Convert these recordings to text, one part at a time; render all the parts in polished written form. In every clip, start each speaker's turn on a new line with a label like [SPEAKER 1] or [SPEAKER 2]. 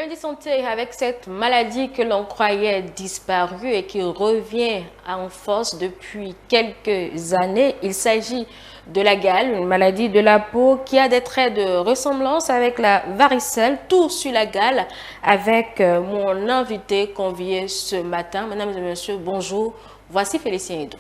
[SPEAKER 1] Lundi Santé, avec cette maladie que l'on croyait disparue et qui revient en force depuis quelques années, il s'agit de la gale, une maladie de la peau qui a des traits de ressemblance avec la varicelle. Tout sur la gale avec mon invité convié ce matin. Mesdames et messieurs, bonjour. Voici Félicien Edou.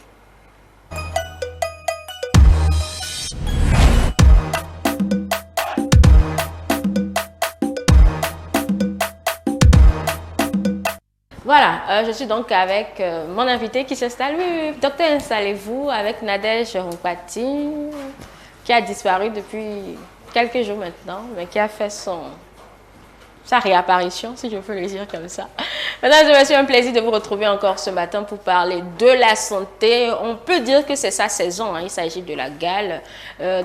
[SPEAKER 1] Voilà, je suis donc avec mon invité qui s'installe. Oui, docteur, installez-vous avec Nadège Rompati, qui a disparu depuis quelques jours maintenant, mais qui a fait sa réapparition, si je peux le dire comme ça. Mesdames et messieurs, un plaisir de vous retrouver encore ce matin pour parler de la santé. On peut dire que c'est sa saison, hein, il s'agit de la gale.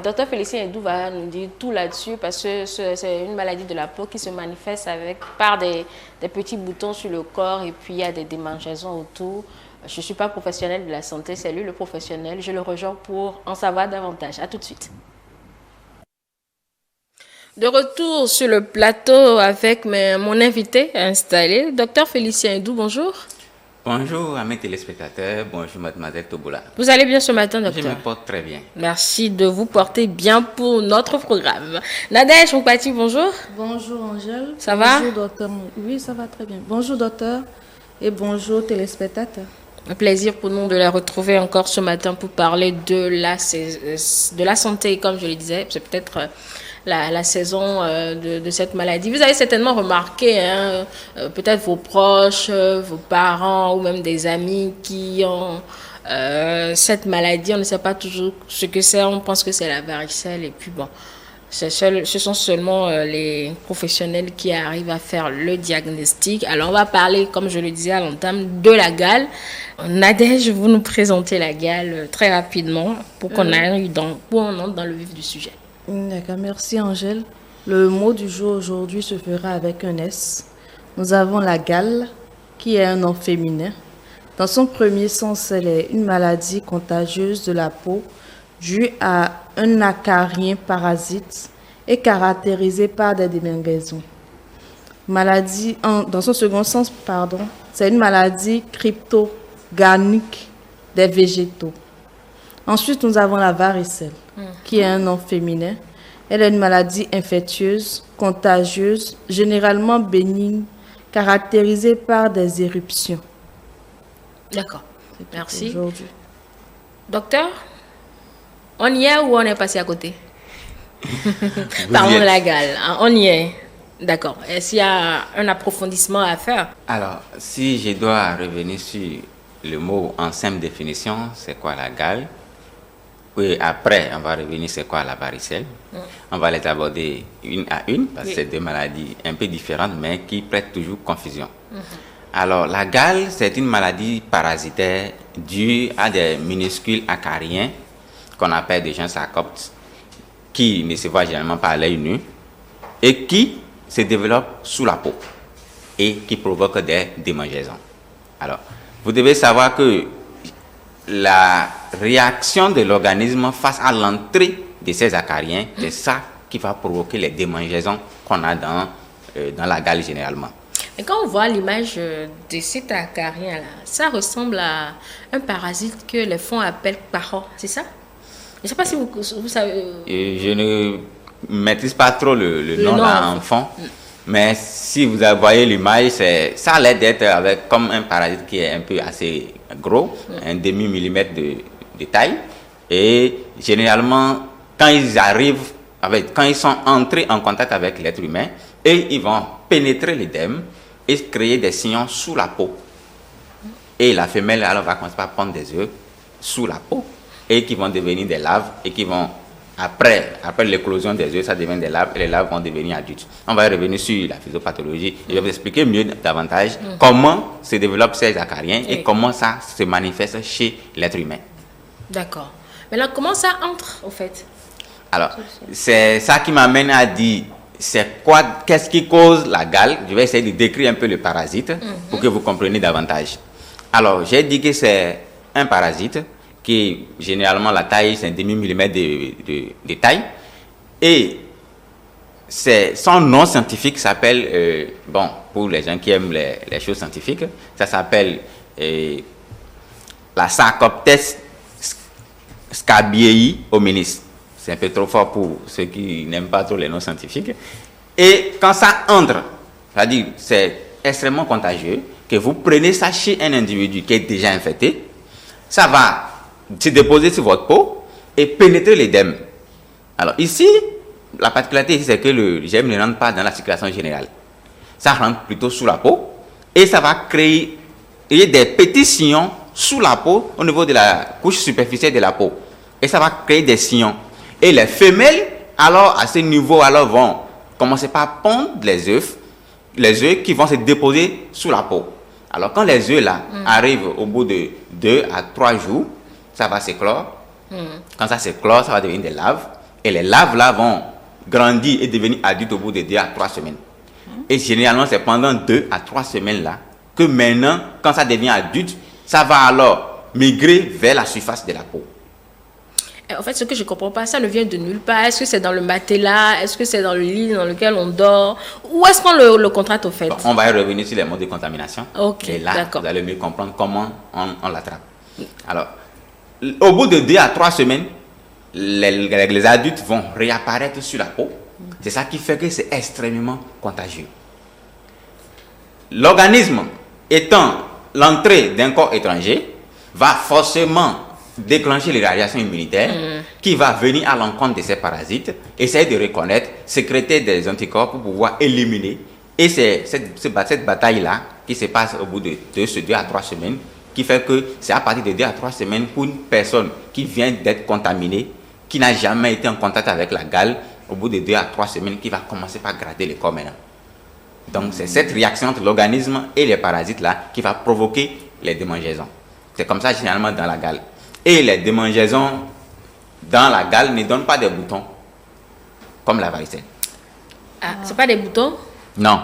[SPEAKER 1] Docteur Félicien Edou va nous dire tout là-dessus parce que c'est une maladie de la peau qui se manifeste par des petits boutons sur le corps et puis il y a des démangeaisons autour. Je ne suis pas professionnelle de la santé, c'est lui le professionnel. Je le rejoins pour en savoir davantage. À tout de suite. De retour sur le plateau avec mon invité installé, docteur Félicien Edou, bonjour.
[SPEAKER 2] Bonjour à mes téléspectateurs, bonjour mademoiselle Tobola.
[SPEAKER 1] Vous allez bien ce matin, docteur?
[SPEAKER 2] Je me porte très bien.
[SPEAKER 1] Merci de vous porter bien pour notre programme. Nadège Rompati, bonjour.
[SPEAKER 3] Bonjour Angèle.
[SPEAKER 1] Ça va?
[SPEAKER 3] Bonjour docteur. Oui, ça va très bien. Bonjour docteur et bonjour téléspectateurs.
[SPEAKER 1] Un plaisir pour nous de la retrouver encore ce matin pour parler de la santé. Comme je le disais, c'est peut-être la saison de cette maladie. Vous avez certainement remarqué, hein, peut-être vos proches, vos parents ou même des amis qui ont cette maladie. On ne sait pas toujours ce que c'est. On pense que c'est la varicelle et puis bon. Ce sont seulement les professionnels qui arrivent à faire le diagnostic. Alors, on va parler, comme je le disais à l'entame, de la gale. Nadège, vous nous présentez la gale très rapidement pour qu'on entre dans le vif du sujet.
[SPEAKER 3] D'accord, merci Angèle. Le mot du jour aujourd'hui se fera avec un S. Nous avons la gale, qui est un nom féminin. Dans son premier sens, elle est une maladie contagieuse de la peau due à un acarien parasite et caractérisée par des démangeaisons. Dans son second sens, c'est une maladie cryptogamique des végétaux. Ensuite, nous avons la varicelle, qui est un nom féminin. Elle est une maladie infectieuse, contagieuse, généralement bénigne, caractérisée par des éruptions.
[SPEAKER 1] D'accord, merci.
[SPEAKER 3] Aujourd'hui.
[SPEAKER 1] Docteur, on y est ou on est passé à côté? Parlons de la gale. On y est. D'accord. Est-ce qu'il y a un approfondissement à faire?
[SPEAKER 2] Alors, si je dois revenir sur le mot en simple définition, c'est quoi la gale? Oui, après, on va revenir c'est quoi la varicelle. On va les aborder une à une parce que c'est deux maladies un peu différentes mais qui prêtent toujours confusion. Alors, la gale, c'est une maladie parasitaire due à des minuscules acariens qu'on appelle des gens sarcoptes, qui ne se voient généralement pas à l'œil nu et qui se développent sous la peau et qui provoquent des démangeaisons. Alors, vous devez savoir que la réaction de l'organisme face à l'entrée de ces acariens, c'est ça qui va provoquer les démangeaisons qu'on a dans la gale généralement.
[SPEAKER 1] Et quand on voit l'image de cet acarien-là, ça ressemble à un parasite que les fonds appellent paro, c'est ça? Je ne sais pas si vous savez.
[SPEAKER 2] Je ne maîtrise pas trop le nom en fond, mais si vous voyez l'image, ça a l'air d'être comme un parasite qui est un peu assez gros, un demi-millimètre de taille. Et généralement, quand ils sont entrés en contact avec l'être humain, et ils vont pénétrer l'édème et créer des sillons sous la peau. Et la femelle alors va commencer par prendre des œufs sous la peau et qui vont devenir des larves et qui vont, après l'éclosion des œufs, ça devient des larves et les larves vont devenir adultes. On va revenir sur la physiopathologie et je vais vous expliquer mieux davantage comment se développent ces acariens et comment ça se manifeste chez l'être humain.
[SPEAKER 1] D'accord. Maintenant, comment ça entre, au fait?
[SPEAKER 2] Alors, c'est ça qui m'amène à dire, qu'est-ce qui cause la gale? Je vais essayer de décrire un peu le parasite pour que vous compreniez davantage. Alors, j'ai dit que c'est un parasite qui, généralement, la taille, c'est un demi-millimètre de taille. Et son nom scientifique s'appelle, bon, pour les gens qui aiment les choses scientifiques, ça s'appelle la Sarcoptes scabiei hominis. C'est un peu trop fort pour ceux qui n'aiment pas trop les noms scientifiques. Et quand ça entre, c'est-à-dire c'est extrêmement contagieux, que vous prenez ça chez un individu qui est déjà infecté, ça va se déposer sur votre peau et pénétrer l'édème. Alors ici, la particularité ici, c'est que le germe ne rentre pas dans la circulation générale. Ça rentre plutôt sous la peau et ça va créer des petits sillons sous la peau au niveau de la couche superficielle de la peau. Et ça va créer des sillons. Et les femelles, alors à ce niveau, alors vont commencer par pondre les œufs qui vont se déposer sous la peau. Alors quand les œufs là arrivent au bout de 2 à 3 jours, ça va s'éclore. Quand ça s'éclore, ça va devenir des larves. Et les larves là vont grandir et devenir adultes au bout de 2 à 3 semaines. Et généralement, c'est pendant 2 à 3 semaines là que maintenant, quand ça devient adulte, ça va alors migrer vers la surface de la peau.
[SPEAKER 1] En fait, ce que je ne comprends pas, ça ne vient de nulle part. Est-ce que c'est dans le matelas? Est-ce que c'est dans le lit dans lequel on dort? Où est-ce qu'on le contracte au fait?
[SPEAKER 2] Bon, on va y revenir sur les modes de contamination.
[SPEAKER 1] Ok,
[SPEAKER 2] et là,
[SPEAKER 1] d'accord.
[SPEAKER 2] vous allez mieux comprendre comment on l'attrape. Alors, au bout de 2 à 3 semaines, les adultes vont réapparaître sur la peau. C'est ça qui fait que c'est extrêmement contagieux. L'organisme étant l'entrée d'un corps étranger, va forcément déclencher les radiations immunitaires qui va venir à l'encontre de ces parasites, essayer de reconnaître, sécréter des anticorps pour pouvoir éliminer. Et c'est cette bataille-là qui se passe au bout de 2 à 3 semaines, qui fait que c'est à partir de 2 à 3 semaines pour une personne qui vient d'être contaminée, qui n'a jamais été en contact avec la gale, au bout de 2 à 3 semaines, qui va commencer par gratter le corps maintenant. Donc c'est cette réaction entre l'organisme et les parasites-là qui va provoquer les démangeaisons. C'est comme ça généralement dans la gale. Et les démangeaisons dans la gale ne donnent pas des boutons, comme la varicelle.
[SPEAKER 1] Ah, c'est pas des boutons?
[SPEAKER 2] Non.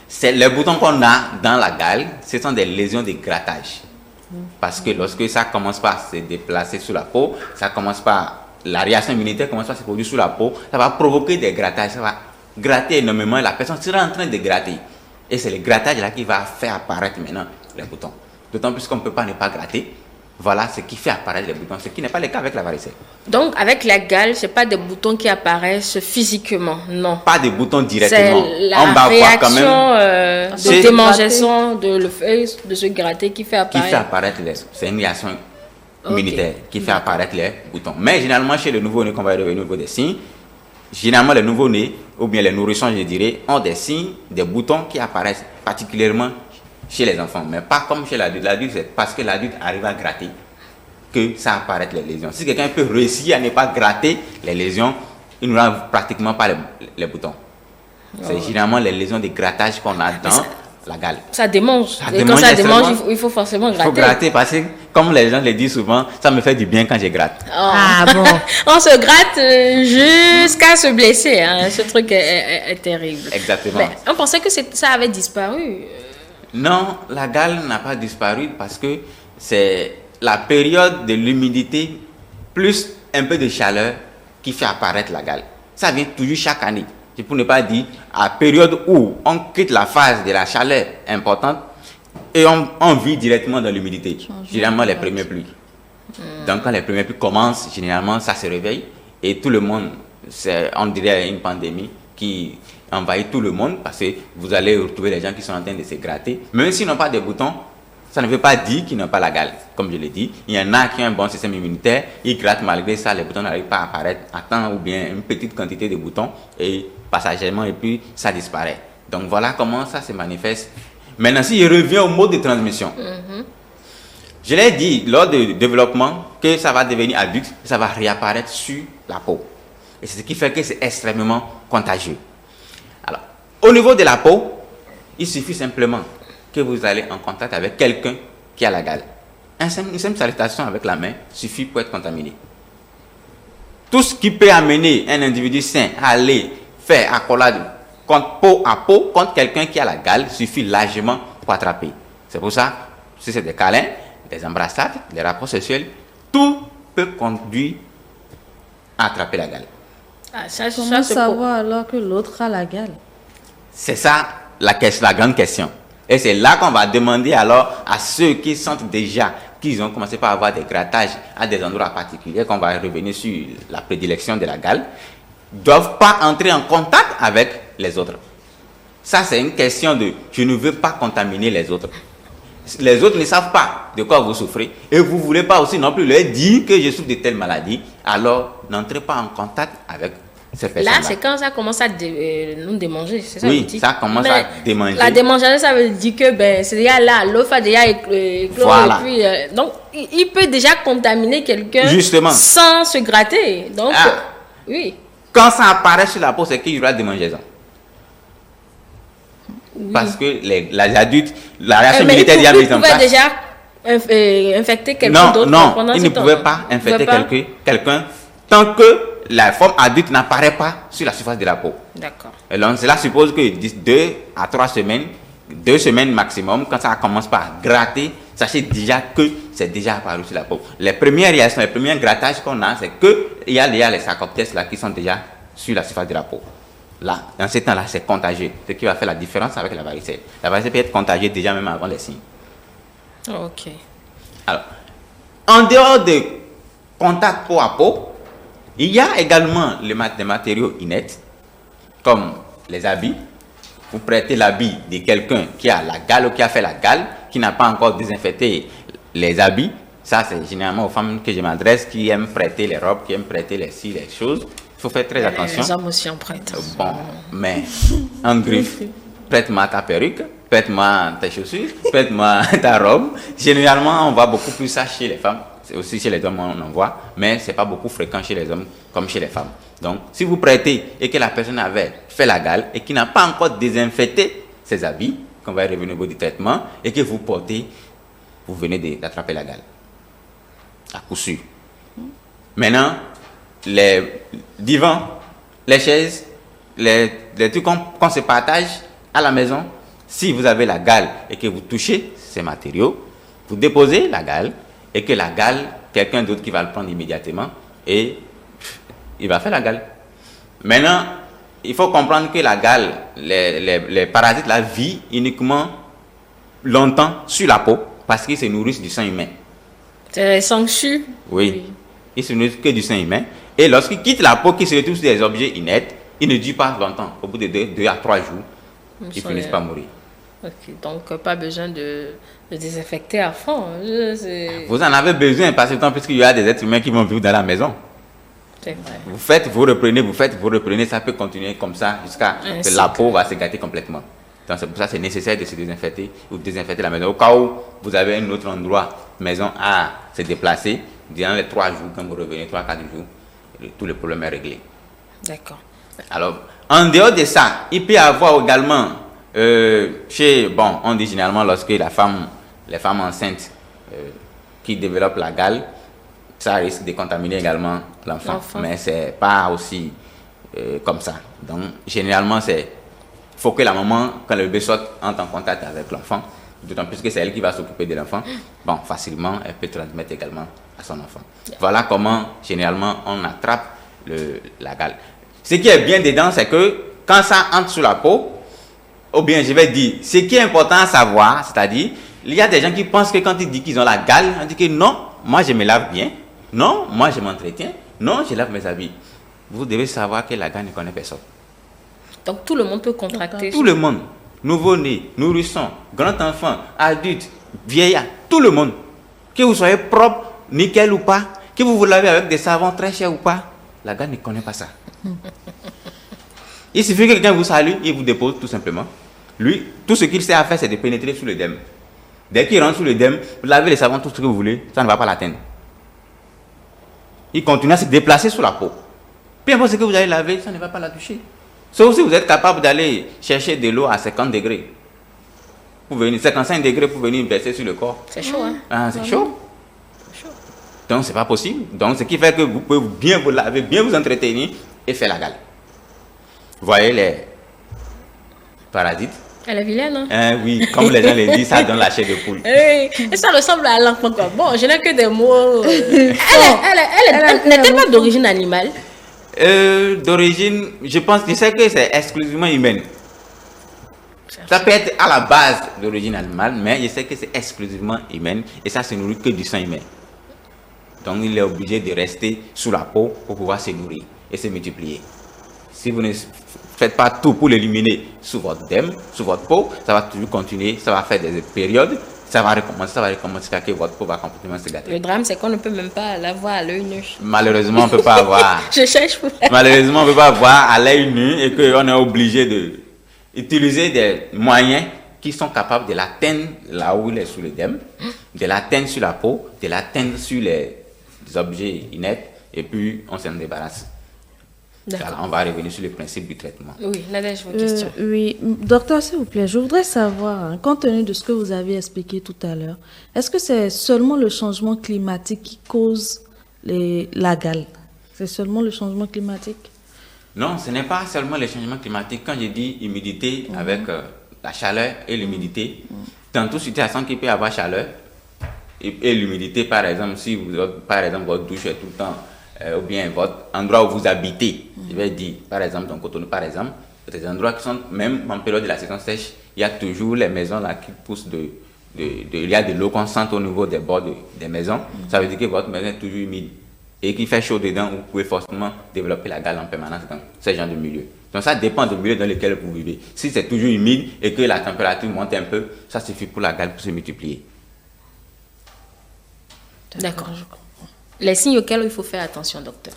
[SPEAKER 2] C'est les boutons qu'on a dans la gale, ce sont des lésions de grattage. Parce que lorsque ça commence par se déplacer sous la peau, ça commence par, la réaction immunitaire commence par se produire sous la peau, ça va provoquer des grattages, ça va gratter énormément et la personne sera en train de gratter. Et c'est le grattage là qui va faire apparaître maintenant les boutons. D'autant plus qu'on ne peut pas ne pas gratter. Voilà ce qui fait apparaître les boutons, ce qui n'est pas le cas avec la varicelle.
[SPEAKER 1] Donc, avec la gale, ce n'est pas des boutons qui apparaissent physiquement, non.
[SPEAKER 2] Pas de boutons directement.
[SPEAKER 1] C'est la réaction de démangeaison, de se gratter qui fait apparaître.
[SPEAKER 2] Qui fait apparaître c'est une réaction immunitaire qui fait apparaître les boutons. Mais généralement, chez le nouveau-né, qu'on va revenir au niveau des signes, généralement les nouveau-nés, ou bien les nourrissons, je dirais, ont des signes, des boutons qui apparaissent particulièrement chez les enfants, mais pas comme chez l'adulte. L'adulte, c'est parce que l'adulte arrive à gratter que ça apparaît les lésions. Si quelqu'un peut réussir à ne pas gratter les lésions, il n'aura pratiquement pas les boutons. C'est généralement les lésions de grattage qu'on a dans la gale.
[SPEAKER 1] Ça démange. Et quand ça démange, il faut forcément gratter.
[SPEAKER 2] Il faut gratter parce que, comme les gens le disent souvent, ça me fait du bien quand je gratte.
[SPEAKER 1] Oh. Ah bon. On se gratte jusqu'à se blesser. Hein. Ce truc est terrible.
[SPEAKER 2] Exactement.
[SPEAKER 1] Mais on pensait que ça avait disparu.
[SPEAKER 2] Non, la gale n'a pas disparu parce que c'est la période de l'humidité plus un peu de chaleur qui fait apparaître la gale. Ça vient toujours chaque année. C'est pour ne pas dire à la période où on quitte la phase de la chaleur importante et on vit directement dans l'humidité. Généralement les premières pluies. Donc quand les premières pluies commencent, généralement ça se réveille et tout le monde, on dirait une pandémie qui envahit tout le monde parce que vous allez retrouver les gens qui sont en train de se gratter. Même s'ils n'ont pas de boutons, ça ne veut pas dire qu'ils n'ont pas la gale. Comme je l'ai dit, il y en a qui ont un bon système immunitaire, ils grattent malgré ça, les boutons n'arrivent pas à apparaître à temps ou bien une petite quantité de boutons et passagèrement et puis ça disparaît. Donc voilà comment ça se manifeste. Maintenant, si je reviens au mode de transmission, je l'ai dit lors du développement que ça va devenir adulte, ça va réapparaître sur la peau. Et c'est ce qui fait que c'est extrêmement contagieux. Alors, au niveau de la peau, il suffit simplement que vous allez en contact avec quelqu'un qui a la gale. Une simple salutation avec la main suffit pour être contaminé. Tout ce qui peut amener un individu sain à aller faire accolade peau à peau contre quelqu'un qui a la gale suffit largement pour attraper. C'est pour ça, si c'est des câlins, des embrassades, des rapports sexuels, tout peut conduire à attraper la gale.
[SPEAKER 3] Comment savoir alors que l'autre a la gale?
[SPEAKER 2] C'est ça la grande question. Et c'est là qu'on va demander alors à ceux qui sentent déjà qu'ils ont commencé par avoir des grattages à des endroits particuliers, qu'on va revenir sur la prédilection de la gale, ne doivent pas entrer en contact avec les autres. Ça, c'est une question de « je ne veux pas contaminer les autres ». Les autres ne savent pas de quoi vous souffrez et vous ne voulez pas aussi non plus leur dire que je souffre de telle maladie, alors n'entrez pas en contact avec ces personnes-là.
[SPEAKER 1] Là, c'est quand ça commence à nous démanger, c'est ça?
[SPEAKER 2] Oui, ça commence à démanger.
[SPEAKER 1] La démangeaison, ça veut dire que c'est déjà là, l'offre a déjà éclos.
[SPEAKER 2] Voilà.
[SPEAKER 1] Et puis, donc, il peut déjà contaminer quelqu'un
[SPEAKER 2] justement
[SPEAKER 1] sans se gratter. Donc, oui.
[SPEAKER 2] Quand ça apparaît sur la peau, c'est qu'il y aura démangeaison. Oui. Parce que les adultes, la réaction immunitaire déjà mise en place.
[SPEAKER 1] Il pouvait déjà infecter quelqu'un d'autre.
[SPEAKER 2] Non, il ne pouvait pas infecter quelqu'un tant que la forme adulte n'apparaît pas sur la surface de la peau.
[SPEAKER 1] D'accord.
[SPEAKER 2] Et donc, cela suppose que 2 à 3 semaines, 2 semaines maximum, quand ça commence par gratter, sachez déjà que c'est déjà apparu sur la peau. Les premières réactions, les premiers grattages qu'on a, c'est qu'il y a déjà les sarcoptères là qui sont déjà sur la surface de la peau. Là, dans ce temps-là, c'est contagieux, ce qui va faire la différence avec la varicelle. La varicelle peut être contagieux déjà même avant les signes.
[SPEAKER 1] Ok.
[SPEAKER 2] Alors, en dehors de contact peau à peau, il y a également les matériaux inertes, comme les habits. Vous prêtez l'habit de quelqu'un qui a la gale ou qui a fait la gale, qui n'a pas encore désinfecté les habits. Ça, c'est généralement aux femmes que je m'adresse qui aiment prêter les robes, qui aiment prêter les choses. Il faut faire très attention.
[SPEAKER 1] Les hommes aussi en prêtent.
[SPEAKER 2] Bon, mais en griffe, prête-moi ta perruque, prête-moi tes chaussures, prête-moi ta robe. Généralement, on voit beaucoup plus ça chez les femmes. C'est aussi chez les hommes, on en voit, mais ce n'est pas beaucoup fréquent chez les hommes comme chez les femmes. Donc, si vous prêtez et que la personne avait fait la gale et qui n'a pas encore désinfecté ses habits, qu'on va y revenir au bout du traitement, et que vous portez, vous venez d'attraper la gale. À coup sûr. Maintenant, les divans, les chaises, les trucs qu'on se partage à la maison, si vous avez la gale et que vous touchez ces matériaux, vous déposez la gale et que la gale, quelqu'un d'autre qui va le prendre immédiatement et il va faire la gale. Maintenant, il faut comprendre que la gale, les parasites la vivent uniquement longtemps sur la peau parce qu'ils se nourrissent du sang humain.
[SPEAKER 1] C'est les sangsues.
[SPEAKER 2] Oui. Ils se nourrissent que du sang humain. Et lorsqu'ils quittent la peau, qu'ils se retrouvent sur des objets inertes, ils ne durent pas longtemps. Au bout de 2 à 3 jours, ils finissent par mourir.
[SPEAKER 1] Ok, donc pas besoin de désinfecter à fond.
[SPEAKER 2] Vous en avez besoin parce que puisqu'il y a des êtres humains qui vont vivre dans la maison.
[SPEAKER 1] C'est vrai.
[SPEAKER 2] Vous faites, vous reprenez, ça peut continuer comme ça jusqu'à ce que la peau va se gâter complètement. Donc c'est pour ça que c'est nécessaire de se désinfecter ou désinfecter la maison. Au cas où vous avez un autre endroit, maison à se déplacer, durant les 3 jours, quand vous revenez, 3-4 jours, tout le problème est réglé.
[SPEAKER 1] D'accord.
[SPEAKER 2] Alors, en dehors de ça, il peut y avoir également, on dit généralement lorsque les femmes enceintes qui développent la gale, ça risque de contaminer également l'enfant. Mais ce n'est pas aussi comme ça. Donc, généralement, il faut que la maman, quand le bébé saute, entre en contact avec l'enfant, d'autant plus que c'est elle qui va s'occuper de l'enfant. Bon, facilement, elle peut transmettre également à son enfant. Voilà comment, généralement, on attrape la gale. Ce qui est bien dedans, c'est que quand ça entre sous la peau, ou bien je vais dire, ce qui est important à savoir, c'est-à-dire, il y a des gens qui pensent que quand ils disent qu'ils ont la gale, on dit que non, moi je me lave bien, non, moi je m'entretiens, non, je lave mes habits. Vous devez savoir que la gale ne connaît personne.
[SPEAKER 1] Donc tout le monde peut contracter.
[SPEAKER 2] Tout le monde, nouveau-né, nourrisson, grand enfant, adulte, vieillard, tout le monde. Que vous soyez propre, nickel ou pas, que vous vous lavez avec des savons très chers ou pas, la gale ne connaît pas ça. Il suffit que quelqu'un vous salue, il vous dépose tout simplement. Lui, tout ce qu'il sait à faire, c'est de pénétrer sous l'œdème. Dès qu'il rentre sous l'œdème, vous lavez les savons, tout ce que vous voulez, ça ne va pas l'atteindre. Il continue à se déplacer sous la peau. Peu importe ce que vous allez laver, ça ne va pas la toucher. Sauf si vous êtes capable d'aller chercher de l'eau à 50 degrés. Pour venir, 55 degrés pour venir verser sur le corps.
[SPEAKER 1] C'est chaud, hein?
[SPEAKER 2] Ah, c'est chaud. Donc, c'est pas possible. Donc, ce qui fait que vous pouvez bien vous laver, bien vous entretenir et faire la gale. Vous voyez les parasites?
[SPEAKER 1] Elle est vilaine, hein?
[SPEAKER 2] Oui, comme les gens le disent, ça donne la chair de poule.
[SPEAKER 1] Et ça ressemble à l'enfant, quoi. Bon, je n'ai que des mots. Elle n'est pas d'origine animale.
[SPEAKER 2] D'origine, je sais que c'est exclusivement humaine. Ça peut être à la base d'origine animale, mais je sais que c'est exclusivement humaine et ça se nourrit que du sang humain. Donc il est obligé de rester sous la peau pour pouvoir se nourrir et se multiplier. Si vous ne faites pas tout pour l'éliminer sous votre dème, sous votre peau, ça va toujours continuer, ça va faire des périodes, ça va recommencer jusqu'à que votre peau va complètement se gâter.
[SPEAKER 1] Le drame, c'est qu'on ne peut même pas la voir à l'œil nu.
[SPEAKER 2] Malheureusement, on ne peut pas avoir.
[SPEAKER 1] Je cherche pour...
[SPEAKER 2] Malheureusement, on ne peut pas voir à l'œil nu et qu'on est obligé d'utiliser des moyens qui sont capables de l'atteindre là où il est sous le dème, de l'atteindre sur la peau, de l'atteindre sur les objets inertes et puis on s'en débarrasse. Alors, on va revenir sur le principe du traitement.
[SPEAKER 1] Oui, Nadège, vos questions.
[SPEAKER 3] Oui, docteur, s'il vous plaît, je voudrais savoir, compte tenu de ce que vous avez expliqué tout à l'heure, est-ce que c'est seulement le changement climatique qui cause la gale? C'est seulement le changement climatique?
[SPEAKER 2] Non, ce n'est pas seulement le changement climatique. Quand je dis humidité avec la chaleur et l'humidité, dans toute situation qui peut avoir chaleur et l'humidité, par exemple, si votre douche est tout le temps ou bien votre endroit où vous habitez, je vais dire, par exemple, dans Cotonou, par exemple, des endroits qui sont, même en période de la saison sèche, il y a toujours les maisons là qui poussent il y a de l'eau constante au niveau des bords des maisons. Ça veut dire que votre maison est toujours humide et qu'il fait chaud dedans, vous pouvez forcément développer la gale en permanence dans ce genre de milieu. Donc ça dépend du milieu dans lequel vous vivez. Si c'est toujours humide et que la température monte un peu, ça suffit pour la gale pour se multiplier.
[SPEAKER 1] D'accord, je comprends. Les signes auxquels il faut faire attention, docteur.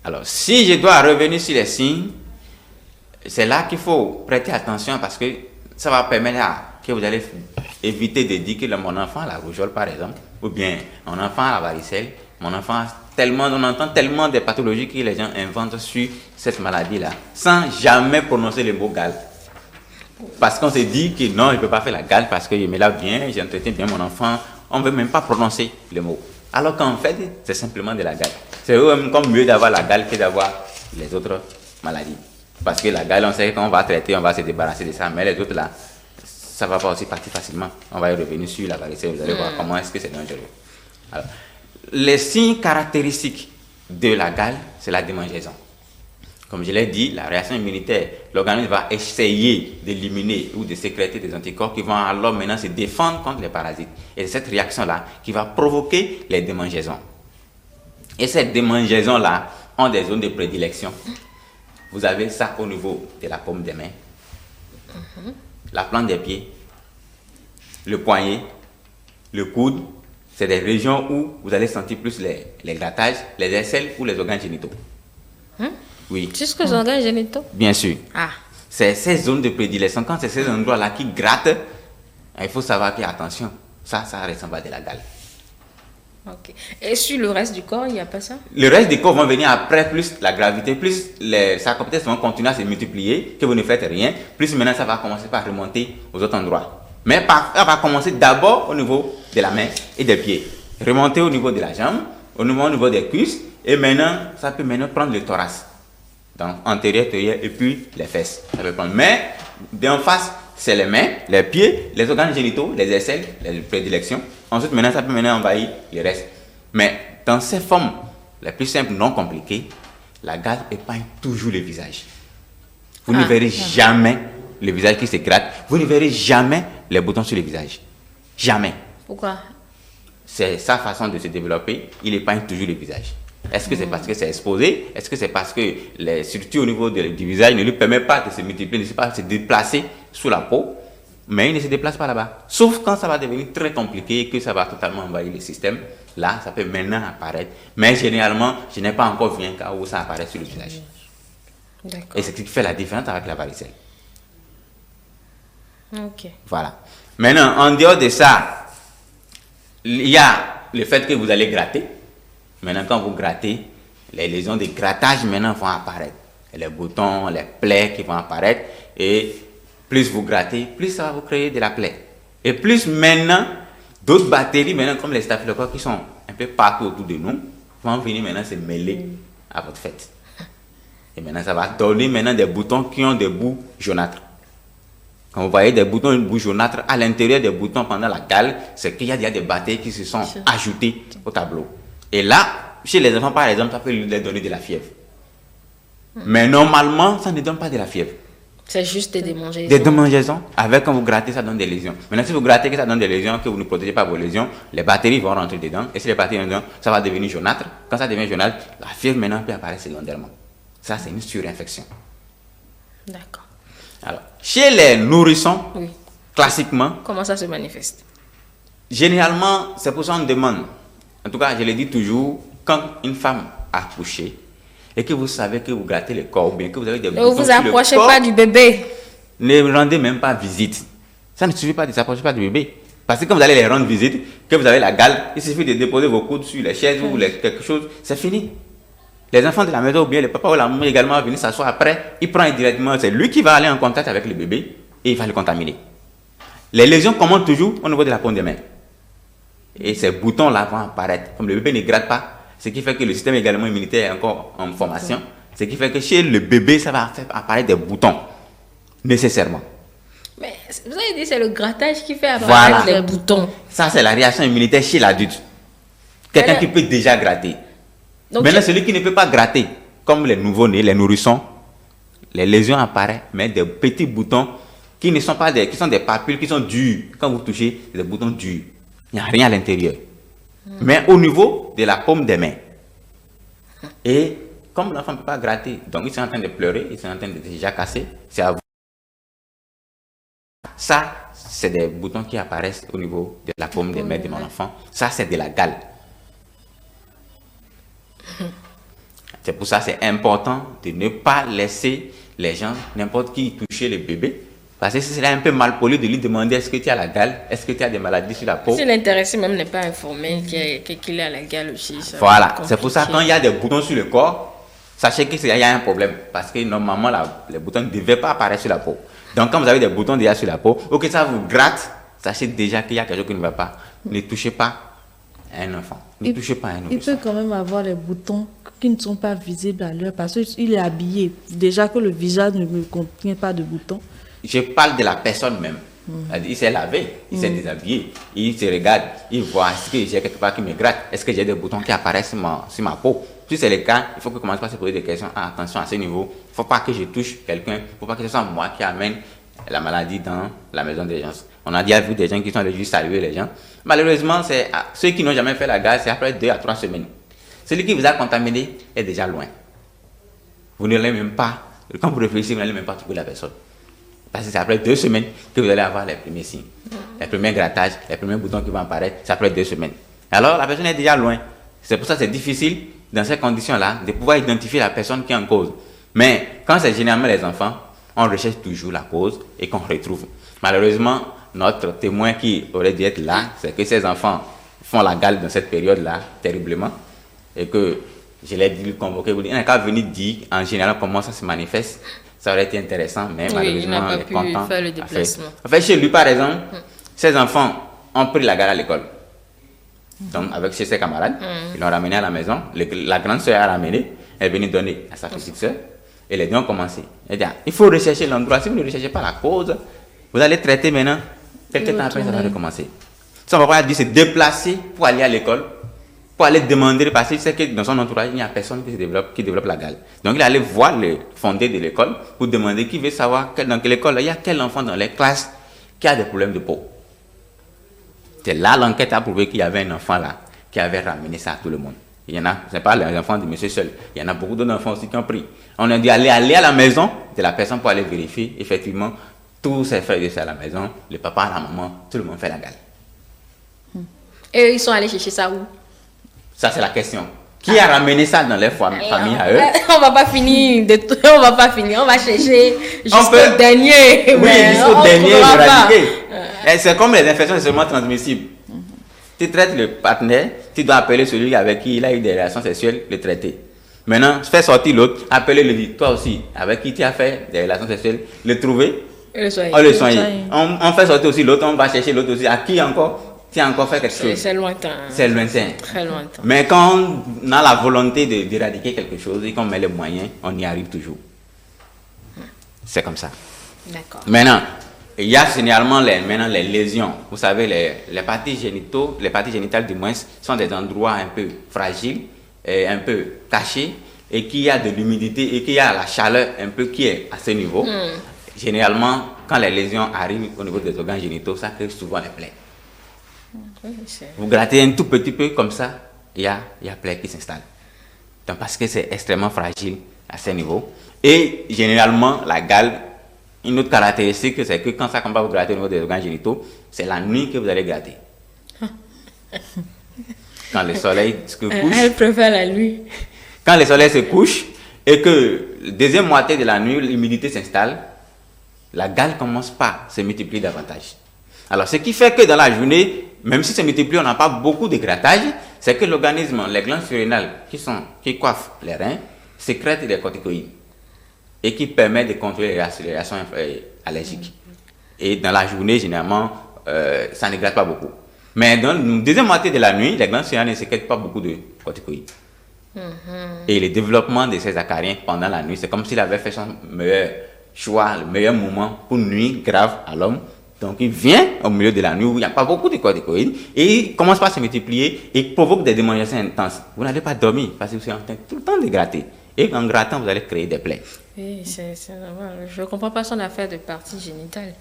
[SPEAKER 2] Alors, si je dois revenir sur les signes, c'est là qu'il faut prêter attention parce que ça va permettre que vous allez éviter de dire que mon enfant a la rougeole, par exemple, ou bien mon enfant a la varicelle, mon enfant a on entend tellement de pathologies que les gens inventent sur cette maladie-là, sans jamais prononcer le mot gale. Parce qu'on se dit que non, je ne peux pas faire la gale parce que je me lave bien, j'entretiens bien mon enfant, on ne veut même pas prononcer le mot. Alors qu'en fait, c'est simplement de la gale. C'est même comme mieux d'avoir la gale que d'avoir les autres maladies. Parce que la gale, on sait qu'on va traiter, on va se débarrasser de ça, mais les autres là, ça ne va pas aussi partir facilement. On va y revenir sur la varicelle, vous allez voir comment est-ce que c'est dangereux. Alors, les signes caractéristiques de la gale, c'est la démangeaison. Comme je l'ai dit, la réaction immunitaire, l'organisme va essayer d'éliminer ou de sécréter des anticorps qui vont alors maintenant se défendre contre les parasites. Et c'est cette réaction-là qui va provoquer les démangeaisons. Et ces démangeaisons-là ont des zones de prédilection. Vous avez ça au niveau de la paume des mains, la plante des pieds, le poignet, le coude. C'est des régions où vous allez sentir plus les grattages, les aisselles ou les organes génitaux. Oui.
[SPEAKER 1] Jusqu'aux organes génitaux?
[SPEAKER 2] Bien sûr.
[SPEAKER 1] Ah.
[SPEAKER 2] C'est ces zones de prédilection. Quand c'est ces endroits-là qui grattent, il faut savoir qu'il y a attention. Ça ressemble à de la gale.
[SPEAKER 1] Ok. Et sur le reste du corps, il n'y a pas ça?
[SPEAKER 2] Le reste du corps va venir après, plus la gravité, plus les sarcoptères vont continuer à se multiplier, que vous ne faites rien, plus maintenant ça va commencer par remonter aux autres endroits. Mais ça va commencer d'abord au niveau de la main et des pieds. Remonter au niveau de la jambe, au niveau des cuisses, et maintenant, ça peut maintenant prendre le thorax. Donc, antérieur, et puis les fesses. Ça peut prendre. Mais, d'en face, c'est les mains, les pieds, les organes génitaux, les aisselles, les prédilections. Ensuite, maintenant, ça peut maintenant envahir le reste. Mais, dans ces formes les plus simples, non compliquées, la gale épargne toujours le visage. Vous ne verrez jamais le visage qui se gratte. Vous ne verrez jamais les boutons sur le visage. Jamais.
[SPEAKER 1] Pourquoi?
[SPEAKER 2] C'est sa façon de se développer. Il épargne toujours le visage. Est-ce que c'est parce que c'est exposé? Est-ce que c'est parce que les structures au niveau du visage ne lui permettent pas de se multiplier, ne pas se déplacer sous la peau? Mais il ne se déplace pas là-bas. Sauf quand ça va devenir très compliqué et que ça va totalement envahir le système. Là, ça peut maintenant apparaître. Mais généralement, je n'ai pas encore vu un cas où ça apparaît sur le visage. Et c'est ce qui fait la différence avec la varicelle.
[SPEAKER 1] Ok.
[SPEAKER 2] Voilà. Maintenant, en dehors de ça, il y a le fait que vous allez gratter. Maintenant, quand vous grattez, les lésions de grattage maintenant vont apparaître. Les boutons, les plaies qui vont apparaître. Et plus vous grattez, plus ça va vous créer de la plaie. Et plus maintenant, d'autres bactéries, maintenant, comme les staphylocoques qui sont un peu partout autour de nous, vont venir maintenant se mêler à votre fête. Et maintenant, ça va donner maintenant des boutons qui ont des bouts jaunâtres. Quand vous voyez des boutons, une boue jaunâtre, à l'intérieur des boutons pendant la gale, c'est qu'il y a des bactéries qui se sont ajoutées au tableau. Et là, chez les enfants, par exemple, ça peut leur donner de la fièvre. Mais normalement, ça ne donne pas de la fièvre.
[SPEAKER 1] C'est juste des démangeaisons.
[SPEAKER 2] Des démangeaisons. Avec, quand vous grattez, ça donne des lésions. Maintenant, si vous grattez que ça donne des lésions, que vous ne protégez pas vos lésions, les bactéries vont rentrer dedans. Et si les bactéries rentrent dedans, ça va devenir jaunâtre. Quand ça devient jaunâtre, la fièvre maintenant peut apparaître secondairement. Ça, c'est une surinfection.
[SPEAKER 1] D'accord.
[SPEAKER 2] Alors, chez les nourrissons,
[SPEAKER 1] Oui.
[SPEAKER 2] classiquement,
[SPEAKER 1] Comment ça se manifeste?
[SPEAKER 2] généralement, c'est pour ça qu'on demande. En tout cas, je le dis toujours, quand une femme a accouché et que vous savez que vous grattez le corps, ou bien que vous avez des
[SPEAKER 1] Ne
[SPEAKER 2] boutons
[SPEAKER 1] vous
[SPEAKER 2] sur le
[SPEAKER 1] approchez
[SPEAKER 2] corps,
[SPEAKER 1] pas du bébé.
[SPEAKER 2] ne rendez même pas visite. Ça ne suffit pas de s'approcher pas du bébé. Parce que quand vous allez les rendre visite, que vous avez la gale, il suffit de déposer vos coudes sur les chaises ou quelque chose, c'est fini. Les enfants de la maison ou bien le papa ou la maman également vont venir s'asseoir après, il prend directement, c'est lui qui va aller en contact avec le bébé et il va le contaminer. Les lésions commencent toujours au niveau de la paume des mains. Et ces boutons-là vont apparaître. Comme le bébé ne gratte pas, ce qui fait que le système également immunitaire est encore en formation, ce qui fait que chez le bébé, ça va faire apparaître des boutons, nécessairement.
[SPEAKER 1] Mais vous avez dit c'est le grattage qui fait apparaître
[SPEAKER 2] Voilà.
[SPEAKER 1] les boutons.
[SPEAKER 2] Ça, c'est la réaction immunitaire chez l'adulte. Quelqu'un
[SPEAKER 1] Alors-
[SPEAKER 2] qui peut déjà gratter.
[SPEAKER 1] Donc,
[SPEAKER 2] Maintenant, celui qui ne peut pas gratter, comme les nouveau-nés, les nourrissons, les lésions apparaissent, mais des petits boutons qui ne sont pas des, qui sont des papules qui sont dures. Quand vous touchez, c'est des boutons durs. Il n'y a rien à l'intérieur. Mais au niveau de la paume des mains. Et comme l'enfant ne peut pas gratter, donc ils sont en train de pleurer, ils sont en train de déjà casser, c'est à vous. Ça, c'est des boutons qui apparaissent au niveau de la paume des mains de mon enfant. Ça, c'est de la gale. C'est pour ça que c'est important de ne pas laisser les gens, n'importe qui, toucher le bébé. Parce que c'est un peu mal poli de lui demander est-ce que tu as la gale, est-ce que tu as des maladies sur la peau.
[SPEAKER 1] si l'intéressé même n'est pas informé qu'il est à la gale aussi. ça va
[SPEAKER 2] Voilà,
[SPEAKER 1] être
[SPEAKER 2] c'est pour ça que quand
[SPEAKER 1] compliqué.
[SPEAKER 2] il y a des boutons sur le corps, sachez qu'il y a un problème. Parce que normalement, les boutons ne devaient pas apparaître sur la peau. Donc quand vous avez des boutons déjà sur la peau, ou que ça vous gratte, sachez déjà qu'il y a quelque chose qui ne va pas. Ne touchez pas à un enfant. Ne touchez pas à un
[SPEAKER 3] Il
[SPEAKER 2] nourrisson.
[SPEAKER 3] peut quand même avoir les boutons qui ne sont pas visibles à l'œil parce qu'il est habillé. Déjà que le visage ne contient pas de boutons.
[SPEAKER 2] Je parle de la personne même. Il s'est lavé, il s'est déshabillé, il se regarde, il voit est-ce que j'ai quelque part qui me gratte, est-ce que j'ai des boutons qui apparaissent sur ma peau. Si c'est le cas, il faut que commence par se poser des questions. Ah, attention à ce niveau, il ne faut pas que je touche quelqu'un, il ne faut pas que ce soit moi qui amène la maladie dans la maison des gens. On a déjà vu des gens qui sont allés juste saluer les gens. Malheureusement, c'est ceux qui n'ont jamais fait la gare, c'est après 2 à 3 semaines. Celui qui vous a contaminé est déjà loin. Vous n'allez même pas, quand vous réfléchissez, vous n'allez même pas trouver la personne. Parce que c'est après 2 semaines que vous allez avoir les premiers signes. Les premiers grattages, les premiers boutons qui vont apparaître, c'est après 2 semaines. Alors la personne est déjà loin. C'est pour ça que c'est difficile, dans ces conditions-là, de pouvoir identifier la personne qui est en cause. Mais quand c'est généralement les enfants, on recherche toujours la cause et qu'on retrouve. Malheureusement, notre témoin qui aurait dû être là, c'est que ces enfants font la gale dans cette période-là, terriblement. Et que je l'ai dit, lui convoquer, il n'a qu'à venir dire en général comment ça se manifeste. Ça aurait été intéressant, mais
[SPEAKER 1] Oui, il n'a
[SPEAKER 2] malheureusement,
[SPEAKER 1] pas
[SPEAKER 2] il est
[SPEAKER 1] pu
[SPEAKER 2] content.
[SPEAKER 1] faire le déplacement.
[SPEAKER 2] En fait, chez lui, par exemple, ses enfants ont pris la gale à l'école. Donc, avec chez ses camarades, ils l'ont ramené à la maison. La grande soeur a ramené, elle est venue donner à sa petite soeur. Et les deux ont commencé. Elle dit, il faut rechercher l'endroit. Si vous ne recherchez pas la cause, vous allez traiter maintenant. Quelques temps après, ça va recommencer. Son papa a dû se déplacer pour aller à l'école, pour aller demander, parce qu'il sait que dans son entourage, il n'y a personne qui développe la gale. Donc, il allait voir le fondé de l'école pour demander qui veut savoir dans quelle école, il y a quel enfant dans les classes qui a des problèmes de peau. C'est là l'enquête a prouvé qu'il y avait un enfant là qui avait ramené ça à tout le monde. Il y en a, ce n'est pas les enfants de monsieur seul, il y en a beaucoup d'autres enfants aussi qui ont pris. On a dû aller à la maison de la personne pour aller vérifier, effectivement, tous ses frères et sœurs à la maison, le papa, la maman, tout le monde fait la gale.
[SPEAKER 1] Et ils sont allés chercher ça où?
[SPEAKER 2] Ça, c'est la question. Qui a ramené ça dans les familles à eux?
[SPEAKER 1] On va pas finir, on va pas finir, on va chercher jusqu'au
[SPEAKER 2] peut-
[SPEAKER 1] dernier.
[SPEAKER 2] Oui,
[SPEAKER 1] mais
[SPEAKER 2] jusqu'au
[SPEAKER 1] on
[SPEAKER 2] dernier,
[SPEAKER 1] trouvera pas.
[SPEAKER 2] éradiquer. Et c'est comme les infections sexuellement transmissibles. Tu traites le partenaire, tu dois appeler celui avec qui il a eu des relations sexuelles, le traiter. Maintenant, fais sortir l'autre, appelez-le, dit, toi aussi, avec qui tu as fait des relations sexuelles, le trouver,
[SPEAKER 1] Et le soigner.
[SPEAKER 2] on le soigne. On fait sortir aussi l'autre, on va chercher l'autre aussi. À qui encore? Tu as encore fait quelque chose.
[SPEAKER 1] C'est lointain.
[SPEAKER 2] C'est lointain.
[SPEAKER 1] Très lointain.
[SPEAKER 2] Mais quand on a la volonté d'éradiquer quelque chose et qu'on met les moyens, on y arrive toujours. C'est comme ça.
[SPEAKER 1] D'accord.
[SPEAKER 2] Maintenant, il y a généralement les lésions. Vous savez, les parties génitales du moins, sont des endroits un peu fragiles, et un peu cachés. et qu'il y a de l'humidité et qu'il y a la chaleur un peu qui est à ce niveau, généralement, quand les lésions arrivent au niveau des organes génitaux, ça crée souvent les plaies. Vous grattez un tout petit peu comme ça, il y a plaie qui s'installe. Donc, parce que c'est extrêmement fragile à ce niveau. Et généralement, la gale, une autre caractéristique, c'est que quand ça commence à vous gratter au niveau des organes génitaux, c'est la nuit que vous allez gratter. Quand le soleil se couche.
[SPEAKER 1] Elle préfère la nuit.
[SPEAKER 2] Quand le soleil se couche et que la deuxième moitié de la nuit, l'humidité s'installe, la gale commence pas à se multiplier davantage. Alors, ce qui fait que dans la journée, même si c'est multiplié, on n'a pas beaucoup de grattage, c'est que l'organisme, les glandes surrénales qui coiffent les reins, sécrètent des corticoïdes et qui permettent de contrôler les réactions allergiques. Et dans la journée, généralement, ça ne gratte pas beaucoup. Mais dans la deuxième moitié de la nuit, les glandes surrénales ne sécrètent pas beaucoup de corticoïdes. Et le développement de ces acariens pendant la nuit, c'est comme s'il avait fait son meilleur choix, le meilleur moment pour une nuit grave à l'homme. Donc il vient au milieu de la nuit où il n'y a pas beaucoup de corticoïdes et il commence par se multiplier et provoque des démangeaisons intenses. Vous n'allez pas dormir parce que vous êtes en train tout le temps de gratter. Et en grattant, vous allez créer des plaies.
[SPEAKER 1] Oui, c'est normal. Je ne comprends pas son affaire de partie génitale.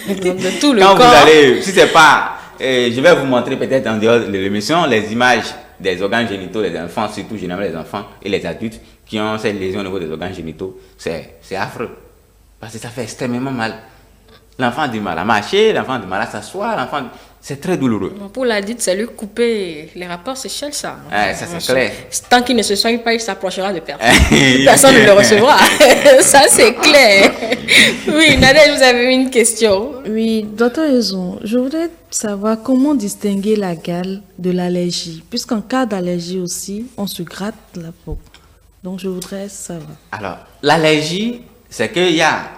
[SPEAKER 1] De tout le
[SPEAKER 2] Quand
[SPEAKER 1] corps.
[SPEAKER 2] vous allez, si c'est pas, je vais vous montrer peut-être en dehors de l'émission les images des organes génitaux des enfants, surtout généralement les enfants et les adultes qui ont ces lésions au niveau des organes génitaux. C'est affreux parce que ça fait extrêmement mal. L'enfant a du mal à marcher, l'enfant a du mal à s'asseoir, c'est très douloureux.
[SPEAKER 1] Pour l'adulte, c'est lui couper les rapports sexuels, ça.
[SPEAKER 2] Ça, c'est clair.
[SPEAKER 1] Tant qu'il ne se soigne pas, il s'approchera de personne. Personne ne le recevra. Ça, c'est clair. Oui, Nadège, vous avez une question.
[SPEAKER 3] Oui, docteur Ezon, je voudrais savoir comment distinguer la gale de l'allergie, puisqu'en cas d'allergie aussi, on se gratte la peau. Donc, je voudrais savoir.
[SPEAKER 2] Alors, l'allergie, c'est qu'il y a...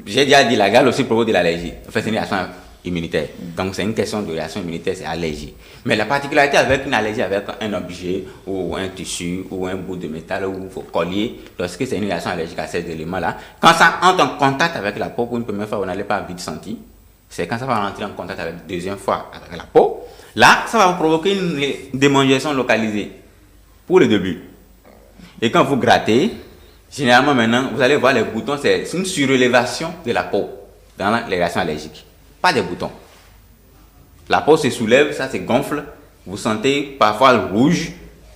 [SPEAKER 2] J'ai déjà dit, la gale aussi provoque de l'allergie. En fait, c'est une réaction immunitaire. Donc, c'est une question de réaction immunitaire, c'est allergie. Mais la particularité avec une allergie avec un objet ou un tissu ou un bout de métal ou un collier, lorsque c'est une réaction allergique à ces éléments-là, quand ça entre en contact avec la peau pour une première fois, vous n'allez pas vite sentir. C'est quand ça va rentrer en contact avec la deuxième fois avec la peau, là, ça va vous provoquer une démangeaison localisée pour le début. Et quand vous grattez, généralement maintenant, vous allez voir les boutons, c'est une surélévation de la peau dans les réactions allergiques. Pas des boutons. La peau se soulève, ça se gonfle, vous sentez parfois le rouge,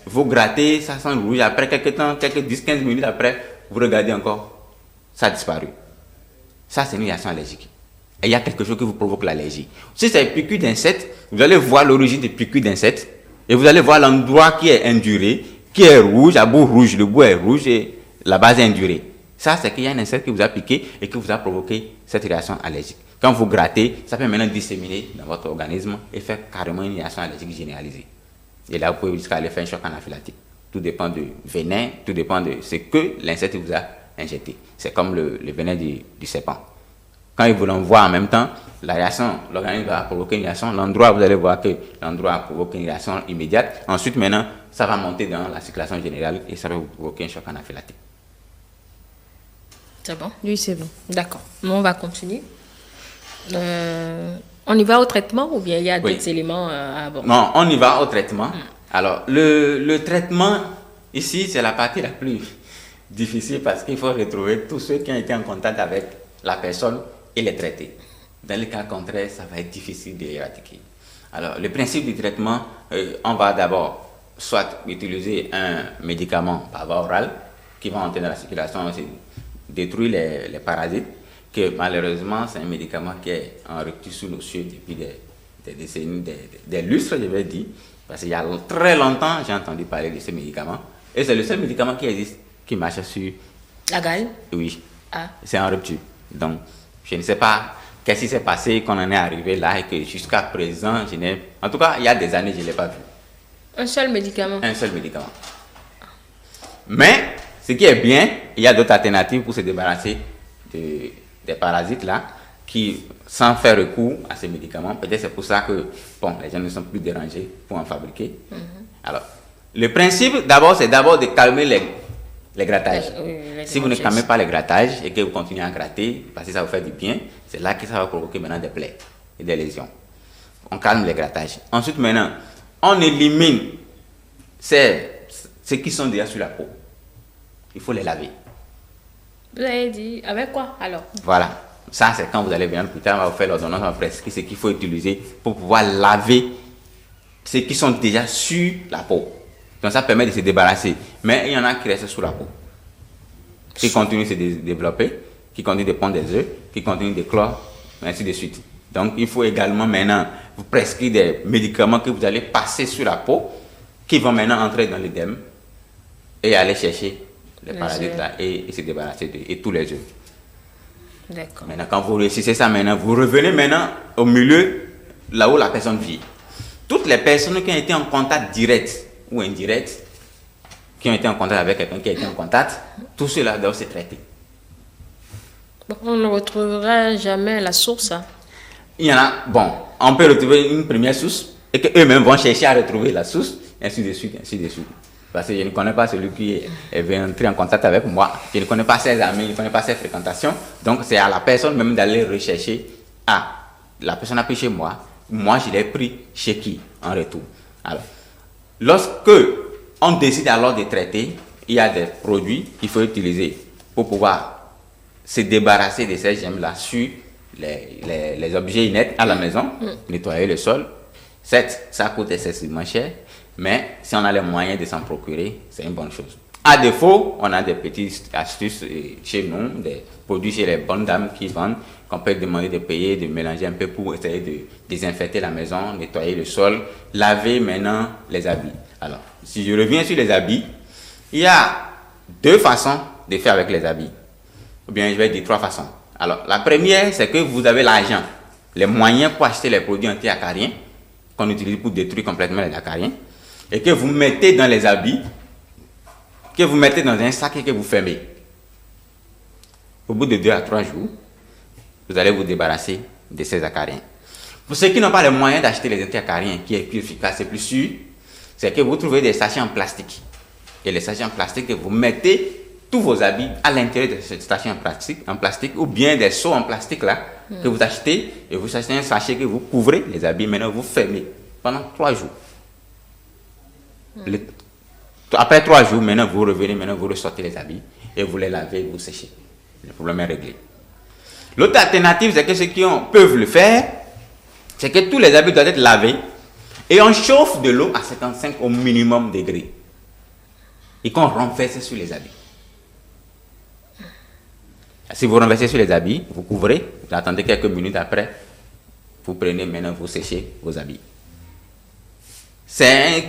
[SPEAKER 2] vous grattez, ça sent le rouge, après quelques temps, quelques 10-15 minutes après, vous regardez encore, ça a disparu. Ça c'est une réaction allergique. Et il y a quelque chose qui vous provoque l'allergie. Si c'est piqûre d'insecte, vous allez voir l'origine des piqûres d'insectes et vous allez voir l'endroit qui est induré, qui est rouge, à bout rouge, le bout est rouge et la base est indurée. Ça, c'est qu'il y a un insecte qui vous a piqué et qui vous a provoqué cette réaction allergique. Quand vous grattez, ça peut maintenant disséminer dans votre organisme et faire carrément une réaction allergique généralisée. Et là, vous pouvez jusqu'à aller faire un choc anaphylactique. Tout dépend du venin, tout dépend de ce que l'insecte vous a injecté. C'est comme le venin du serpent. Quand il vous l'envoie en même temps, la réaction, l'organisme va provoquer une réaction. L'endroit, vous allez voir que l'endroit provoque une réaction immédiate. Ensuite, maintenant, ça va monter dans la circulation générale et ça va vous provoquer un choc anaphylactique.
[SPEAKER 1] C'est bon?
[SPEAKER 3] Oui, c'est bon.
[SPEAKER 1] D'accord. On va continuer. On y va au traitement ou bien il y a d'autres éléments à aborder?
[SPEAKER 2] Non, on y va au traitement. Alors, le traitement, ici, c'est la partie la plus difficile parce qu'il faut retrouver tous ceux qui ont été en contact avec la personne et les traiter. Dans le cas contraire, ça va être difficile de l'éradiquer. Alors, le principe du traitement, on va d'abord soit utiliser un médicament par voie orale qui va entrer dans la circulation, détruire les parasites, que malheureusement, c'est un médicament qui est en rupture sous nos cieux depuis des décennies, des lustres, je vais dire, parce qu'il y a très longtemps, j'ai entendu parler de ce médicament, et c'est le seul médicament qui existe, qui marche sur...
[SPEAKER 1] La gale?
[SPEAKER 2] Oui,
[SPEAKER 1] Ah.
[SPEAKER 2] c'est en rupture. Donc, je ne sais pas qu'est-ce qui s'est passé qu'on en est arrivé là et que jusqu'à présent, en tout cas, il y a des années, je ne l'ai pas vu.
[SPEAKER 1] Un seul médicament?
[SPEAKER 2] Un seul médicament. Mais, ce qui est bien, il y a d'autres alternatives pour se débarrasser des parasites là, qui, sans faire recours à ces médicaments, peut-être c'est pour ça que bon, les gens ne sont plus dérangés pour en fabriquer. Alors, le principe d'abord, c'est d'abord de calmer les grattages. Si vous ne calmez pas les grattages et que vous continuez à gratter, parce que ça vous fait du bien, c'est là que ça va provoquer maintenant des plaies et des lésions. On calme les grattages. Ensuite, maintenant, on élimine ceux qui sont déjà sur la peau. il faut les laver.
[SPEAKER 1] Vous avez dit, avec quoi alors?
[SPEAKER 2] Voilà. Ça, c'est quand vous allez venir plus tard, on va vous faire l'ordonnance, on va prescrire ce qu'il faut utiliser pour pouvoir laver ceux qui sont déjà sur la peau. Donc, ça permet de se débarrasser. Mais il y en a qui restent sous la peau, qui continuent de se développer, qui continuent de pondre des œufs, qui continuent de clore, ainsi de suite. Donc, il faut également maintenant vous prescrire des médicaments que vous allez passer sur la peau, qui vont maintenant entrer dans l'œdème et aller chercher les parasites là et se débarrasser de tous les œufs.
[SPEAKER 1] D'accord.
[SPEAKER 2] Maintenant, quand vous réussissez ça, maintenant, vous revenez maintenant au milieu, là où la personne vit. Toutes les personnes qui ont été en contact direct ou indirect, qui ont été en contact avec quelqu'un qui a été en contact, tout cela doit se traiter.
[SPEAKER 1] Bon, on ne retrouvera jamais la source. Hein.
[SPEAKER 2] Il y en a, bon, on peut retrouver une première source et qu'eux-mêmes vont chercher à retrouver la source, ainsi de suite, ainsi de suite. Parce que je ne connais pas celui qui est entré en contact avec moi. Je ne connais pas ses amis, je ne connais pas ses fréquentations. Donc, c'est à la personne même d'aller rechercher. Ah, la personne a pris chez moi. Moi, je l'ai pris chez qui en retour. Alors, lorsque on décide alors de traiter, il y a des produits qu'il faut utiliser pour pouvoir se débarrasser de ces gemmes-là sur les objets inertes à la maison, nettoyer le sol. Certes, ça coûte excessivement cher. Mais si on a les moyens de s'en procurer, c'est une bonne chose. À défaut, on a des petites astuces chez nous, des produits chez les bonnes dames qui vendent, qu'on peut demander de payer, de mélanger un peu pour essayer de désinfecter la maison, nettoyer le sol, laver maintenant les habits. Alors, si je reviens sur les habits, il y a deux façons de faire avec les habits. Ou bien je vais dire trois façons. Alors, la première, c'est que vous avez l'argent, les moyens pour acheter les produits anti-acariens qu'on utilise pour détruire complètement les acariens, et que vous mettez dans les habits, que vous mettez dans un sac et que vous fermez. Au bout de 2 à 3 jours, vous allez vous débarrasser de ces acariens. Pour ceux qui n'ont pas les moyens d'acheter les anti-acariens, qui est plus efficace et plus sûr, c'est que vous trouvez des sachets en plastique. Et les sachets en plastique, que vous mettez tous vos habits à l'intérieur de ces sachets en plastique, ou bien des seaux en plastique là, que vous achetez, et vous achetez un sachet que vous couvrez les habits, maintenant vous fermez pendant 3 jours. Après 3 jours, maintenant vous revenez, maintenant vous ressortez les habits et vous les lavez, vous séchez. Le problème est réglé. L'autre alternative, c'est que ceux qui peuvent le faire, c'est que tous les habits doivent être lavés et on chauffe de l'eau à 75 au minimum degrés et qu'on renverse sur les habits. Si vous renversez sur les habits, vous couvrez, vous attendez quelques minutes après, vous prenez maintenant, vous séchez vos habits. C'est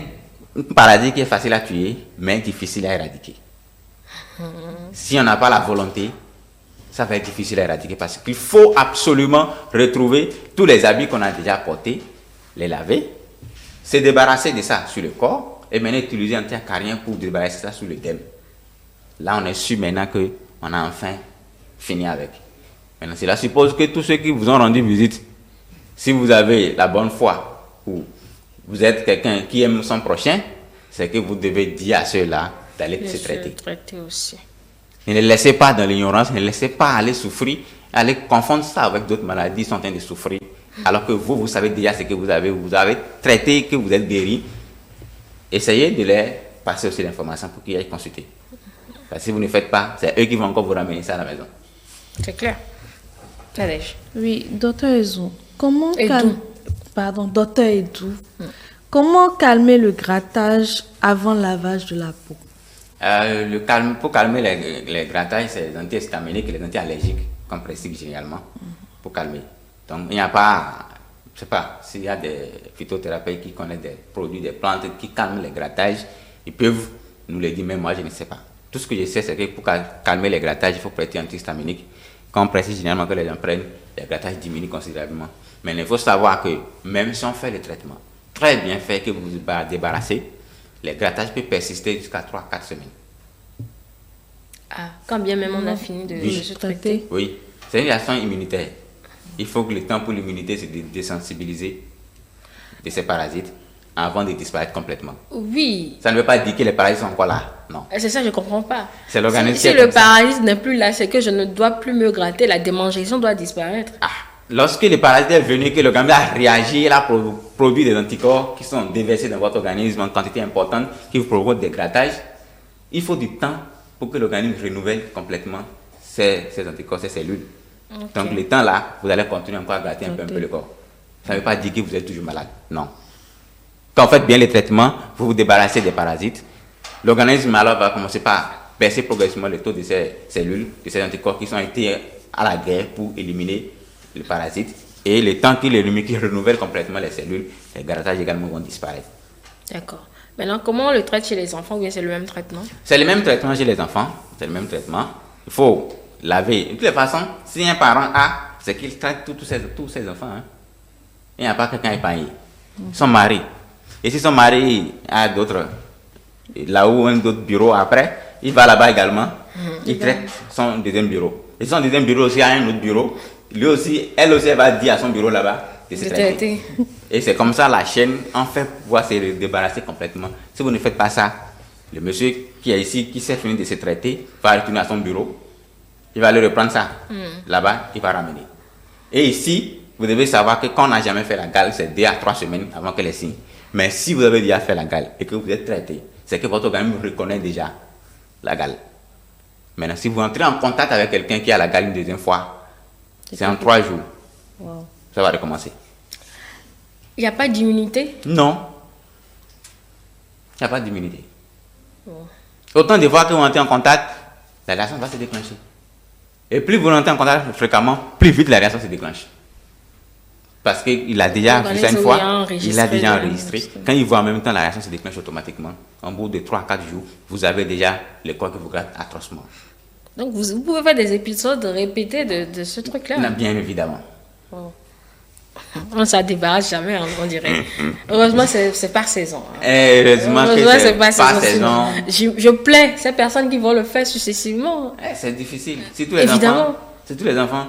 [SPEAKER 2] un paradis qui est facile à tuer, mais difficile à éradiquer. Si on n'a pas la volonté, ça va être difficile à éradiquer parce qu'il faut absolument retrouver tous les habits qu'on a déjà portés, les laver, se débarrasser de ça sur le corps et maintenant utiliser un anti-acarien pour débarrasser ça sur le derme. Là, on est sûr maintenant qu'on a enfin fini avec. Maintenant, cela suppose que tous ceux qui vous ont rendu visite, si vous avez la bonne foi ou vous êtes quelqu'un qui aime son prochain, c'est que vous devez dire à ceux-là d'aller se traiter.
[SPEAKER 1] Aussi.
[SPEAKER 2] Ne les laissez pas dans l'ignorance, ne les laissez pas aller souffrir, aller confondre ça avec d'autres maladies qui sont en train de souffrir. Alors que vous savez déjà ce que vous avez traité, que vous êtes guéri. Essayez de les passer aussi l'information pour qu'ils aillent consulter. Parce que si vous ne faites pas, c'est eux qui vont encore vous ramener ça à la maison.
[SPEAKER 1] C'est clair. Nadège.
[SPEAKER 3] Oui, docteur Ezou, comment docteur Edou,
[SPEAKER 1] Comment
[SPEAKER 3] calmer le grattage avant lavage de la peau?
[SPEAKER 2] Pour calmer les grattages, c'est les antihistaminiques et les antiallergiques qu'on prescrit généralement pour calmer. Donc, il n'y a pas, je ne sais pas, s'il y a des phytothérapeutes qui connaissent des produits, des plantes qui calment les grattages, ils peuvent nous le dire, mais moi je ne sais pas. Tout ce que je sais, c'est que pour calmer les grattages, il faut prêter antihistaminique. Quand on prescrit généralement que les gens prennent, les grattages diminuent considérablement. Mais il faut savoir que même si on fait le traitement très bien fait, que vous vous débarrassez, les grattages peuvent persister jusqu'à 3 à 4 semaines.
[SPEAKER 1] Ah, quand bien même on a fini de se traiter.
[SPEAKER 2] Oui, c'est une réaction immunitaire. Il faut que le temps pour l'immunité se désensibiliser de ces parasites avant de disparaître complètement.
[SPEAKER 1] Oui.
[SPEAKER 2] Ça ne veut pas dire que les parasites sont encore là. Non.
[SPEAKER 1] C'est ça, je ne comprends pas.
[SPEAKER 2] C'est l'organisme
[SPEAKER 1] si le parasite n'est plus là, c'est que je ne dois plus me gratter, la démangeaison doit disparaître.
[SPEAKER 2] Ah, lorsque le parasite est venu, que l'organisme a réagi, il a produit des anticorps qui sont déversés dans votre organisme en quantité importante, qui vous provoquent des grattages, il faut du temps pour que l'organisme renouvelle complètement ses anticorps, ses cellules.
[SPEAKER 1] Ok.
[SPEAKER 2] Donc, le temps là, vous allez continuer encore à gratter un peu le corps. Ça ne veut pas dire que vous êtes toujours malade. Non. Quand vous faites bien les traitements, vous vous débarrassez des parasites. L'organisme alors va commencer par baisser progressivement le taux de ces cellules, de ces anticorps qui sont été à la guerre pour éliminer les parasites. Et le temps qu'il élimine, qu'il renouvelle complètement les cellules, les grattages également vont disparaître.
[SPEAKER 1] D'accord. Maintenant, comment on le traite chez les enfants ou bien c'est le même traitement? C'est
[SPEAKER 2] le même traitement chez les enfants. C'est le même traitement. Il faut laver. De toutes les façons, si un parent a, c'est qu'il traite tous ses enfants. Hein. Il n'y a pas quelqu'un épargné. Son mari. Et si son mari a d'autres, là où un autre bureau après, il va là-bas également. Il traite son deuxième bureau. Et son deuxième bureau aussi a un autre bureau. Lui aussi, elle va dire à son bureau là-bas de se traiter. Et c'est comme ça la chaîne, en fait, pouvoir se débarrasser complètement. Si vous ne faites pas ça, le monsieur qui est ici, qui s'est fini de se traiter, va retourner à son bureau. Il va aller reprendre ça. Là-bas, il va ramener. Et ici, vous devez savoir que quand on n'a jamais fait la gale, c'est 2 à 3 semaines avant qu'elle ait signe. Mais si vous avez déjà fait la gale et que vous êtes traité, c'est que votre organisme reconnaît déjà la gale. Maintenant, si vous entrez en contact avec quelqu'un qui a la gale une deuxième fois, c'est en 3 jours. Wow. Ça va recommencer.
[SPEAKER 1] Il n'y a pas d'immunité?
[SPEAKER 2] Non. Il n'y a pas d'immunité. Oh. Autant de fois que vous entrez en contact, la réaction va se déclencher. Et plus vous entrez en contact fréquemment, plus vite la réaction se déclenche. Parce qu'il a déjà fait ça une fois, il a déjà enregistré. Quand il voit en même temps, la réaction se déclenche automatiquement. En bout de 3 à 4 jours, vous avez déjà le corps qui vous gratte atrocement.
[SPEAKER 1] Donc vous pouvez faire des épisodes répétés de ce truc-là?
[SPEAKER 2] Non, bien évidemment.
[SPEAKER 1] Oh. On ne s'en débarrasse jamais, on dirait. Heureusement, c'est par saison.
[SPEAKER 2] Heureusement que c'est par saison.
[SPEAKER 1] Je plains ces personnes qui vont le faire successivement.
[SPEAKER 2] C'est difficile. Surtout les enfants.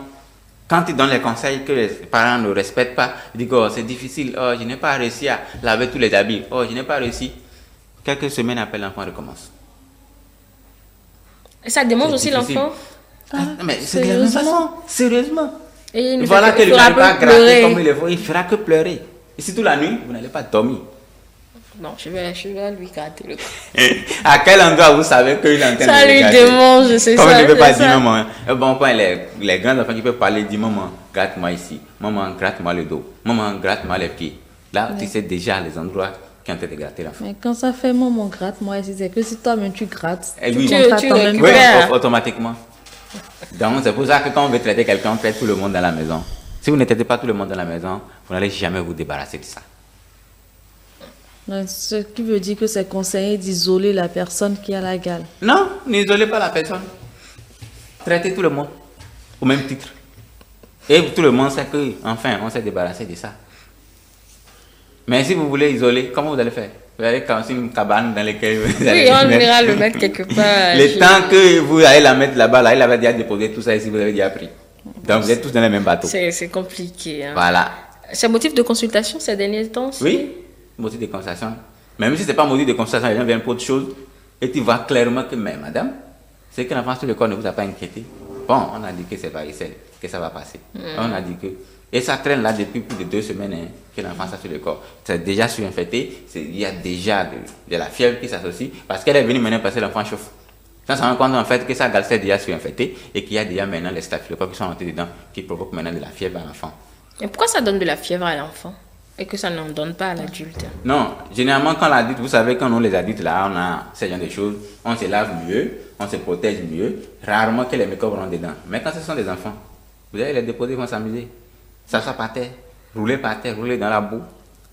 [SPEAKER 2] Quand ils donnent les conseils que les parents ne respectent pas, ils disent oh, c'est difficile, oh, je n'ai pas réussi à laver tous les habits, oh, je n'ai pas réussi. Quelques semaines après, l'enfant recommence.
[SPEAKER 1] Et ça démontre aussi l'enfant?
[SPEAKER 2] Mais c'est de la même façon, sérieusement.
[SPEAKER 1] Et
[SPEAKER 2] voilà que il ne va pas gratter comme il le faut, il ne fera que pleurer. Et surtout la nuit, vous n'allez pas dormir.
[SPEAKER 1] Non, je vais lui gratter le corps.
[SPEAKER 2] À quel endroit vous savez qu'il est en train de le
[SPEAKER 1] gratter? Ça lui démange, c'est ça.
[SPEAKER 2] Comme il ne peut pas dire maman. Bon point, les grands enfants qui peuvent parler disent maman, gratte-moi ici. Maman, gratte-moi le dos. Maman, gratte-moi les pieds. Là, tu sais déjà les endroits qui ont été grattés l'enfant.
[SPEAKER 3] Mais quand ça fait maman, gratte-moi ici, c'est que si toi-même tu grattes,
[SPEAKER 2] tu
[SPEAKER 3] récupères.
[SPEAKER 2] Oui, automatiquement. Donc, c'est pour ça que quand on veut traiter quelqu'un, on traite tout le monde dans la maison. Si vous ne traitez pas tout le monde dans la maison, vous n'allez jamais vous débarrasser de ça.
[SPEAKER 3] Donc, ce qui veut dire que c'est conseillé d'isoler la personne qui a la gale.
[SPEAKER 2] Non, n'isolez pas la personne. Traitez tout le monde au même titre. Et tout le monde sait que, enfin, on s'est débarrassé de ça. Mais si vous voulez isoler, comment vous allez faire? Vous allez commencer une cabane dans laquelle vous allez
[SPEAKER 1] on ira le mettre quelque part.
[SPEAKER 2] Le temps que vous allez la mettre là-bas, là, il avait déjà déposé tout ça ici, vous avez déjà pris. Donc vous êtes tous dans le même bateau.
[SPEAKER 1] C'est compliqué. Hein.
[SPEAKER 2] Voilà.
[SPEAKER 1] C'est motif de consultation ces derniers temps?
[SPEAKER 2] Oui, motif de consultation. Même si ce n'est pas motif de consultation, les gens viennent pour autre chose. Et tu vois clairement que, mais madame, c'est que l'enfant sur le corps ne vous a pas inquiété. Bon, on a dit que c'est varicelle, que ça va passer. On a dit que... Et ça traîne là depuis plus de 2 semaines hein, que l'enfant a sur le corps. C'est déjà surinfecté, il y a déjà de la fièvre qui s'associe parce qu'elle est venue maintenant parce que l'enfant chauffe. Ça se rend compte en fait que sa gale s'est déjà surinfectée et qu'il y a déjà maintenant les staphylocoques qui sont rentrés dedans qui provoquent maintenant de la fièvre à l'enfant.
[SPEAKER 1] Et pourquoi ça donne de la fièvre à l'enfant et que ça n'en donne pas à l'adulte?
[SPEAKER 2] Non, généralement quand l'adulte, vous savez quand nous les adultes là, on a ce genre de choses, on se lave mieux, on se protège mieux, rarement que les microbes rentrent dedans. Mais quand ce sont des enfants, vous allez les déposer, ils vont s'amuser. Ça par terre, rouler par terre, rouler dans la boue.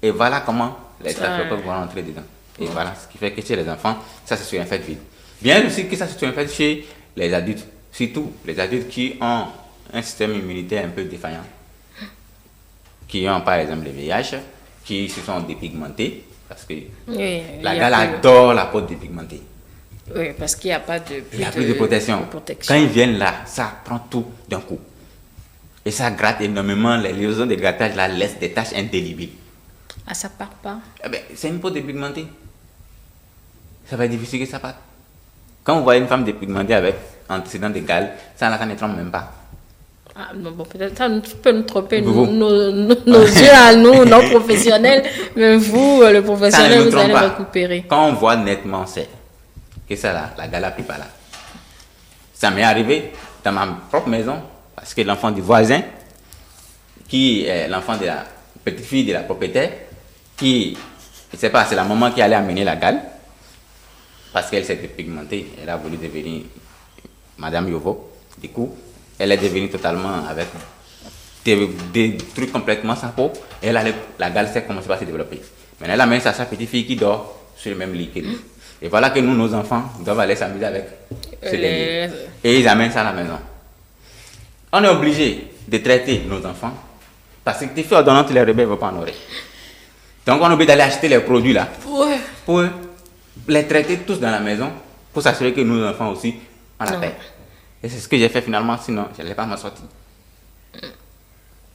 [SPEAKER 2] Et voilà comment les staphylocoques vont rentrer dedans. Et voilà ce qui fait que chez les enfants, ça se surinfecte vite. Bien aussi que ça se surinfecte chez les adultes. Surtout les adultes qui ont un système immunitaire un peu défaillant. Qui ont par exemple le VIH, qui se sont dépigmentés. Parce que la gale adore la peau dépigmentée.
[SPEAKER 1] Oui, parce qu'il n'y a pas de
[SPEAKER 2] plus de protection. Quand ils viennent là, ça prend tout d'un coup. Et ça gratte énormément, les lésions de grattage là laissent des taches indélébiles.
[SPEAKER 1] Ah, ça part pas?
[SPEAKER 2] C'est une peau dépigmentée. Ça va être difficile que ça parte. Quand vous voyez une femme dépigmentée avec antécédent de gale, ça ne trempe même pas.
[SPEAKER 1] Ah, non, bon, peut-être ça peut nous tromper, nos yeux à nous, non professionnels, mais vous, le professionnel, vous allez récupérer.
[SPEAKER 2] Quand on voit nettement, c'est que ça là, la gale n'a plus pas là. Ça m'est arrivé dans ma propre maison, parce que l'enfant du voisin, qui est l'enfant de la petite fille de la propriétaire, qui, je ne sais pas, c'est la maman qui allait amener la gale, parce qu'elle s'était pigmentée, elle a voulu devenir Madame Yovo. Du coup, elle est devenue totalement avec des trucs complètement sans peau, et la gale s'est commencé à se développer. Maintenant, elle amène sa petite fille qui dort sur le même lit que lui. Et voilà que nous, nos enfants, doivent aller s'amuser avec ce dernier. Et ils amènent ça à la maison. On est obligé de traiter nos enfants, parce que tes filles ordonnantes, les rebelles ne vont pas en aurer. Donc, on est obligé d'aller acheter les produits là, pour les traiter tous dans la maison, pour s'assurer que nos enfants aussi ont la paix. Et c'est ce que j'ai fait finalement, sinon je n'allais pas m'en sortir.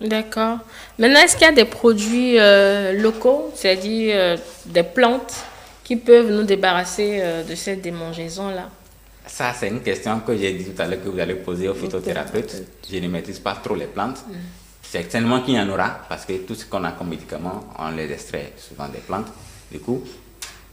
[SPEAKER 1] D'accord. Maintenant, est-ce qu'il y a des produits locaux, c'est-à-dire des plantes qui peuvent nous débarrasser de cette démangeaison-là?
[SPEAKER 2] Ça, c'est une question que j'ai dit tout à l'heure que vous allez poser au phytothérapeute. Je ne maîtrise pas trop les plantes. Certainement qu'il y en aura, parce que tout ce qu'on a comme médicaments, on les extrait souvent des plantes. Du coup,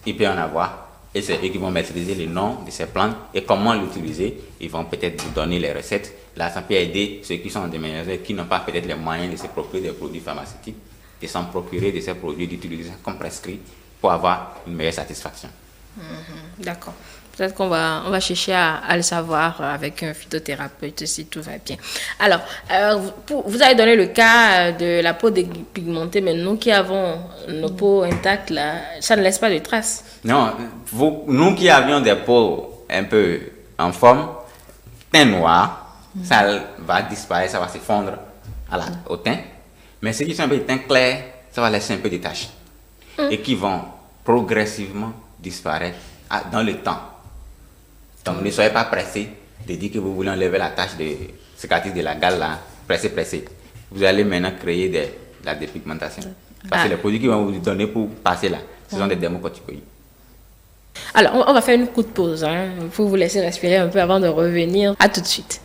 [SPEAKER 2] il peut y en avoir. Et c'est eux qui vont maîtriser les noms de ces plantes et comment l'utiliser. Ils vont peut-être vous donner les recettes. Là, ça peut aider ceux qui sont en déménagement, qui n'ont pas peut-être les moyens de se procurer des produits pharmaceutiques, de s'en procurer de ces produits, d'utiliser comme prescrit pour avoir une meilleure satisfaction.
[SPEAKER 1] D'accord. Peut-être qu'on va chercher à le savoir avec un phytothérapeute si tout va bien. Alors, vous avez donné le cas de la peau dépigmentée, mais nous qui avons nos peaux intactes, là, ça ne laisse pas de traces.
[SPEAKER 2] Non, nous qui avions des peaux un peu en forme, teint noir, ça va disparaître, ça va se fondre au teint. Mais ceux qui sont un peu de teint clair, ça va laisser un peu de taches. Et qui vont progressivement disparaître dans le temps. Donc ne soyez pas pressés de dire que vous voulez enlever la tache de cicatrice de la gale là, pressé. Vous allez maintenant créer de la dépigmentation. Parce que les produits qu'ils vont vous donner pour passer là, ce sont des dermocorticoïdes.
[SPEAKER 1] Alors, on va faire une courte pause pour vous laisser respirer un peu avant de revenir. À tout de suite.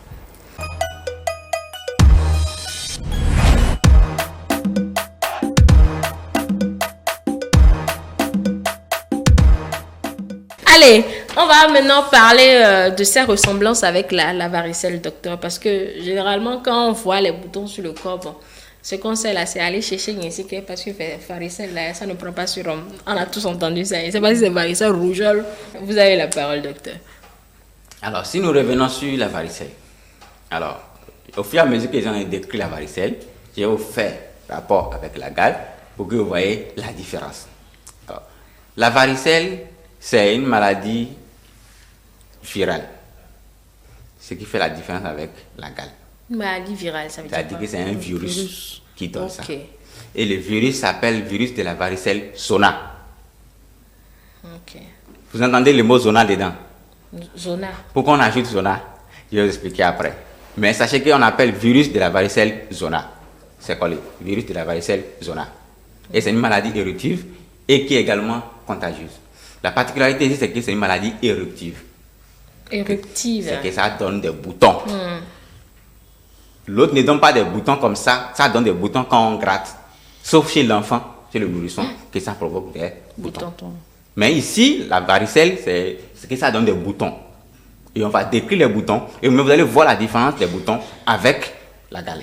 [SPEAKER 1] Allez, on va maintenant parler de ses ressemblances avec la varicelle, docteur. Parce que généralement, quand on voit les boutons sur le corps, bon, ce qu'on sait là, c'est aller chercher une parce que varicelle, là, ça ne prend pas sur homme. On a tous entendu ça. Je ne sais pas si c'est varicelle rougeole. Vous avez la parole, docteur.
[SPEAKER 2] Alors, si nous revenons sur la varicelle, alors, au fur et à mesure que j'ai décrit la varicelle, je vais vous faire rapport avec la gale pour que vous voyez la différence. Alors, la varicelle, c'est une maladie virale. Ce qui fait la différence avec la gale.
[SPEAKER 1] Maladie virale, ça veut dire quoi?
[SPEAKER 2] C'est-à-dire que c'est un virus qui donne ça.
[SPEAKER 1] Ok.
[SPEAKER 2] Et le virus s'appelle virus de la varicelle zona.
[SPEAKER 1] Ok.
[SPEAKER 2] Vous entendez le mot zona dedans?
[SPEAKER 1] Zona.
[SPEAKER 2] Pourquoi on ajoute zona? Je vais vous expliquer après. Mais sachez qu'on appelle virus de la varicelle zona. C'est quoi le virus de la varicelle zona? Et c'est une maladie éruptive et qui est également contagieuse. La particularité ici, c'est que c'est une maladie éruptive.
[SPEAKER 1] Éruptive.
[SPEAKER 2] C'est que ça donne des boutons. L'autre ne donne pas des boutons comme ça, ça donne des boutons quand on gratte. Sauf chez l'enfant, chez le nourrisson, que ça provoque des boutons. Mais ici, la varicelle, c'est que ça donne des boutons. Et on va décrire les boutons, et vous allez voir la différence des boutons avec la gale.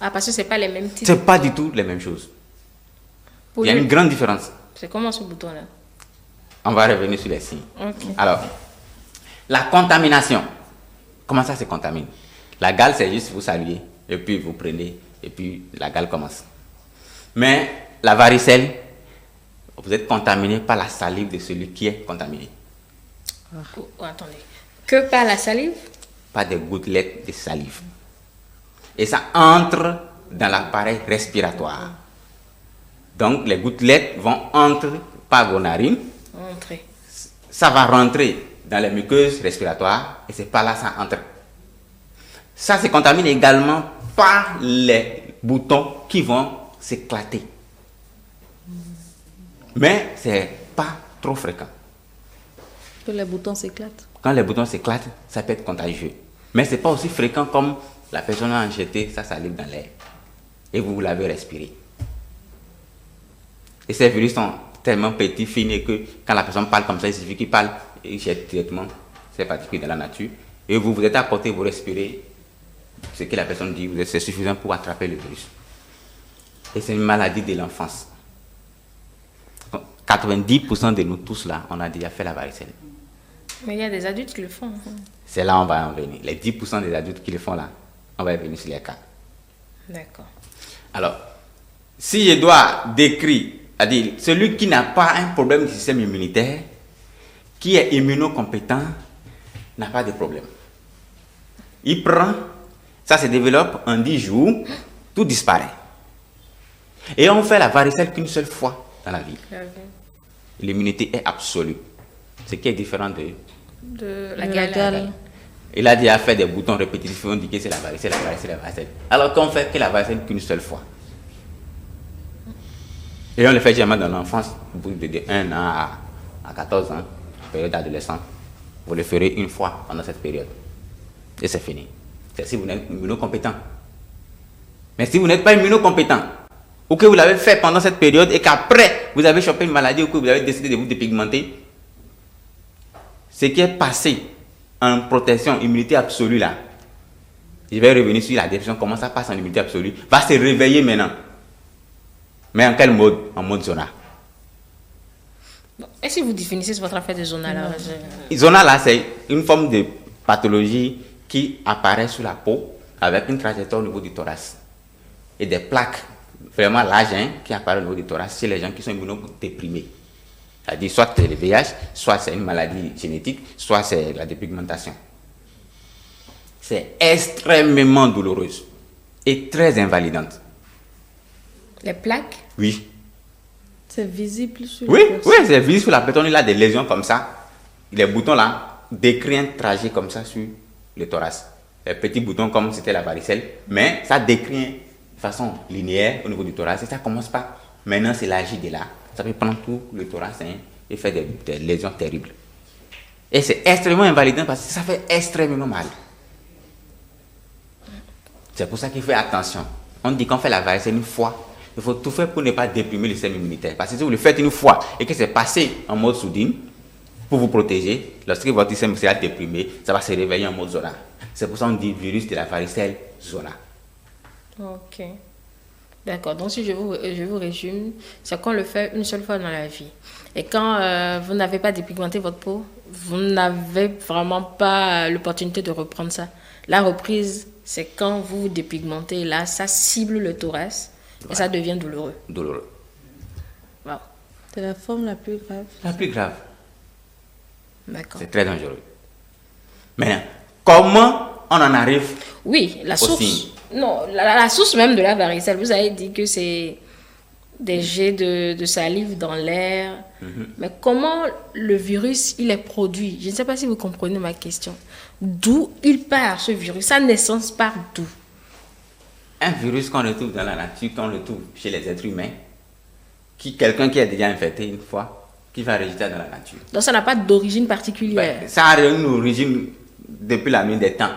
[SPEAKER 1] Ah, parce que ce n'est pas les mêmes types.
[SPEAKER 2] C'est pas du tout les mêmes choses. Il y a une grande différence.
[SPEAKER 1] C'est comment ce bouton-là?
[SPEAKER 2] On va revenir sur les signes.
[SPEAKER 1] Okay.
[SPEAKER 2] Alors, la contamination. Comment ça se contamine? La gale, c'est juste vous saluer, et puis vous prenez, et puis la gale commence. Mais la varicelle, vous êtes contaminé par la salive de celui qui est contaminé.
[SPEAKER 1] Oh, attendez. Que par la salive?
[SPEAKER 2] Pas des gouttelettes de salive. Et ça entre dans l'appareil respiratoire. Donc, les gouttelettes vont entrer par vos narines.
[SPEAKER 1] Entrer.
[SPEAKER 2] Ça va rentrer dans les muqueuses respiratoires et c'est par là que ça entre. Ça se contamine également par les boutons qui vont s'éclater. Mais ce n'est pas trop fréquent.
[SPEAKER 3] Que les boutons s'éclatent.
[SPEAKER 2] Quand les boutons s'éclatent, ça peut être contagieux. Mais ce n'est pas aussi fréquent comme la personne a jeté sa salive dans l'air et vous l'avez respiré. Et ces virus sont tellement petits, finis que quand la personne parle comme ça, il suffit qu'il parle et il jette directement ces particules dans la nature et vous êtes à côté, vous respirez, ce que la personne dit, c'est suffisant pour attraper le virus. Et c'est une maladie de l'enfance. 90% de nous tous là, on a déjà fait la varicelle.
[SPEAKER 1] Mais il y a des adultes qui le font.
[SPEAKER 2] C'est là on va en venir. Les 10% des adultes qui le font là, on va y venir sur les cas.
[SPEAKER 1] D'accord.
[SPEAKER 2] Alors, si je dois décrire, c'est-à-dire celui qui n'a pas un problème du système immunitaire, qui est immunocompétent, n'a pas de problème. Il prend, ça se développe en 10 jours, tout disparaît. Et on fait la varicelle qu'une seule fois dans la vie. L'immunité est absolue. Ce qui est différent
[SPEAKER 1] de la gale.
[SPEAKER 2] Il a déjà fait des boutons répétitifs, on dit que c'est la varicelle, la varicelle, la varicelle. Alors qu'on fait que la varicelle qu'une seule fois. Et on le fait généralement dans l'enfance, de 1 an à 14 ans, période d'adolescent. Vous le ferez une fois pendant cette période. Et c'est fini. C'est si vous êtes immunocompétent. Mais si vous n'êtes pas immunocompétent, ou que vous l'avez fait pendant cette période et qu'après vous avez chopé une maladie ou que vous avez décidé de vous dépigmenter, ce qui est passé en protection, immunité absolue là, je vais revenir sur la définition, comment ça passe en immunité absolue, va se réveiller maintenant. Mais en quel mode? En mode zona.
[SPEAKER 1] Et si vous définissez votre affaire de zona là?
[SPEAKER 2] Zona là, c'est une forme de pathologie qui apparaît sur la peau avec une trajectoire au niveau du thorax et des plaques vraiment larges qui apparaissent au niveau du thorax chez les gens qui sont immunodéprimés. C'est-à-dire soit c'est le VIH, soit c'est une maladie génétique, soit c'est la dépigmentation. C'est extrêmement douloureuse et très invalidante.
[SPEAKER 1] Les plaques?
[SPEAKER 2] Oui.
[SPEAKER 3] C'est visible sur
[SPEAKER 2] Oui,
[SPEAKER 3] la personne.
[SPEAKER 2] oui, c'est visible sur la personne. Il a des lésions comme ça. Les boutons là décrivent un trajet comme ça sur le thorax. Les petits boutons comme c'était la varicelle, mais ça décrit de façon linéaire au niveau du thorax. Et ça commence pas. Maintenant, c'est l'agir de là. Ça peut prendre tout le thorax et faire des lésions terribles. Et c'est extrêmement invalidant parce que ça fait extrêmement mal. C'est pour ça qu'il faut attention. On dit qu'on fait la varicelle une fois. Il faut tout faire pour ne pas déprimer le système immunitaire. Parce que si vous le faites une fois et que c'est passé en mode soudine, pour vous protéger, lorsque votre système sera déprimé, ça va se réveiller en mode zona. C'est pour ça qu'on dit virus de la varicelle zona.
[SPEAKER 1] Ok. D'accord. Donc, si je vous résume, c'est qu'on le fait une seule fois dans la vie. Et quand vous n'avez pas dépigmenté votre peau, vous n'avez vraiment pas l'opportunité de reprendre ça. La reprise, c'est quand vous vous dépigmentez. Là, ça cible le thorax et ça devient douloureux.
[SPEAKER 2] Douloureux.
[SPEAKER 1] Wow.
[SPEAKER 3] C'est la forme la plus grave.
[SPEAKER 2] La plus grave.
[SPEAKER 1] D'accord.
[SPEAKER 2] C'est très dangereux. Maintenant, comment on en arrive?
[SPEAKER 1] Oui, la source.
[SPEAKER 2] Aussi.
[SPEAKER 1] Non, la source même de la varicelle, vous avez dit que c'est des jets de salive dans l'air. Mais comment le virus, il est produit? Je ne sais pas si vous comprenez ma question. D'où il part, ce virus? Sa naissance part d'où?
[SPEAKER 2] Un virus qu'on retrouve dans la nature, qu'on retrouve chez les êtres humains, quelqu'un qui est déjà infecté une fois, qui va résister dans la nature.
[SPEAKER 1] Donc ça n'a pas d'origine particulière.
[SPEAKER 2] Ça a une origine depuis la nuit des temps.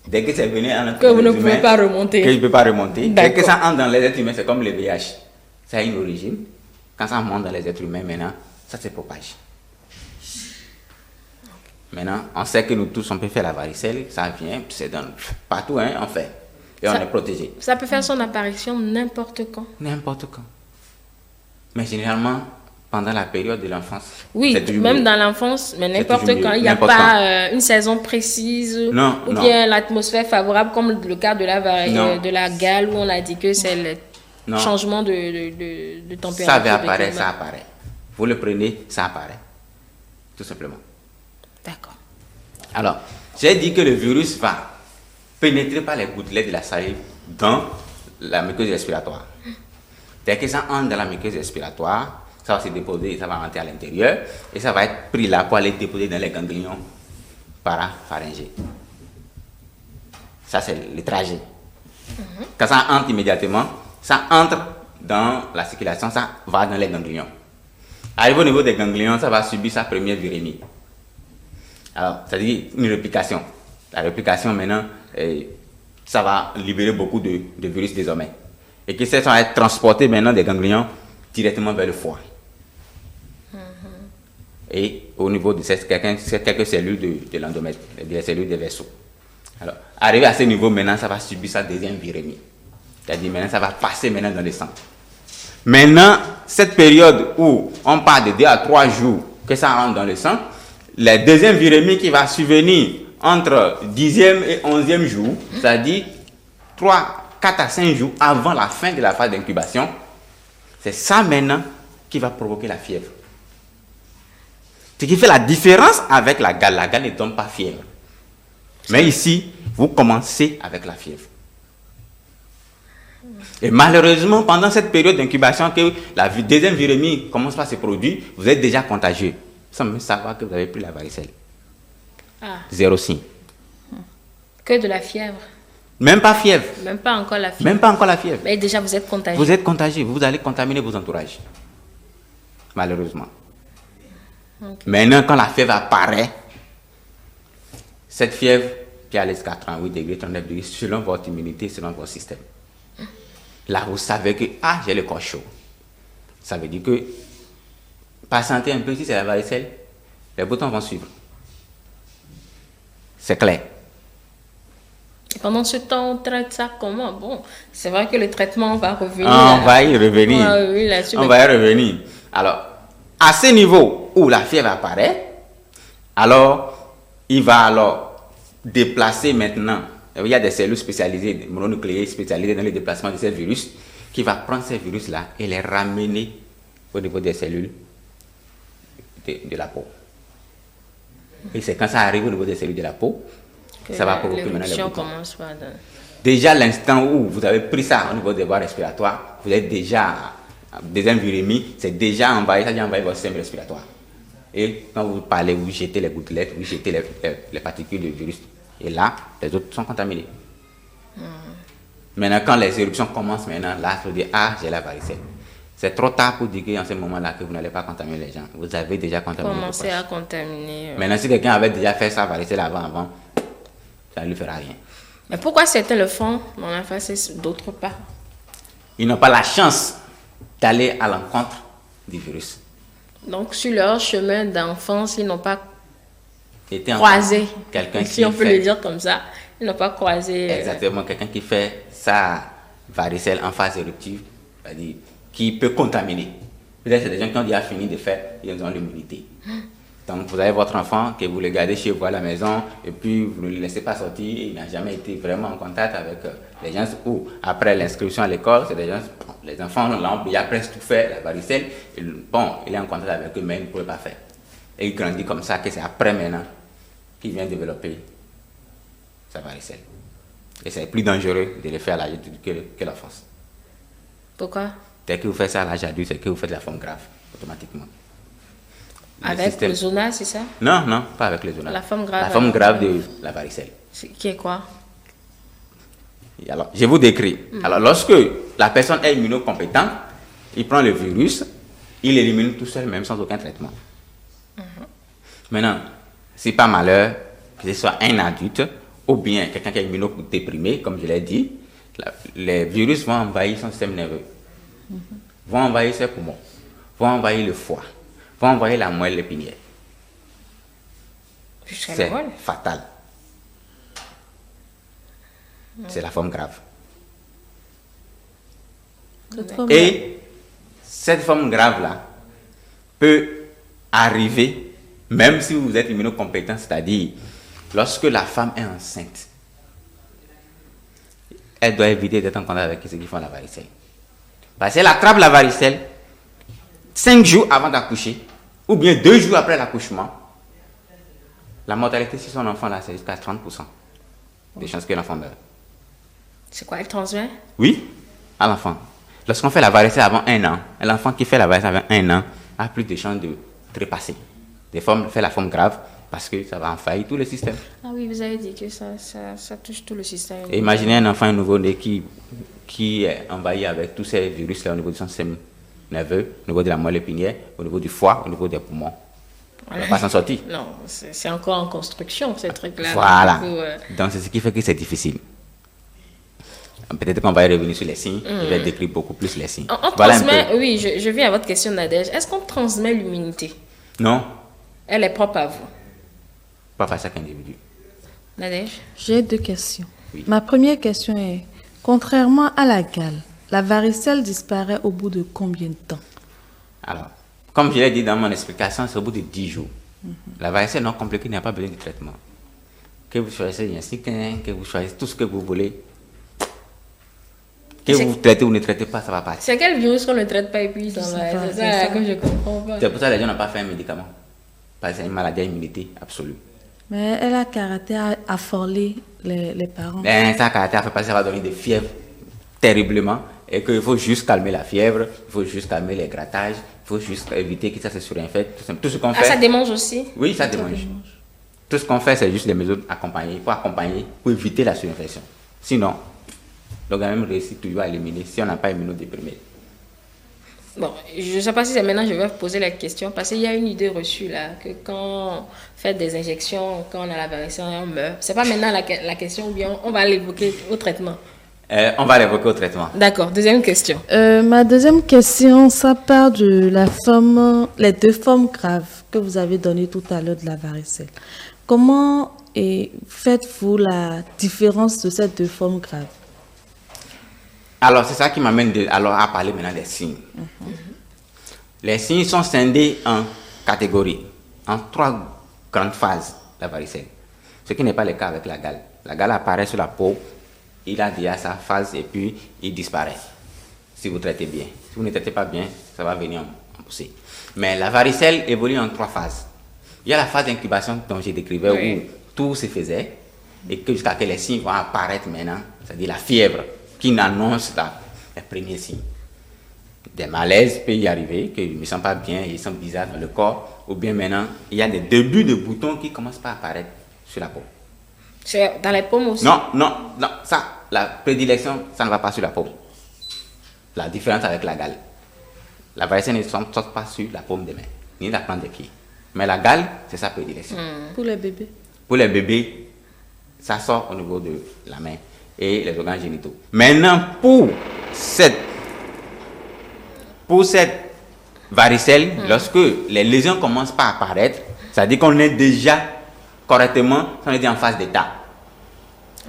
[SPEAKER 2] Dès que c'est venu en
[SPEAKER 1] Que vous ne pouvez pas remonter.
[SPEAKER 2] Que je ne peux pas remonter. Dès que
[SPEAKER 1] D'accord.
[SPEAKER 2] ça entre dans les êtres humains, c'est comme le VIH. Ça a une origine. Quand ça monte dans les êtres humains, maintenant, ça se propage. Maintenant, on sait que nous tous, on peut faire la varicelle. Ça vient, c'est dans partout, on fait. Et on est protégé.
[SPEAKER 1] Ça peut faire son apparition n'importe quand.
[SPEAKER 2] N'importe quand. Mais généralement, pendant la période de l'enfance.
[SPEAKER 1] Oui,
[SPEAKER 2] c'est toujours
[SPEAKER 1] même
[SPEAKER 2] mieux.
[SPEAKER 1] dans l'enfance, mais n'importe
[SPEAKER 2] toujours
[SPEAKER 1] quand.
[SPEAKER 2] mieux.
[SPEAKER 1] Il n'y a
[SPEAKER 2] N'importe
[SPEAKER 1] pas une saison précise
[SPEAKER 2] Non,
[SPEAKER 1] ou
[SPEAKER 2] non.
[SPEAKER 1] bien l'atmosphère favorable, comme le cas de
[SPEAKER 2] Non.
[SPEAKER 1] de la gale, où on a dit que c'est le
[SPEAKER 2] Non.
[SPEAKER 1] changement de température.
[SPEAKER 2] Ça va
[SPEAKER 1] de
[SPEAKER 2] apparaître,
[SPEAKER 1] climat.
[SPEAKER 2] ça apparaît. Vous le prenez, ça apparaît. Tout simplement.
[SPEAKER 1] D'accord.
[SPEAKER 2] Alors, j'ai dit que le virus va pénétrer par les gouttelettes de la salive dans la muqueuse respiratoire. Dès que ça entre dans la muqueuse respiratoire, ça va se déposer, ça va rentrer à l'intérieur et ça va être pris là pour aller déposer dans les ganglions parapharyngés. Ça, c'est le trajet. Quand ça entre immédiatement, ça entre dans la circulation, ça va dans les ganglions. Arrivé au niveau des ganglions, ça va subir sa première virémie. Alors, c'est-à-dire une réplication. La réplication, maintenant, ça va libérer beaucoup de virus désormais. Et que ça va être transporté maintenant des ganglions directement vers le foie. et au niveau de quelques cellules de l'endomètre, des cellules des vaisseaux. Alors, arrivé à ce niveau, maintenant, ça va subir sa deuxième virémie. C'est-à-dire, maintenant, ça va passer maintenant dans le sang. Maintenant, cette période où on parle de 2 à 3 jours que ça rentre dans le sang, la deuxième virémie qui va survenir entre 10e et 11e jour, c'est-à-dire 4 à 5 jours avant la fin de la phase d'incubation, c'est ça maintenant qui va provoquer la fièvre. Ce qui fait la différence avec la gale. La gale ne donne pas fièvre. Mais ici, vous commencez avec la fièvre. Et malheureusement, pendant cette période d'incubation, que la deuxième virémie commence par se produire, vous êtes déjà contagieux, sans même savoir que vous avez pris la varicelle.
[SPEAKER 1] Ah.
[SPEAKER 2] 0 signe.
[SPEAKER 1] Que de la fièvre.
[SPEAKER 2] Même pas fièvre.
[SPEAKER 1] Même pas encore la fièvre.
[SPEAKER 2] Même pas encore la fièvre.
[SPEAKER 1] Mais déjà, vous êtes contagieux.
[SPEAKER 2] Vous êtes contagieux, vous allez contaminer vos entourages. Malheureusement. Okay. Maintenant, quand la fièvre apparaît, cette fièvre qui a jusqu'à 38 degrés, 39 degrés, selon votre immunité, selon votre système. Là, vous savez que, j'ai le corps chaud. Ça veut dire que, patientez un peu, si c'est la varicelle, les boutons vont suivre. C'est clair.
[SPEAKER 1] Et pendant ce temps, on traite ça comment? Bon, c'est vrai que le traitement va revenir.
[SPEAKER 2] On va y revenir. On va y revenir. Alors, à ce niveau où la fièvre apparaît, alors, il va déplacer maintenant. Il y a des cellules spécialisées, mononucléées spécialisées dans le déplacement de ces virus, qui va prendre ces virus-là et les ramener au niveau des cellules de la peau. Et c'est quand ça arrive au niveau des cellules de la peau, que ça va provoquer maintenant les boutons. Déjà, l'instant où vous avez pris ça au niveau des voies respiratoires, vous êtes déjà deuxième virémie, c'est déjà envahi, ça a envahi votre système respiratoire. Et quand vous parlez, vous jetez les gouttelettes, vous jetez les particules de virus. Et là, les autres sont contaminés. Maintenant, quand les éruptions commencent, là, il faut dire, j'ai la varicelle. C'est trop tard pour dire qu'en ce moment-là, que vous n'allez pas contaminer les gens. Vous avez déjà contaminé.
[SPEAKER 1] Commencez à contaminer.
[SPEAKER 2] Maintenant, si quelqu'un avait déjà fait sa varicelle avant, ça ne lui fera rien.
[SPEAKER 1] Mais pourquoi certains le font, mais on a fait d'autres pas?
[SPEAKER 2] Ils n'ont pas la chance d'aller à l'encontre du virus.
[SPEAKER 1] Donc, sur leur chemin d'enfance, ils n'ont pas croisé, si on peut le dire comme ça, ils n'ont pas croisé.
[SPEAKER 2] Exactement, quelqu'un qui fait sa varicelle en phase éruptive, c'est-à-dire qui peut contaminer. Peut-être c'est des gens qui ont déjà fini de faire, ils ont l'immunité. Donc vous avez votre enfant, que vous le gardez chez vous à la maison, et puis vous ne le laissez pas sortir, il n'a jamais été vraiment en contact avec les gens, ou après l'inscription à l'école, c'est des gens, les enfants l'ont déjà presque tout fait, la varicelle, et il est en contact avec eux, mais il ne pourrait pas faire. Et il grandit comme ça, que c'est après maintenant qu'il vient développer sa varicelle. Et c'est plus dangereux de le faire à l'âge adulte que l'enfance.
[SPEAKER 1] Pourquoi?
[SPEAKER 2] Dès que vous faites ça à l'âge adulte, c'est que vous faites la forme grave, automatiquement.
[SPEAKER 1] Avec le zona, c'est ça?
[SPEAKER 2] Non, pas avec le zona.
[SPEAKER 1] La forme grave.
[SPEAKER 2] La forme grave de la varicelle.
[SPEAKER 1] Qui est quoi?
[SPEAKER 2] Et alors, je vous décris. Alors, lorsque la personne est immunocompétente, il prend le virus, il l'élimine tout seul, même sans aucun traitement. Maintenant, si par malheur, que ce soit un adulte ou bien quelqu'un qui est immunodéprimé, comme je l'ai dit, les virus vont envahir son système nerveux, vont envahir ses poumons, vont envahir le foie, vont envahir la moelle épinière. C'est fatal. C'est la forme grave. Et cette forme grave-là peut arriver même si vous êtes immunocompétent, c'est-à-dire lorsque la femme est enceinte, elle doit éviter d'être en contact avec ceux qui font la varicelle. Parce qu'elle attrape la varicelle 5 jours avant d'accoucher, ou bien 2 jours après l'accouchement. La mortalité sur son enfant, là, c'est jusqu'à 30% des chances que l'enfant meure.
[SPEAKER 1] C'est quoi, elle transmet?
[SPEAKER 2] Oui, à l'enfant. Lorsqu'on fait la varicelle avant 1 an, l'enfant qui fait la varicelle avant 1 an a plus de chances de trépasser. Fait la forme grave parce que ça va envahir tout le système.
[SPEAKER 1] Ah oui, vous avez dit que ça touche tout le système.
[SPEAKER 2] Et imaginez un enfant nouveau-né qui est envahi avec tous ces virus-là au niveau de son système nerveux, au niveau de la moelle épinière, au niveau du foie, au niveau des poumons. On ne va pas s'en sortir.
[SPEAKER 1] Non, c'est encore en construction, ces trucs-là.
[SPEAKER 2] Voilà. Donc, c'est ce qui fait que c'est difficile. Peut-être qu'on va y revenir sur les signes. Je vais décrire beaucoup plus les signes.
[SPEAKER 1] On transmet, oui, je viens à votre question, Nadège. Est-ce qu'on transmet l'immunité?
[SPEAKER 2] Non.
[SPEAKER 1] Elle est propre à vous.
[SPEAKER 2] Pas à chaque individu.
[SPEAKER 1] Nadège?
[SPEAKER 3] J'ai 2 questions.
[SPEAKER 2] Oui.
[SPEAKER 3] Ma première question est, contrairement à la gale, la varicelle disparaît au bout de combien de temps?
[SPEAKER 2] Alors, comme je l'ai dit dans mon explication, c'est au bout de 10 jours. La varicelle non compliquée n'a pas besoin de traitement. Que vous choisissez Yansiquin, que vous choisissez tout ce que vous voulez. Que vous traitez ou ne traitez pas, ça va passer.
[SPEAKER 1] C'est quel virus qu'on ne traite pas et puis ça va?
[SPEAKER 3] C'est
[SPEAKER 1] C'est ça
[SPEAKER 3] ça.
[SPEAKER 1] que je comprends pas.
[SPEAKER 2] C'est pour ça que les gens n'ont pas fait un médicament. Parce que c'est une maladie à immunité absolue.
[SPEAKER 3] Mais elle a caractère à affoler les parents.
[SPEAKER 2] Ben, ça, caractère fait passer, ça va donner des fièvres terriblement. Et qu'il faut juste calmer la fièvre, il faut juste calmer les grattages, il faut juste éviter que ça se surinfecte. Tout ce qu'on
[SPEAKER 1] Ah,
[SPEAKER 2] fait.
[SPEAKER 1] ça démange aussi?
[SPEAKER 2] Oui, ça démange. Tout ce qu'on fait, c'est juste les mesures accompagnées. Il faut accompagner pour éviter la surinfection. Sinon, l'organisme réussit toujours à éliminer si on n'a pas immunodéprimé.
[SPEAKER 1] Bon, je ne sais pas si c'est maintenant que je vais vous poser la question, parce qu'il y a une idée reçue là, que quand on fait des injections, quand on a la varicelle, on meurt. C'est pas maintenant la question, ou bien on va l'évoquer au traitement.
[SPEAKER 2] On va l'évoquer au traitement.
[SPEAKER 1] D'accord, deuxième question.
[SPEAKER 3] Ma deuxième question, ça part de les 2 formes graves que vous avez données tout à l'heure de la varicelle. Comment faites-vous la différence de ces 2 formes graves?
[SPEAKER 2] Alors, c'est ça qui m'amène à parler maintenant des signes. Les signes sont scindés en catégories, en 3 grandes phases, la varicelle. Ce qui n'est pas le cas avec la gale. La gale apparaît sur la peau, il a déjà sa phase et puis il disparaît. Si vous traitez bien. Si vous ne traitez pas bien, ça va venir en poussée. Mais la varicelle évolue en 3 phases. Il y a la phase d'incubation dont j'ai décrivé où tout se faisait et que jusqu'à ce que les signes vont apparaître maintenant, c'est-à-dire la fièvre qui annonce les premiers signes. Des malaises peuvent y arriver, qu'ils ne me sentent pas bien, ils sont bizarres dans le corps, ou bien maintenant, il y a des débuts de boutons qui commencent pas à apparaître sur la peau.
[SPEAKER 1] C'est dans les paumes aussi?
[SPEAKER 2] Non, ça, la prédilection, ça ne va pas sur la paume. La différence avec la gale. La varicelle ne saute pas sur la paume des mains, ni la plante des pieds. Mais la gale, c'est sa prédilection.
[SPEAKER 3] Pour les bébés?
[SPEAKER 2] Pour les bébés, ça sort au niveau de la main et les organes génitaux. Maintenant, pour cette varicelle, lorsque les lésions commencent pas à apparaître, ça veut dire qu'on est déjà correctement, on est en phase d'état.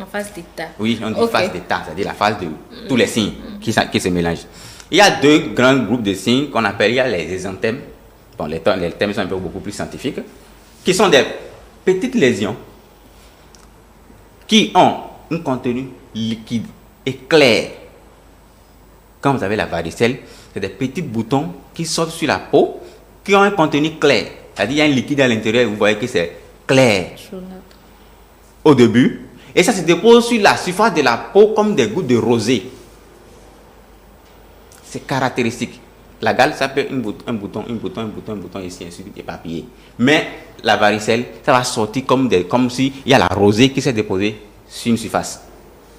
[SPEAKER 1] En phase d'état.
[SPEAKER 2] Oui, on dit phase d'état, c'est-à-dire la phase de tous les signes qui se mélangent. Il y a 2 grands groupes de signes qu'on appelle, il y a les exanthèmes. Bon, les termes sont un peu beaucoup plus scientifiques, qui sont des petites lésions qui ont un contenu liquide et clair. Quand vous avez la varicelle, c'est des petits boutons qui sortent sur la peau, qui ont un contenu clair. C'est-à-dire qu'il y a un liquide à l'intérieur et vous voyez que c'est clair au début. Et ça se dépose sur la surface de la peau comme des gouttes de rosée. C'est caractéristique. La gale, ça peut être un bouton ici, ainsi de suite, éparpillé. Mais la varicelle, ça va sortir comme s'il y a la rosée qui s'est déposée sur une surface.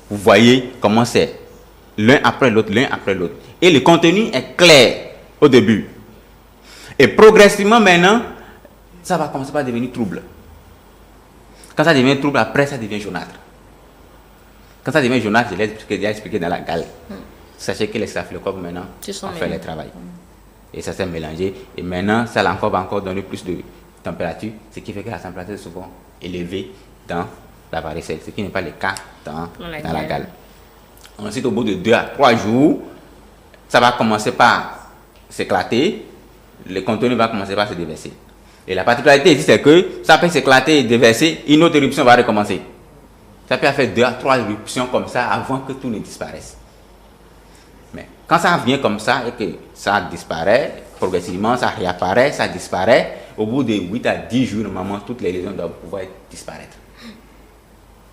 [SPEAKER 2] Vous voyez comment c'est. L'un après l'autre. Et le contenu est clair au début. Et progressivement maintenant, ça va commencer par devenir trouble. Quand ça devient trouble, après ça devient jaunâtre. Quand ça devient jaunâtre, je l'ai déjà expliqué dans la gale. Sachez que les staphylocoques maintenant ont fait le travail. Et ça s'est mélangé. Et maintenant, ça va encore donner plus de température, ce qui fait que la température est souvent élevée dans la varicelle, ce qui n'est pas le cas dans la gale. Ensuite, au bout de 2 à 3 jours, ça va commencer par s'éclater, le contenu va commencer par se déverser. Et la particularité ici, c'est que ça peut s'éclater et déverser, une autre éruption va recommencer. Ça peut faire 2 à 3 éruptions comme ça avant que tout ne disparaisse. Mais quand ça vient comme ça et que ça disparaît, progressivement, ça réapparaît, ça disparaît, au bout de 8 à 10 jours, normalement, toutes les lésions doivent pouvoir disparaître.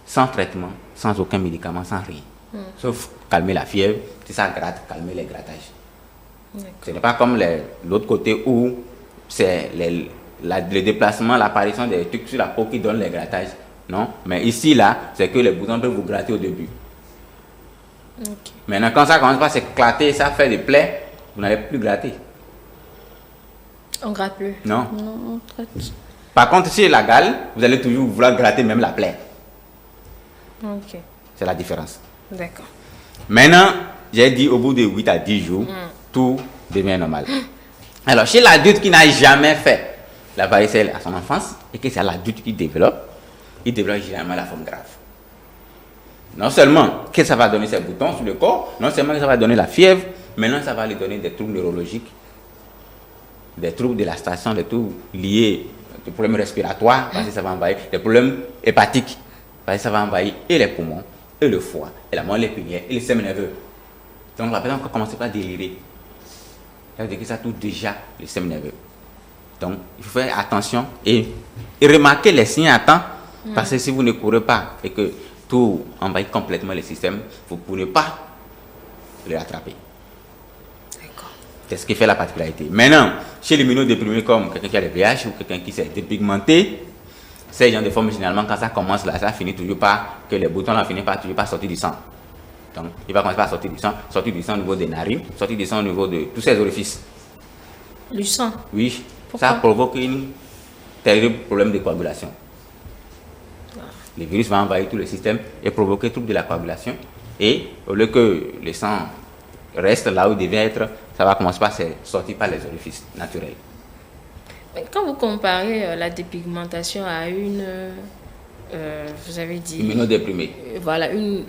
[SPEAKER 2] Sans traitement, sans aucun médicament, sans rien. Sauf calmer la fièvre, si ça gratte, calmer les grattages. Ce n'est pas comme l'autre côté où c'est le déplacement, l'apparition des trucs sur la peau qui donne les grattages. Non, mais ici, là, c'est que les boutons peuvent vous gratter au début. Maintenant, quand ça commence par s'éclater, ça fait des plaies, vous n'allez plus gratter.
[SPEAKER 1] On gratte plus?
[SPEAKER 2] Non.
[SPEAKER 3] Non, on traite.
[SPEAKER 2] Par contre, si la gale, vous allez toujours vouloir gratter même la plaie.
[SPEAKER 1] Ok.
[SPEAKER 2] C'est la différence.
[SPEAKER 1] D'accord.
[SPEAKER 2] Maintenant, j'ai dit au bout de 8 à 10 jours, tout devient normal. Alors, chez l'adulte qui n'a jamais fait la varicelle à son enfance et que c'est à l'adulte qu'il développe, il développe généralement la forme grave. Non seulement que ça va donner ces boutons sur le corps, non seulement que ça va donner la fièvre, maintenant ça va lui donner des troubles neurologiques, des troubles de la station, des troubles liés aux problèmes respiratoires, parce que ça va envahir, des problèmes hépatiques, parce que ça va envahir et les poumons, et le foie, et la moelle épinière, et le système nerveux. Donc la personne va commencer par délirer. Ça veut dire que ça touche déjà le système nerveux. Donc il faut faire attention et remarquer les signes à temps, parce que si vous ne courez pas et que tout envahit complètement le système, vous ne pourrez pas le rattraper.
[SPEAKER 1] D'accord.
[SPEAKER 2] C'est ce qui fait la particularité. Maintenant, chez les immunodéprimés comme quelqu'un qui a le VIH ou quelqu'un qui s'est dépigmenté, ces gens de forme généralement quand ça commence là, ça finit toujours par que les boutons là finissent par toujours par sortir du sang. Donc il va commencer par sortir du sang au niveau des narines, sortir du sang au niveau de tous ces orifices.
[SPEAKER 1] Du sang.
[SPEAKER 2] Oui,
[SPEAKER 1] Pourquoi?
[SPEAKER 2] ça provoque un terrible problème de coagulation. Le virus va envahir tout le système et provoquer trouble de la coagulation. Et au lieu que le sang reste là où il devait être, ça va commencer par sortir par les orifices naturels.
[SPEAKER 1] Mais quand vous comparez la dépigmentation à une, vous avez dit,
[SPEAKER 2] Immunodéprimé.
[SPEAKER 1] Voilà, une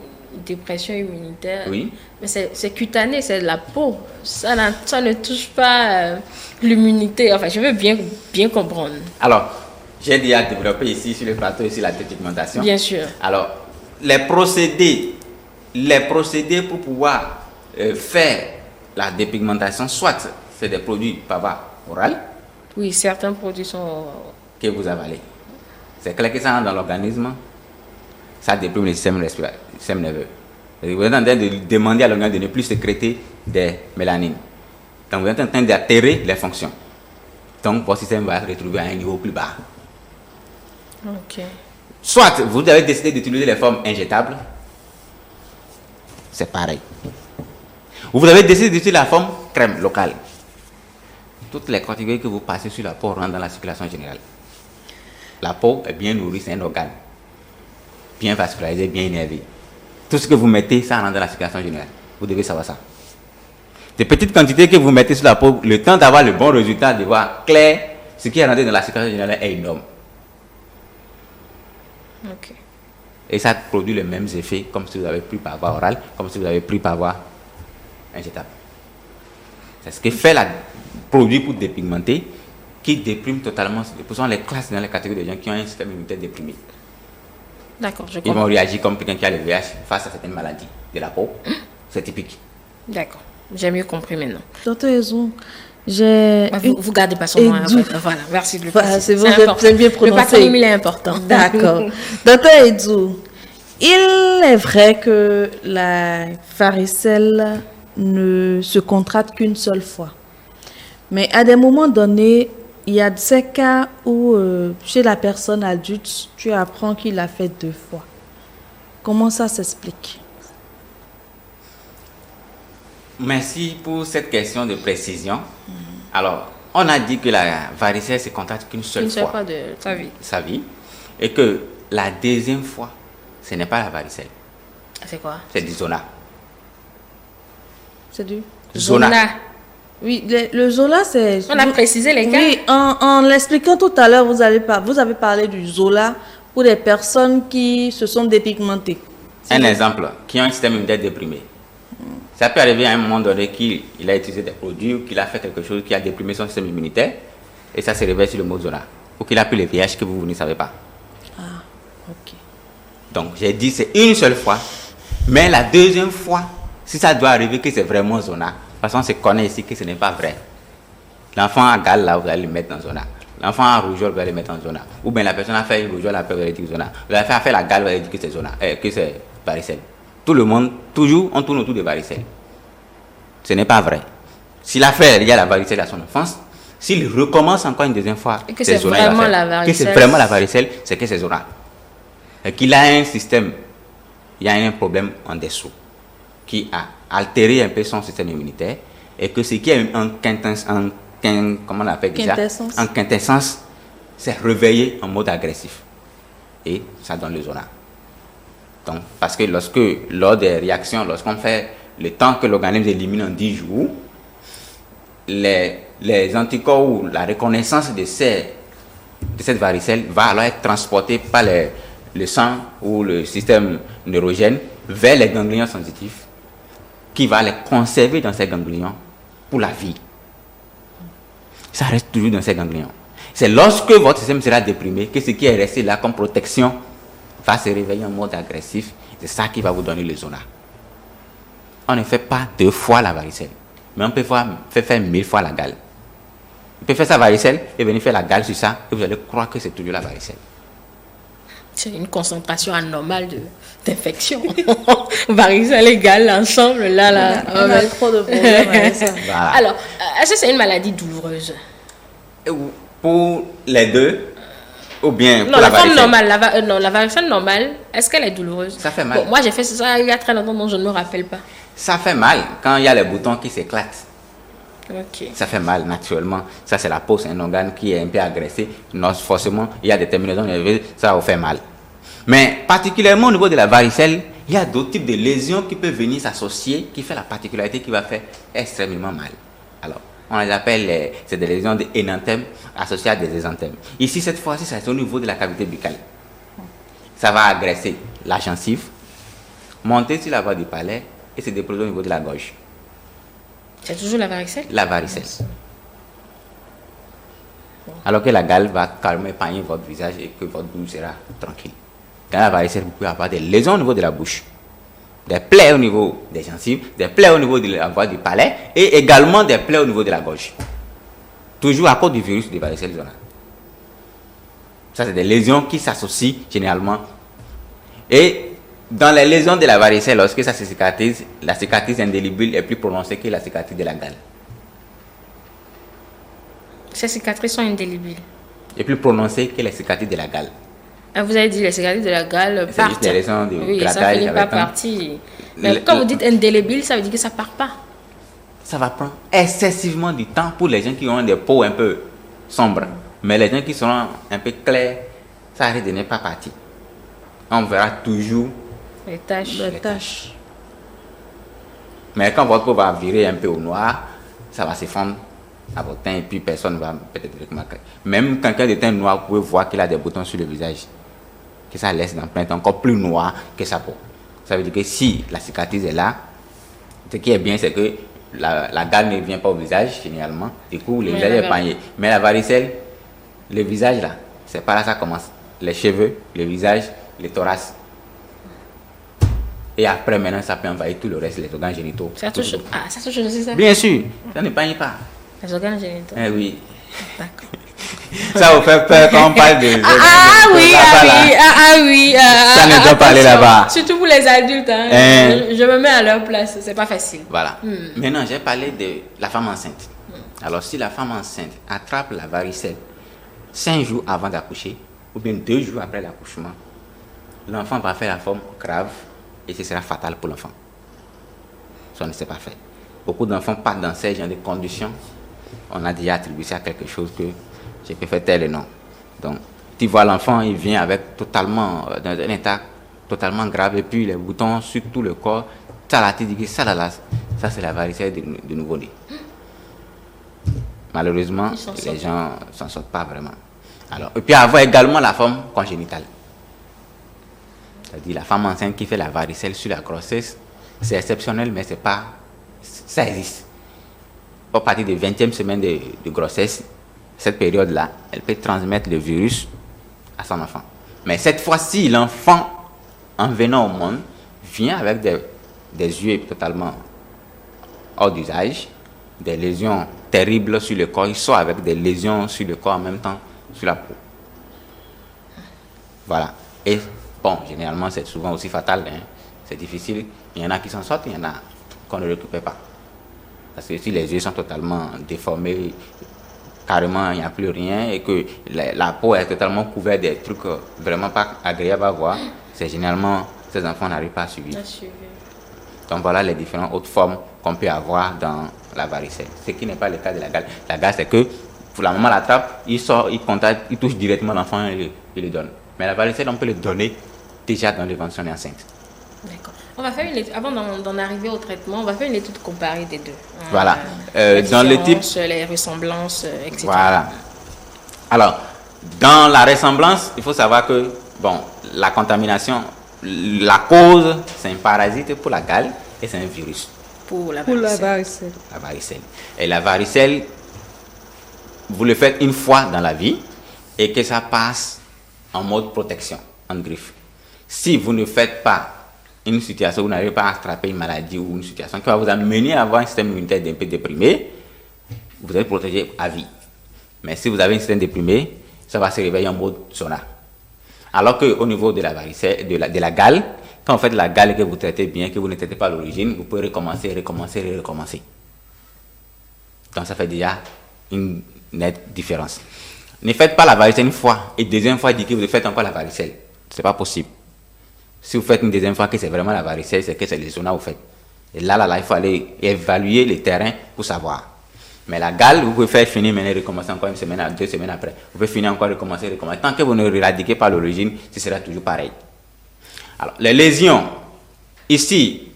[SPEAKER 1] dépression immunitaire,
[SPEAKER 2] Oui.
[SPEAKER 1] mais c'est cutané, c'est de la peau. Ça ne touche pas l'immunité. Enfin, je veux bien comprendre.
[SPEAKER 2] Alors, j'ai déjà développé ici sur le plateau ici la dépigmentation.
[SPEAKER 1] Bien sûr.
[SPEAKER 2] Alors, les procédés pour pouvoir faire la dépigmentation, soit c'est des produits par voie orale
[SPEAKER 1] Oui, certains produits sont...
[SPEAKER 2] que vous avalez. C'est clair que ça rentre dans l'organisme, ça déprime le système respiratoire, le système nerveux. Et vous êtes en train de demander à l'organisme de ne plus sécréter des mélanines. Donc vous êtes en train d'altérer les fonctions. Donc votre système va se retrouver à un niveau plus bas.
[SPEAKER 1] Ok.
[SPEAKER 2] Soit vous avez décidé d'utiliser les formes injectables, c'est pareil. Ou vous avez décidé d'utiliser la forme crème locale. Toutes les corticoïdes que vous passez sur la peau rentrent dans la circulation générale. La peau est bien nourrie, c'est un organe. Bien vascularisé, bien énervé. Tout ce que vous mettez, ça rentre dans la circulation générale. Vous devez savoir ça. Des petites quantités que vous mettez sur la peau, le temps d'avoir le bon résultat, de voir clair, ce qui est rentré dans la circulation générale est énorme.
[SPEAKER 1] Ok.
[SPEAKER 2] Et ça produit les mêmes effets comme si vous avez pris par voie orale, comme si vous avez pris par voie injectable. C'est ce que fait le produit pour dépigmenter, qui déprime totalement. Pour ça, on les classe dans les catégories de gens qui ont un système immunitaire déprimé.
[SPEAKER 1] D'accord, je
[SPEAKER 2] Ils vont
[SPEAKER 1] comprends.
[SPEAKER 2] réagir comme quelqu'un qui a le VIH face à certaines maladies de la peau. C'est typique.
[SPEAKER 1] D'accord, j'ai mieux compris maintenant.
[SPEAKER 3] Docteur Ezou, j'ai...
[SPEAKER 1] Vous gardez pas son nom, en
[SPEAKER 3] Edou.
[SPEAKER 1] fait. Voilà, merci de le
[SPEAKER 3] Voilà,
[SPEAKER 1] préciser.
[SPEAKER 3] c'est bon,
[SPEAKER 1] important.
[SPEAKER 3] vous avez bien
[SPEAKER 1] Le
[SPEAKER 3] prononcé.
[SPEAKER 1] patronyme, il est important.
[SPEAKER 3] D'accord. Docteur Edou, il est vrai que la varicelle ne se contracte qu'une seule fois. Mais à des moments donnés, il y a ces cas où, chez la personne adulte, tu apprends qu'il a fait 2 fois. Comment ça s'explique?
[SPEAKER 2] Merci pour cette question de précision. Alors, on a dit que la varicelle se contracte qu'une seule
[SPEAKER 1] Une seule
[SPEAKER 2] fois
[SPEAKER 1] fois de sa vie.
[SPEAKER 2] sa vie et que la deuxième fois, ce n'est pas la varicelle,
[SPEAKER 1] C'est quoi?
[SPEAKER 2] c'est du zona.
[SPEAKER 3] C'est du...
[SPEAKER 2] Zona.
[SPEAKER 3] Oui, le Zola, c'est...
[SPEAKER 1] On a précisé les cas.
[SPEAKER 3] Oui, en l'expliquant tout à l'heure, vous avez parlé du Zola pour les personnes qui se sont dépigmentées.
[SPEAKER 2] Un exemple, qui a un système immunitaire déprimé. Ça peut arriver à un moment donné qu'il a utilisé des produits ou qu'il a fait quelque chose qui a déprimé son système immunitaire et ça se révèle sur le mot zona. Ou qu'il a pris le VIH que vous ne savez pas.
[SPEAKER 3] Ah, ok.
[SPEAKER 2] Donc j'ai dit c'est une seule fois, mais la deuxième fois, si ça doit arriver que c'est vraiment zona, parce qu'on se connaît ici que ce n'est pas vrai. L'enfant a gale là, vous allez le mettre dans zona. L'enfant a rougeole, vous allez le mettre en zona. Ou bien la personne a fait une rougeole, après vous allez dire zona. Vous avez fait la gale, vous allez dire que c'est zona, que c'est varicelle. Tout le monde, toujours, on tourne autour de varicelle. Ce n'est pas vrai. S'il a fait, il y a la varicelle à son enfance. S'il recommence encore une deuxième fois,
[SPEAKER 1] Et que c'est
[SPEAKER 2] zona, il va
[SPEAKER 1] vraiment
[SPEAKER 2] faire.
[SPEAKER 1] la varicelle.
[SPEAKER 2] Que c'est vraiment la varicelle, c'est que c'est zona. Et qu'il a un système, il y a un problème en dessous qui a altéré un peu son système immunitaire et que ce qui est comment on appelle déjà,
[SPEAKER 3] Quintessence.
[SPEAKER 2] en quintessence, c'est réveillé en mode agressif. Et ça donne le zona. Donc, parce que lors des réactions, lorsqu'on fait le temps que l'organisme élimine en 10 jours, les anticorps ou la reconnaissance de ces de cette varicelle va alors être transporté par le sang ou le système neurogène vers les ganglions sensitifs qui va les conserver dans ces ganglions pour la vie. Ça reste toujours dans ces ganglions. C'est lorsque votre système sera déprimé que ce qui est resté là comme protection va se réveiller en mode agressif. C'est ça qui va vous donner le zona. On ne fait pas 2 fois la varicelle, mais on peut faire 1000 fois la gale. On peut faire sa varicelle et venir faire la gale sur ça et vous allez croire que c'est toujours la varicelle.
[SPEAKER 1] C'est une concentration anormale d'infection. Varicelle et gale ensemble, là.
[SPEAKER 3] On a trop de problèmes avec ça.
[SPEAKER 2] Voilà.
[SPEAKER 1] Alors, est-ce que c'est une maladie douloureuse?
[SPEAKER 2] Pour les deux, ou bien
[SPEAKER 1] Non,
[SPEAKER 2] pour
[SPEAKER 1] la
[SPEAKER 2] la
[SPEAKER 1] forme
[SPEAKER 2] varicelle.
[SPEAKER 1] normale, la varicelle normale, est-ce qu'elle est douloureuse?
[SPEAKER 2] Ça fait mal.
[SPEAKER 1] Bon, moi, j'ai fait ça il y a très longtemps, donc je ne me rappelle pas.
[SPEAKER 2] Ça fait mal quand il y a les boutons qui s'éclatent.
[SPEAKER 1] Ok.
[SPEAKER 2] Ça fait mal naturellement. Ça, c'est la peau, c'est un organe qui est un peu agressé. Non, forcément, il y a des terminaisons nerveuses, ça va vous faire mal. Mais particulièrement au niveau de la varicelle, il y a d'autres types de lésions qui peuvent venir s'associer, qui fait la particularité qui va faire extrêmement mal. Alors, on les appelle, c'est des lésions d'énanthème associées à des exanthèmes. Ici, cette fois-ci, c'est au niveau de la cavité buccale. Ça va agresser la gencive, monter sur la voie du palais et se déposer au niveau de la gorge.
[SPEAKER 1] C'est toujours la varicelle?
[SPEAKER 2] La varicelle. Alors que la gale va calmer, épargner votre visage et que votre bouche sera tranquille. Dans la varicelle, vous pouvez avoir des lésions au niveau de la bouche, des plaies au niveau des gencives, des plaies au niveau de la voie du palais et également des plaies au niveau de la gorge. Toujours à cause du virus de varicelle zonale. Ça, c'est des lésions qui s'associent généralement. Et dans les lésions de la varicelle, lorsque ça se cicatrise, la cicatrice indélébile est plus prononcée que la cicatrice de la gale.
[SPEAKER 1] Ces cicatrices sont indélébiles.
[SPEAKER 2] Est plus prononcée que les cicatrices de la gale.
[SPEAKER 1] Ah, vous avez dit les cicatrices de la gale
[SPEAKER 2] C'est
[SPEAKER 1] partent.
[SPEAKER 2] juste des lésions de
[SPEAKER 1] Oui, ça
[SPEAKER 2] grattage
[SPEAKER 1] finit
[SPEAKER 2] avec
[SPEAKER 1] par
[SPEAKER 2] un-
[SPEAKER 1] partir. Mais quand vous dites indélébile, ça veut dire que ça part pas.
[SPEAKER 2] Ça va prendre excessivement du temps pour les gens qui ont des peaux un peu sombres. Mais les gens qui sont un peu clairs, ça arrive de ne pas partir. On verra toujours.
[SPEAKER 1] Les taches.
[SPEAKER 3] Les taches.
[SPEAKER 2] Mais quand votre peau va virer un peu au noir, ça va se fondre à votre teint et puis personne ne va peut-être remarquer. Même quelqu'un de teint noir, vous pouvez voir qu'il a des boutons sur le visage. Que ça laisse l'empreinte encore plus noire que sa peau. Ça veut dire que si la cicatrice est là, ce qui est bien, c'est que la gale ne vient pas au visage, généralement. Du coup, le
[SPEAKER 1] Mais
[SPEAKER 2] visage
[SPEAKER 1] la
[SPEAKER 2] est
[SPEAKER 1] gale-
[SPEAKER 2] épargné. Mais la varicelle, le visage là, c'est pas là que ça commence. Les cheveux, le visage, le thorax. Et après, maintenant, ça peut envahir tout le reste, les organes génitaux.
[SPEAKER 1] Ça touche. Ah, ça touche aussi ça.
[SPEAKER 2] Bien sûr, ça n'épargne pas.
[SPEAKER 1] Les organes génitaux.
[SPEAKER 2] Eh oui.
[SPEAKER 1] D'accord.
[SPEAKER 2] Ça vous fait peur quand on parle de.
[SPEAKER 1] Ah oui,
[SPEAKER 2] là-bas,
[SPEAKER 1] ah
[SPEAKER 2] là.
[SPEAKER 1] oui, ah oui.
[SPEAKER 2] Ça ne doit pas aller
[SPEAKER 1] attention.
[SPEAKER 2] là-bas.
[SPEAKER 1] Surtout pour les adultes. Hein. Je me mets à leur place, c'est pas facile.
[SPEAKER 2] Voilà. Maintenant, j'ai parlé de la femme enceinte. Alors, si la femme enceinte attrape la varicelle 5 jours avant d'accoucher, ou bien 2 jours après l'accouchement, l'enfant va faire la forme grave et ce sera fatal pour l'enfant. Ça ne s'est pas fait. Beaucoup d'enfants partent dans ces genres de conditions. On a déjà attribué ça à quelque chose que je peux faire tel et non. Donc, tu vois l'enfant, il vient avec totalement, dans un état totalement grave, et puis les boutons sur tout le corps. Ça là, tu dis que ça là, ça c'est la varicelle de nouveau-né. Malheureusement,
[SPEAKER 1] Ils s'en
[SPEAKER 2] les
[SPEAKER 1] sortent.
[SPEAKER 2] gens ne s'en sortent pas vraiment. Alors, et puis avoir également la forme congénitale. C'est-à-dire la femme enceinte qui fait la varicelle sur la grossesse, c'est exceptionnel, mais c'est pas, ça existe. À partir de 20e semaine de grossesse, cette période-là, elle peut transmettre le virus à son enfant. Mais cette fois-ci, l'enfant, en venant au monde, vient avec des yeux totalement hors d'usage, des lésions terribles sur le corps. Il sort avec des lésions sur le corps en même temps sur la peau. Voilà. Et bon, généralement, c'est souvent aussi fatal. Hein. C'est difficile. Il y en a qui s'en sortent, il y en a qu'on ne récupère pas. Parce que si les yeux sont totalement déformés, carrément, il n'y a plus rien, et que la peau est totalement couverte des trucs vraiment pas agréables à voir, c'est généralement, ces enfants n'arrivent pas à suivre. Donc voilà les différentes autres formes qu'on peut avoir dans la varicelle. Ce qui n'est pas le cas de la gale. La gale, c'est que pour la maman l'attrape, il sort, il contacte, il touche directement l'enfant et il le donne. Mais la varicelle, on peut le donner déjà dans le ventre si on est enceinte.
[SPEAKER 1] D'accord. On va faire une étude, avant d'en arriver au traitement, on va faire une étude comparée des deux.
[SPEAKER 2] Voilà.
[SPEAKER 1] La
[SPEAKER 2] Dans le type.
[SPEAKER 1] différence, les ressemblances, etc.
[SPEAKER 2] Voilà. Alors, Dans la ressemblance, il faut savoir que, bon, la contamination, la cause, c'est un parasite pour la gale et c'est un virus.
[SPEAKER 1] Pour la
[SPEAKER 3] Pour la
[SPEAKER 1] varicelle.
[SPEAKER 3] varicelle.
[SPEAKER 2] La varicelle. Et la varicelle, vous le faites une fois dans la vie et que ça passe en mode protection, en griffe. Si vous ne faites pas une situation où vous n'arrivez pas à attraper une maladie ou une situation qui va vous amener à avoir un système immunitaire un peu déprimé, vous êtes protégé à vie. Mais si vous avez un système déprimé, ça va se réveiller en mode sauna. Alors qu'au niveau de la varicelle, de la gale, quand vous faites la gale que vous traitez bien, que vous ne traitez pas à l'origine, vous pouvez recommencer. Donc ça fait déjà une nette différence. Ne faites pas la varicelle une fois et deuxième fois, dites que vous faites encore la varicelle. Ce n'est pas possible. Si vous faites une deuxième fois que c'est vraiment la varicelle, c'est que c'est les zonas que vous faites. Et là, il faut aller évaluer le terrain pour savoir. Mais la gale, vous pouvez faire finir, maintenant recommencer encore une semaine, 2 semaines après. Vous pouvez finir encore, recommencer. Tant que vous ne éradiquez pas l'origine, ce sera toujours pareil. Alors, les lésions, ici,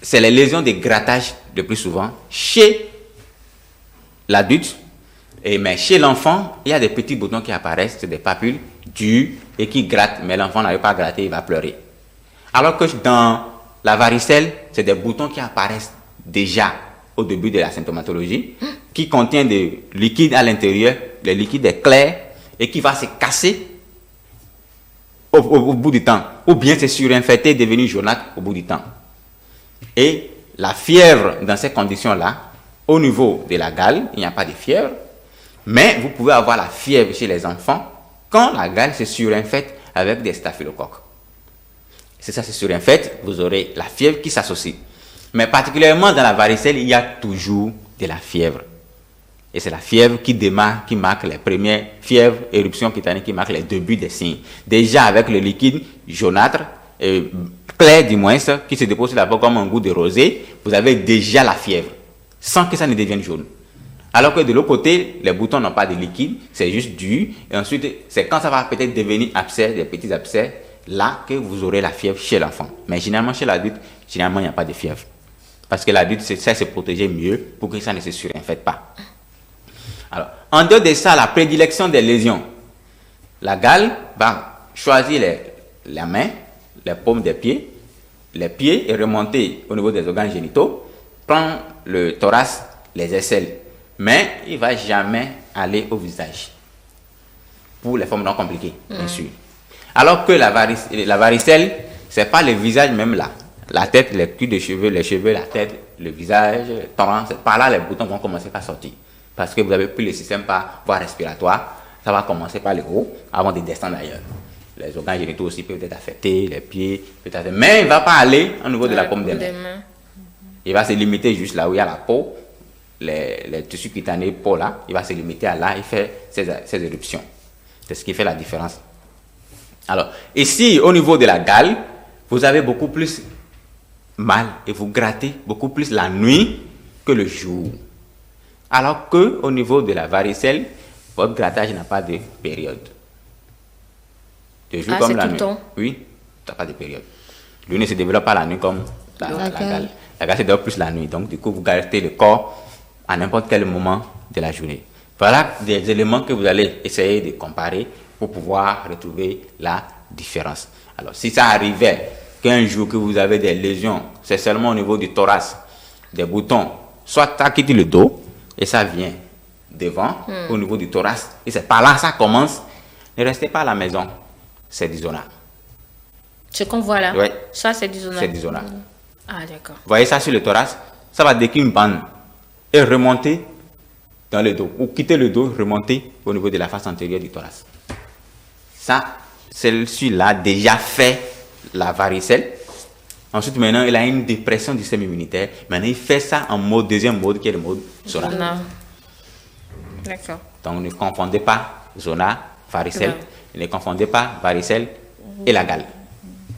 [SPEAKER 2] c'est les lésions de grattage le plus souvent chez l'adulte, mais chez l'enfant, il y a des petits boutons qui apparaissent, c'est des papules dures et qui grattent, mais l'enfant n'arrive pas à gratter, il va pleurer. Alors que dans la varicelle, c'est des boutons qui apparaissent déjà au début de la symptomatologie, qui contient des liquides à l'intérieur, le liquide est clair et qui va se casser au bout du temps, ou bien c'est surinfecté et devenu jaunâtre au bout du temps. Et la fièvre dans ces conditions-là, au niveau de la gale, il n'y a pas de fièvre, mais vous pouvez avoir la fièvre chez les enfants quand la gale se surinfecte avec des staphylocoques. Si ça se surinfecte, vous aurez la fièvre qui s'associe. Mais particulièrement dans la varicelle, il y a toujours de la fièvre. Et c'est la fièvre qui démarre, qui marque les premières fièvres, éruptions cutanées, qui marquent les débuts des signes. Déjà avec le liquide jaunâtre, clair du moins, qui se dépose sur la peau comme un goût de rosée, vous avez déjà la fièvre, sans que ça ne devienne jaune. Alors que de l'autre côté, les boutons n'ont pas de liquide, c'est juste dur. Et ensuite, c'est quand ça va peut-être devenir abcès, des petits abcès, là que vous aurez la fièvre chez l'enfant. Mais généralement, chez l'adulte, généralement, il n'y a pas de fièvre. Parce que l'adulte sait se protéger mieux pour que ça ne se surinfecte pas. Alors, en dehors de ça, la prédilection des lésions. La gale va choisir la main, les paumes des pieds, les pieds et remonter au niveau des organes génitaux, prendre le thorax, les aisselles. Mais il ne va jamais aller au visage. Pour les formes non compliquées, bien sûr. Alors que la varicelle, ce n'est pas le visage même là. La tête, les culs de cheveux, les cheveux, la tête, le visage, le torrent, par là les boutons vont commencer à sortir. Parce que vous avez pris le système par voie respiratoire, ça va commencer par le haut avant de descendre ailleurs. Les organes génitaux aussi peuvent être affectés, les pieds, peut-être. Mais il ne va pas aller au niveau de la paume des mains. Il va se limiter juste là où il y a la peau, les tissus cutanés, peau là, il va se limiter à là, il fait ses éruptions. C'est ce qui fait la différence. Alors, ici, au niveau de la gale, vous avez beaucoup plus mal et vous grattez beaucoup plus la nuit que le jour. Alors que au niveau de la varicelle, votre grattage n'a pas de période. De jour comme la nuit. Oui, ça n'a pas de période. Lui ne se développe pas la nuit comme la gale. La gale se développe plus la nuit. Donc, du coup, vous grattez le corps à n'importe quel moment de la journée. Voilà des éléments que vous allez essayer de comparer pour pouvoir retrouver la différence. Alors, si ça arrivait qu'un jour que vous avez des lésions, c'est seulement au niveau du thorax, des boutons, soit ça quitte le dos et ça vient devant, au niveau du thorax, et c'est par là que ça commence, ne restez pas à la maison, c'est du zona.
[SPEAKER 1] Ce qu'on voit là,
[SPEAKER 2] ouais.
[SPEAKER 1] Ça c'est du zona.
[SPEAKER 2] C'est du zona.
[SPEAKER 1] Ah d'accord.
[SPEAKER 2] Vous voyez ça sur le thorax, ça va décrire une bande et remonter dans le dos, ou quitter le dos, remonter au niveau de la face antérieure du thorax. Ça, celui-là déjà fait la varicelle. Ensuite, maintenant, il a une dépression du système immunitaire. Maintenant, il fait ça en mode, deuxième mode, qui est le mode zona.
[SPEAKER 1] D'accord.
[SPEAKER 2] Donc, ne confondez pas zona, varicelle. Ne confondez pas varicelle et la gale.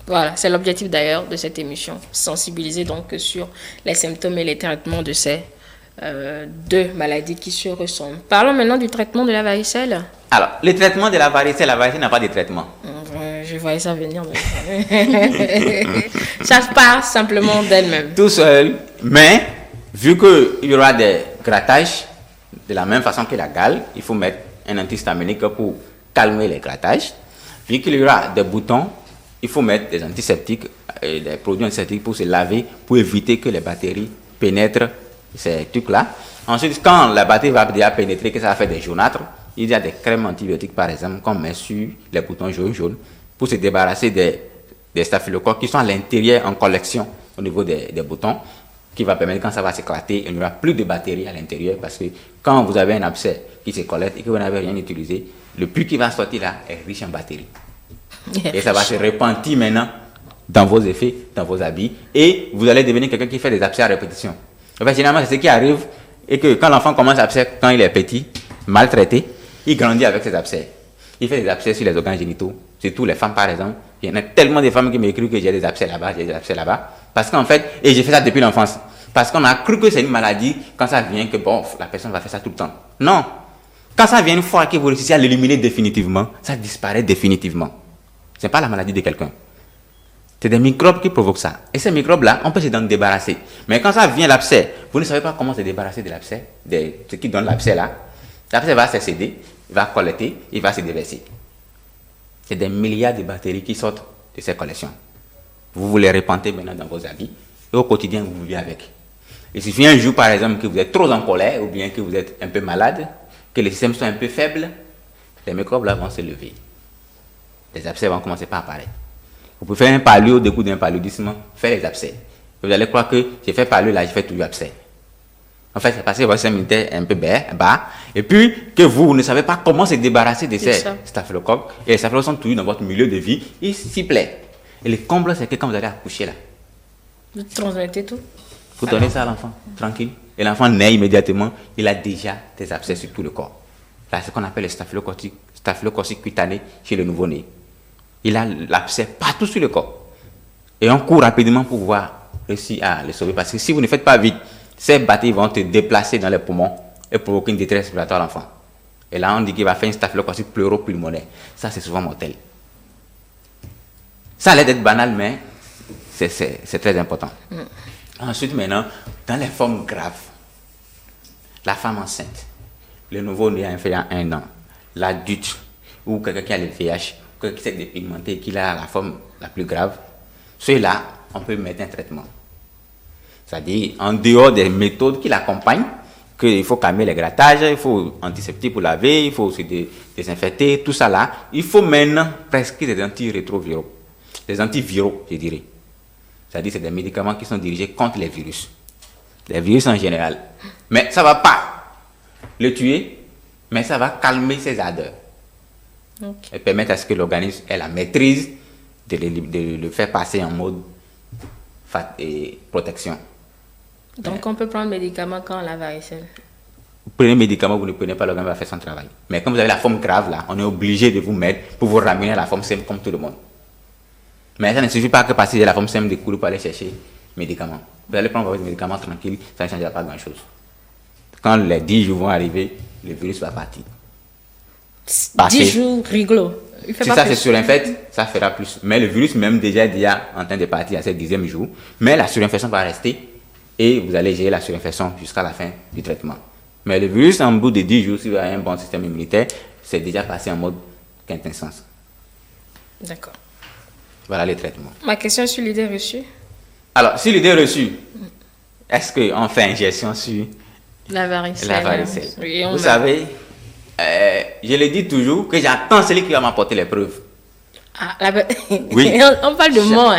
[SPEAKER 1] Voilà, c'est l'objectif d'ailleurs de cette émission. Sensibiliser donc sur les symptômes et les traitements de ces deux maladies qui se ressemblent. Parlons maintenant du traitement de la varicelle.
[SPEAKER 2] Alors, le traitement de la varicelle n'a pas de traitement.
[SPEAKER 1] Je voyais ça venir. Ça se passe simplement d'elle-même.
[SPEAKER 2] Tout seul, mais vu qu'il y aura des grattages, de la même façon que la gale, il faut mettre un antihistaminique pour calmer les grattages. Vu qu'il y aura des boutons, il faut mettre des antiseptiques et des produits antiseptiques pour se laver, pour éviter que les bactéries pénètrent ces trucs-là. Ensuite, quand la bactérie va déjà pénétrer, que ça va faire des jaunâtres, il y a des crèmes antibiotiques, par exemple, qu'on met sur les boutons jaunes pour se débarrasser des staphylocoques qui sont à l'intérieur en collection au niveau des boutons, qui va permettre, quand ça va s'éclater, il n'y aura plus de bactéries à l'intérieur, parce que quand vous avez un abcès qui se collecte et que vous n'avez rien utilisé, le pus qui va sortir là est riche en bactéries. Et ça va se repentir maintenant dans vos effets, dans vos habits, et vous allez devenir quelqu'un qui fait des abcès à répétition. En fait, généralement, c'est ce qui arrive, et que quand l'enfant commence à abcès, quand il est petit, maltraité, il grandit avec ses abcès. Il fait des abcès sur les organes génitaux, surtout les femmes par exemple. Il y en a tellement de femmes qui m'écrivent que j'ai des abcès là-bas, j'ai des abcès là-bas. Parce qu'en fait, et j'ai fait ça depuis l'enfance, parce qu'on a cru que c'est une maladie, quand ça vient, que bon, la personne va faire ça tout le temps. Non. Quand ça vient une fois que vous réussissez à l'éliminer définitivement, ça disparaît définitivement. Ce n'est pas la maladie de quelqu'un. C'est des microbes qui provoquent ça. Et ces microbes-là, on peut s'en débarrasser. Mais quand ça vient l'abcès, vous ne savez pas comment se débarrasser de l'abcès, de ce qui donne l'abcès là. L'abcès va s'excéder, il va collecter, il va se déverser. C'est des milliards de bactéries qui sortent de ces collections. Vous les répandez maintenant dans vos habits et au quotidien, vous vivez avec. Il suffit un jour, par exemple, que vous êtes trop en colère ou bien que vous êtes un peu malade, que les systèmes sont un peu faibles, les microbes là vont se lever. Les abcès vont commencer par apparaître. Vous pouvez faire un palud au dégoût d'un paludisme, faire les abcès. Vous allez croire que j'ai fait palud là, j'ai fait toujours abcès. En fait, c'est parce que votre système immunitaire est un peu bas, et puis que vous ne savez pas comment se débarrasser de ces staphylocoques, et les staphylocoques sont toujours dans votre milieu de vie, ils s'y plaisent. Et le comble, c'est que quand vous allez accoucher là,
[SPEAKER 1] vous transmettez tout.
[SPEAKER 2] Vous donnez ça à l'enfant, tranquille. Et l'enfant naît immédiatement, il a déjà des abcès sur tout le corps. Là, c'est ce qu'on appelle le staphylococcus cutané chez le nouveau-né. Il a l'abcès partout sur le corps. Et on court rapidement pour pouvoir réussir à le sauver. Parce que si vous ne faites pas vite, ces bactéries vont te déplacer dans les poumons et provoquer une détresse respiratoire à l'enfant. Et là, on dit qu'il va faire une staphylococcus pleuropulmonaire. Ça, c'est souvent mortel. Ça a l'air d'être banal, mais c'est très important. Ensuite, maintenant, dans les formes graves, la femme enceinte, le nouveau-né inférieur à 1 an, l'adulte, ou quelqu'un qui a le VIH, quelqu'un qui s'est dépigmenté, qui a la forme la plus grave, ceux-là, on peut mettre un traitement. C'est-à-dire, en dehors des méthodes qui l'accompagnent, qu'il faut calmer les grattages, il faut antiseptique pour laver, il faut se désinfecter, tout ça là, il faut maintenant presque des antirétroviraux, des antiviraux, je dirais. C'est-à-dire, c'est des médicaments qui sont dirigés contre les virus en général. Mais ça ne va pas le tuer, mais ça va calmer ses ardeurs. Et permettre à ce que l'organisme ait la maîtrise de le faire passer en mode protection.
[SPEAKER 1] Donc, on peut prendre le médicament quand la varicelle.
[SPEAKER 2] Vous prenez le médicament, vous ne prenez pas, l'organisme va faire son travail. Mais quand vous avez la forme grave, là, on est obligé de vous mettre pour vous ramener à la forme simple comme tout le monde. Mais ça ne suffit pas que parce que j'ai la forme simple de courir pour aller chercher médicaments. Vous allez prendre votre médicament tranquille, ça ne changera pas grand-chose. Quand les 10 jours vont arriver, le virus va partir.
[SPEAKER 1] 10 jours rigolo.
[SPEAKER 2] Si ça c'est surinfect, ça fera plus. Mais le virus même déjà en train de partir à ce 10e jour. Mais la surinfection va rester et vous allez gérer la surinfection jusqu'à la fin du traitement. Mais le virus, en bout de 10 jours, si vous avez un bon système immunitaire, c'est déjà passé en mode quintessence.
[SPEAKER 1] D'accord.
[SPEAKER 2] Voilà les traitements.
[SPEAKER 1] Ma question sur l'idée reçue.
[SPEAKER 2] Alors, sur l'idée reçue, est-ce qu'on fait injection sur
[SPEAKER 1] la varicelle?
[SPEAKER 2] La varicelle.
[SPEAKER 1] Oui,
[SPEAKER 2] vous savez, je le dis toujours que j'attends celui qui va m'apporter les preuves. Oui.
[SPEAKER 1] On parle de moi.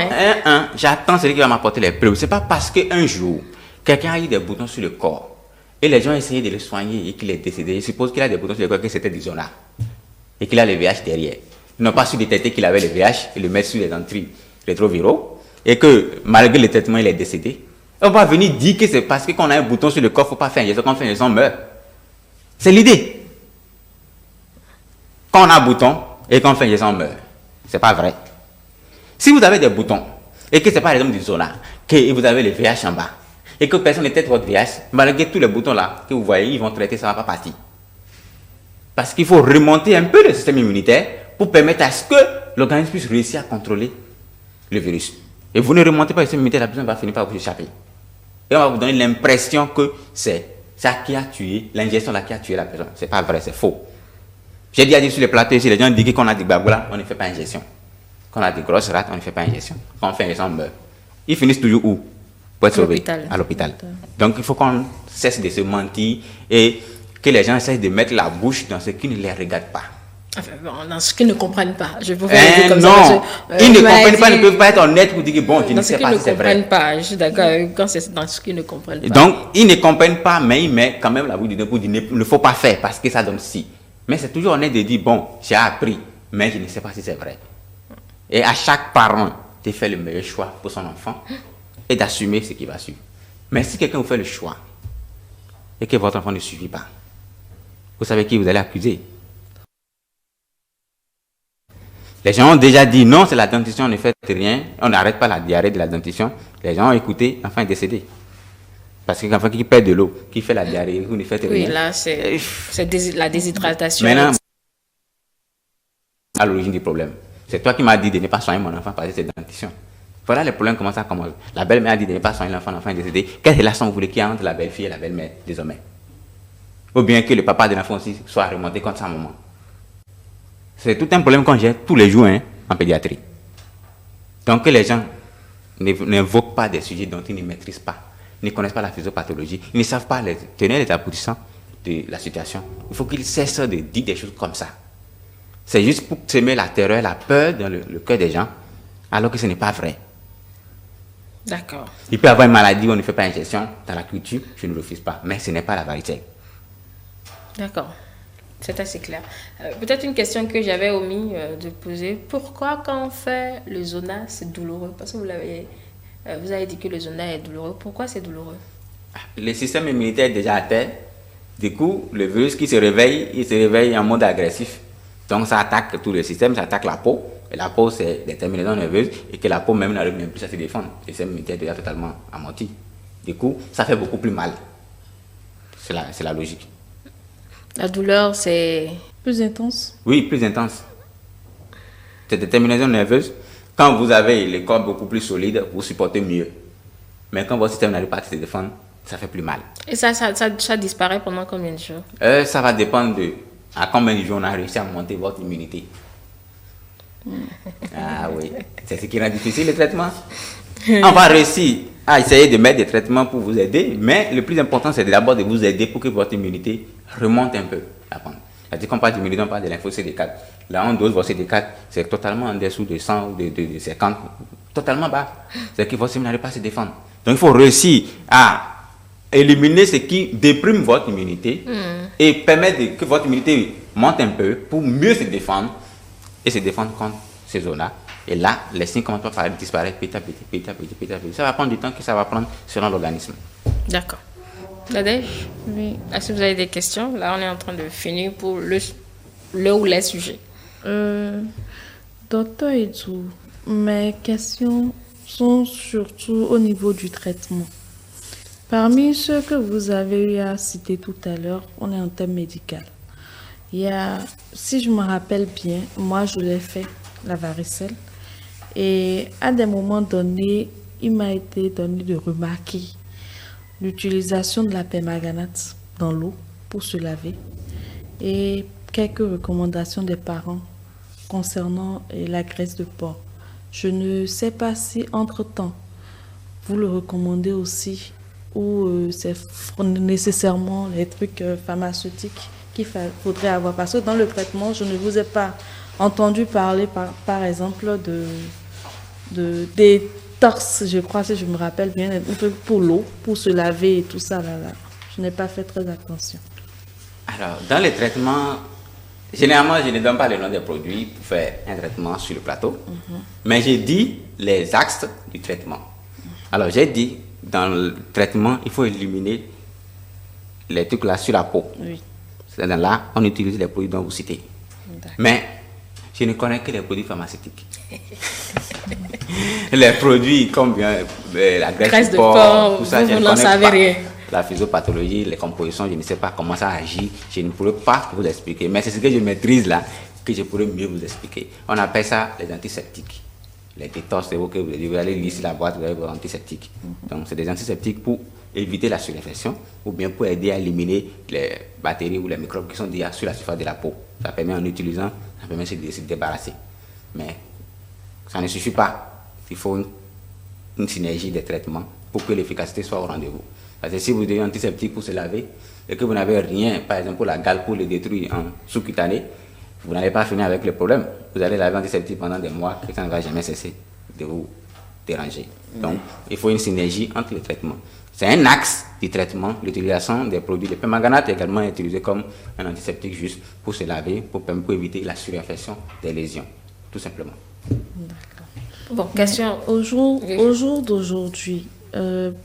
[SPEAKER 1] Hein.
[SPEAKER 2] J'attends celui qui va m'apporter les preuves. C'est pas parce qu'un jour, quelqu'un a eu des boutons sur le corps et les gens ont essayé de le soigner et qu'il est décédé. Je suppose qu'il a des boutons sur le corps, que c'était du zona et qu'il a le VIH derrière. Ils n'ont pas su détecter qu'il avait le VIH et le mettre sur les antirétroviraux et que malgré le traitement, il est décédé. On va venir dire que c'est parce qu'on a un bouton sur le corps, il ne faut pas faire injection. Quand on fait injection, on meurt. C'est l'idée. Quand on a un bouton et qu'on fait injection, on meurt. C'est pas vrai. Si vous avez des boutons et que c'est par exemple du zona, que vous avez le VIH en bas et que personne ne traite votre VIH, malgré tous les boutons là que vous voyez, ils vont traiter, ça ne va pas partir. Parce qu'il faut remonter un peu le système immunitaire pour permettre à ce que l'organisme puisse réussir à contrôler le virus. Et vous ne remontez pas le système immunitaire, la personne va finir par vous échapper. Et on va vous donner l'impression que c'est ça qui a tué, l'ingestion là qui a tué la personne. C'est pas vrai, c'est faux. J'ai déjà dit sur les plateaux ici, les gens disent qu'on a des baboulas, on ne fait pas injection. Quand on a des grosses rates, on ne fait pas injection. Quand on fait injection, on meurt. Ils finissent toujours où? Pour être sauvés? À l'hôpital. Donc il faut qu'on cesse de se mentir et que les gens cessent de mettre la bouche dans ce qui ne les regarde pas.
[SPEAKER 1] Enfin, bon, dans ce qu'ils ne comprennent pas. Je pouvais dire comme
[SPEAKER 2] non,
[SPEAKER 1] ça.
[SPEAKER 2] Ils ne comprennent pas, ils ne peuvent pas être honnêtes pour dire que bon, je ne sais pas si c'est vrai.
[SPEAKER 1] Dans ce qu'ils ne comprennent pas, je suis d'accord quand c'est dans ce qu'ils ne comprennent pas.
[SPEAKER 2] Donc, ils ne comprennent pas, mais ils mettent quand même la bouche du nez pour dire il ne faut pas faire parce que ça donne si. Mais c'est toujours honnête de dire bon, j'ai appris, mais je ne sais pas si c'est vrai. Et à chaque parent de faire le meilleur choix pour son enfant et d'assumer ce qui va suivre. Mais si quelqu'un vous fait le choix et que votre enfant ne suffit pas, vous savez qui vous allez accuser? Les gens ont déjà dit non, c'est la dentition, on ne fait rien, on n'arrête pas la diarrhée de la dentition. Les gens ont écouté, l'enfant est décédé. Parce que l'enfant qui perd de l'eau, qui fait la diarrhée, vous ne faites rien.
[SPEAKER 1] Oui, là, c'est la déshydratation.
[SPEAKER 2] Maintenant, à l'origine du problème. C'est toi qui m'as dit de ne pas soigner mon enfant parce que c'est dentition. Voilà les problèmes commencent à commencer. La belle-mère a dit de ne pas soigner l'enfant est décédé. Quelle relation vous voulez qu'il y ait entre la belle-fille et la belle-mère désormais? Ou bien que le papa de l'enfant aussi soit remonté contre sa maman. C'est tout un problème qu'on gère tous les jours en pédiatrie. Donc que les gens n'invoquent pas des sujets dont ils ne maîtrisent pas, ne connaissent pas la physiopathologie, ils ne savent pas les tenir les aboutissants de la situation. Il faut qu'ils cessent de dire des choses comme ça. C'est juste pour semer la terreur, la peur dans le cœur des gens, alors que ce n'est pas vrai.
[SPEAKER 1] D'accord.
[SPEAKER 2] Il peut y avoir une maladie où on ne fait pas injection dans la culture, je ne refuse pas, mais ce n'est pas la varicelle.
[SPEAKER 1] D'accord. C'est assez clair. Peut-être une question que j'avais omis de poser. Pourquoi quand on fait le zona, c'est douloureux? Parce que vous avez dit que le zona est douloureux. Pourquoi c'est douloureux?
[SPEAKER 2] Le système immunitaire est déjà à terre. Du coup, le virus qui se réveille, il se réveille en mode agressif. Donc ça attaque tout le système, ça attaque la peau. Et la peau, c'est des terminaisons nerveuses. Et que la peau même n'arrive même plus à se défendre. Le système immunitaire est déjà totalement amorti. Du coup, ça fait beaucoup plus mal. C'est la logique.
[SPEAKER 1] La douleur, c'est
[SPEAKER 3] plus intense?
[SPEAKER 2] Oui, plus intense. Cette détermination nerveuse, quand vous avez le corps beaucoup plus solide, vous supportez mieux. Mais quand votre système n'arrive pas à se défendre, ça fait plus mal.
[SPEAKER 1] Et ça disparaît pendant combien de jours?
[SPEAKER 2] Ça va dépendre de à combien de jours on a réussi à monter votre immunité. Ah oui, c'est ce qui rend difficile le traitement. On va réussir à essayer de mettre des traitements pour vous aider, mais le plus important, c'est d'abord de vous aider pour que votre immunité remonte un peu. C'est-à-dire qu'on parle d'immunité, on parle de lympho-CD4. Là, on dose votre CD4, c'est totalement en dessous de 100 ou de 50, totalement bas. C'est que votre immunité n'arrive pas à se défendre. Donc, il faut réussir à éliminer ce qui déprime votre immunité et permettre que votre immunité monte un peu pour mieux se défendre et se défendre contre ces zones-là. Et là, les signes commencent par disparaître petit à petit. Ça va prendre du temps que ça va prendre selon l'organisme.
[SPEAKER 1] D'accord. Nadège, oui. Est-ce que vous avez des questions? Là, on est en train de finir pour le ou les sujets.
[SPEAKER 3] Docteur Edu, mes questions sont surtout au niveau du traitement. Parmi ceux que vous avez eu à citer tout à l'heure, on est en thème médical. Il y a, si je me rappelle bien, moi je l'ai fait, la varicelle. Et à des moments donnés, il m'a été donné de remarquer l'utilisation de la permanganate dans l'eau pour se laver et quelques recommandations des parents concernant la graisse de porc. Je ne sais pas si entre-temps, vous le recommandez aussi ou c'est nécessairement les trucs pharmaceutiques qu'il faudrait avoir. Parce que dans le traitement, je ne vous ai pas entendu parler, par exemple, des torses, je crois, si je me rappelle bien, un truc pour l'eau, pour se laver et tout ça. Là. Je n'ai pas fait très attention.
[SPEAKER 2] Alors, dans les traitements, généralement, je ne donne pas le nom des produits pour faire un traitement sur le plateau, mais j'ai dit les axes du traitement. Alors, j'ai dit, dans le traitement, il faut éliminer les trucs là sur la peau.
[SPEAKER 3] Oui.
[SPEAKER 2] C'est-à-dire là, on utilise les produits dont vous citez. Mais je ne connais que les produits pharmaceutiques. Les produits comme bien la graisse de porc, tout ça, je ne connais pas. Rien. La physiopathologie, les compositions, je ne sais pas comment ça agit. Je ne pourrais pas vous expliquer. Mais c'est ce que je maîtrise là, que je pourrais mieux vous expliquer. On appelle ça les antiseptiques. Les détox, c'est vous que vous allez lire sur la boîte, vous avez vos antiseptiques. Donc c'est des antiseptiques pour éviter la surinfection ou bien pour aider à éliminer les bactéries ou les microbes qui sont déjà sur la surface de la peau. Ça permet en utilisant, ça permet de se débarrasser. Mais ça ne suffit pas. Il faut une synergie des traitements pour que l'efficacité soit au rendez-vous. Parce que si vous avez un antiseptique pour se laver et que vous n'avez rien, par exemple pour la gale, pour le détruire en sous-cutané, vous n'allez pas finir avec le problème. Vous allez laver l'antiseptique pendant des mois et ça ne va jamais cesser de vous déranger. Donc, il faut une synergie entre les traitements. C'est un axe du traitement, l'utilisation des produits. Le permanganate est également utilisé comme un antiseptique juste pour se laver, pour éviter la surinfection des lésions, tout simplement.
[SPEAKER 1] Bon, question.
[SPEAKER 3] Au jour d'aujourd'hui,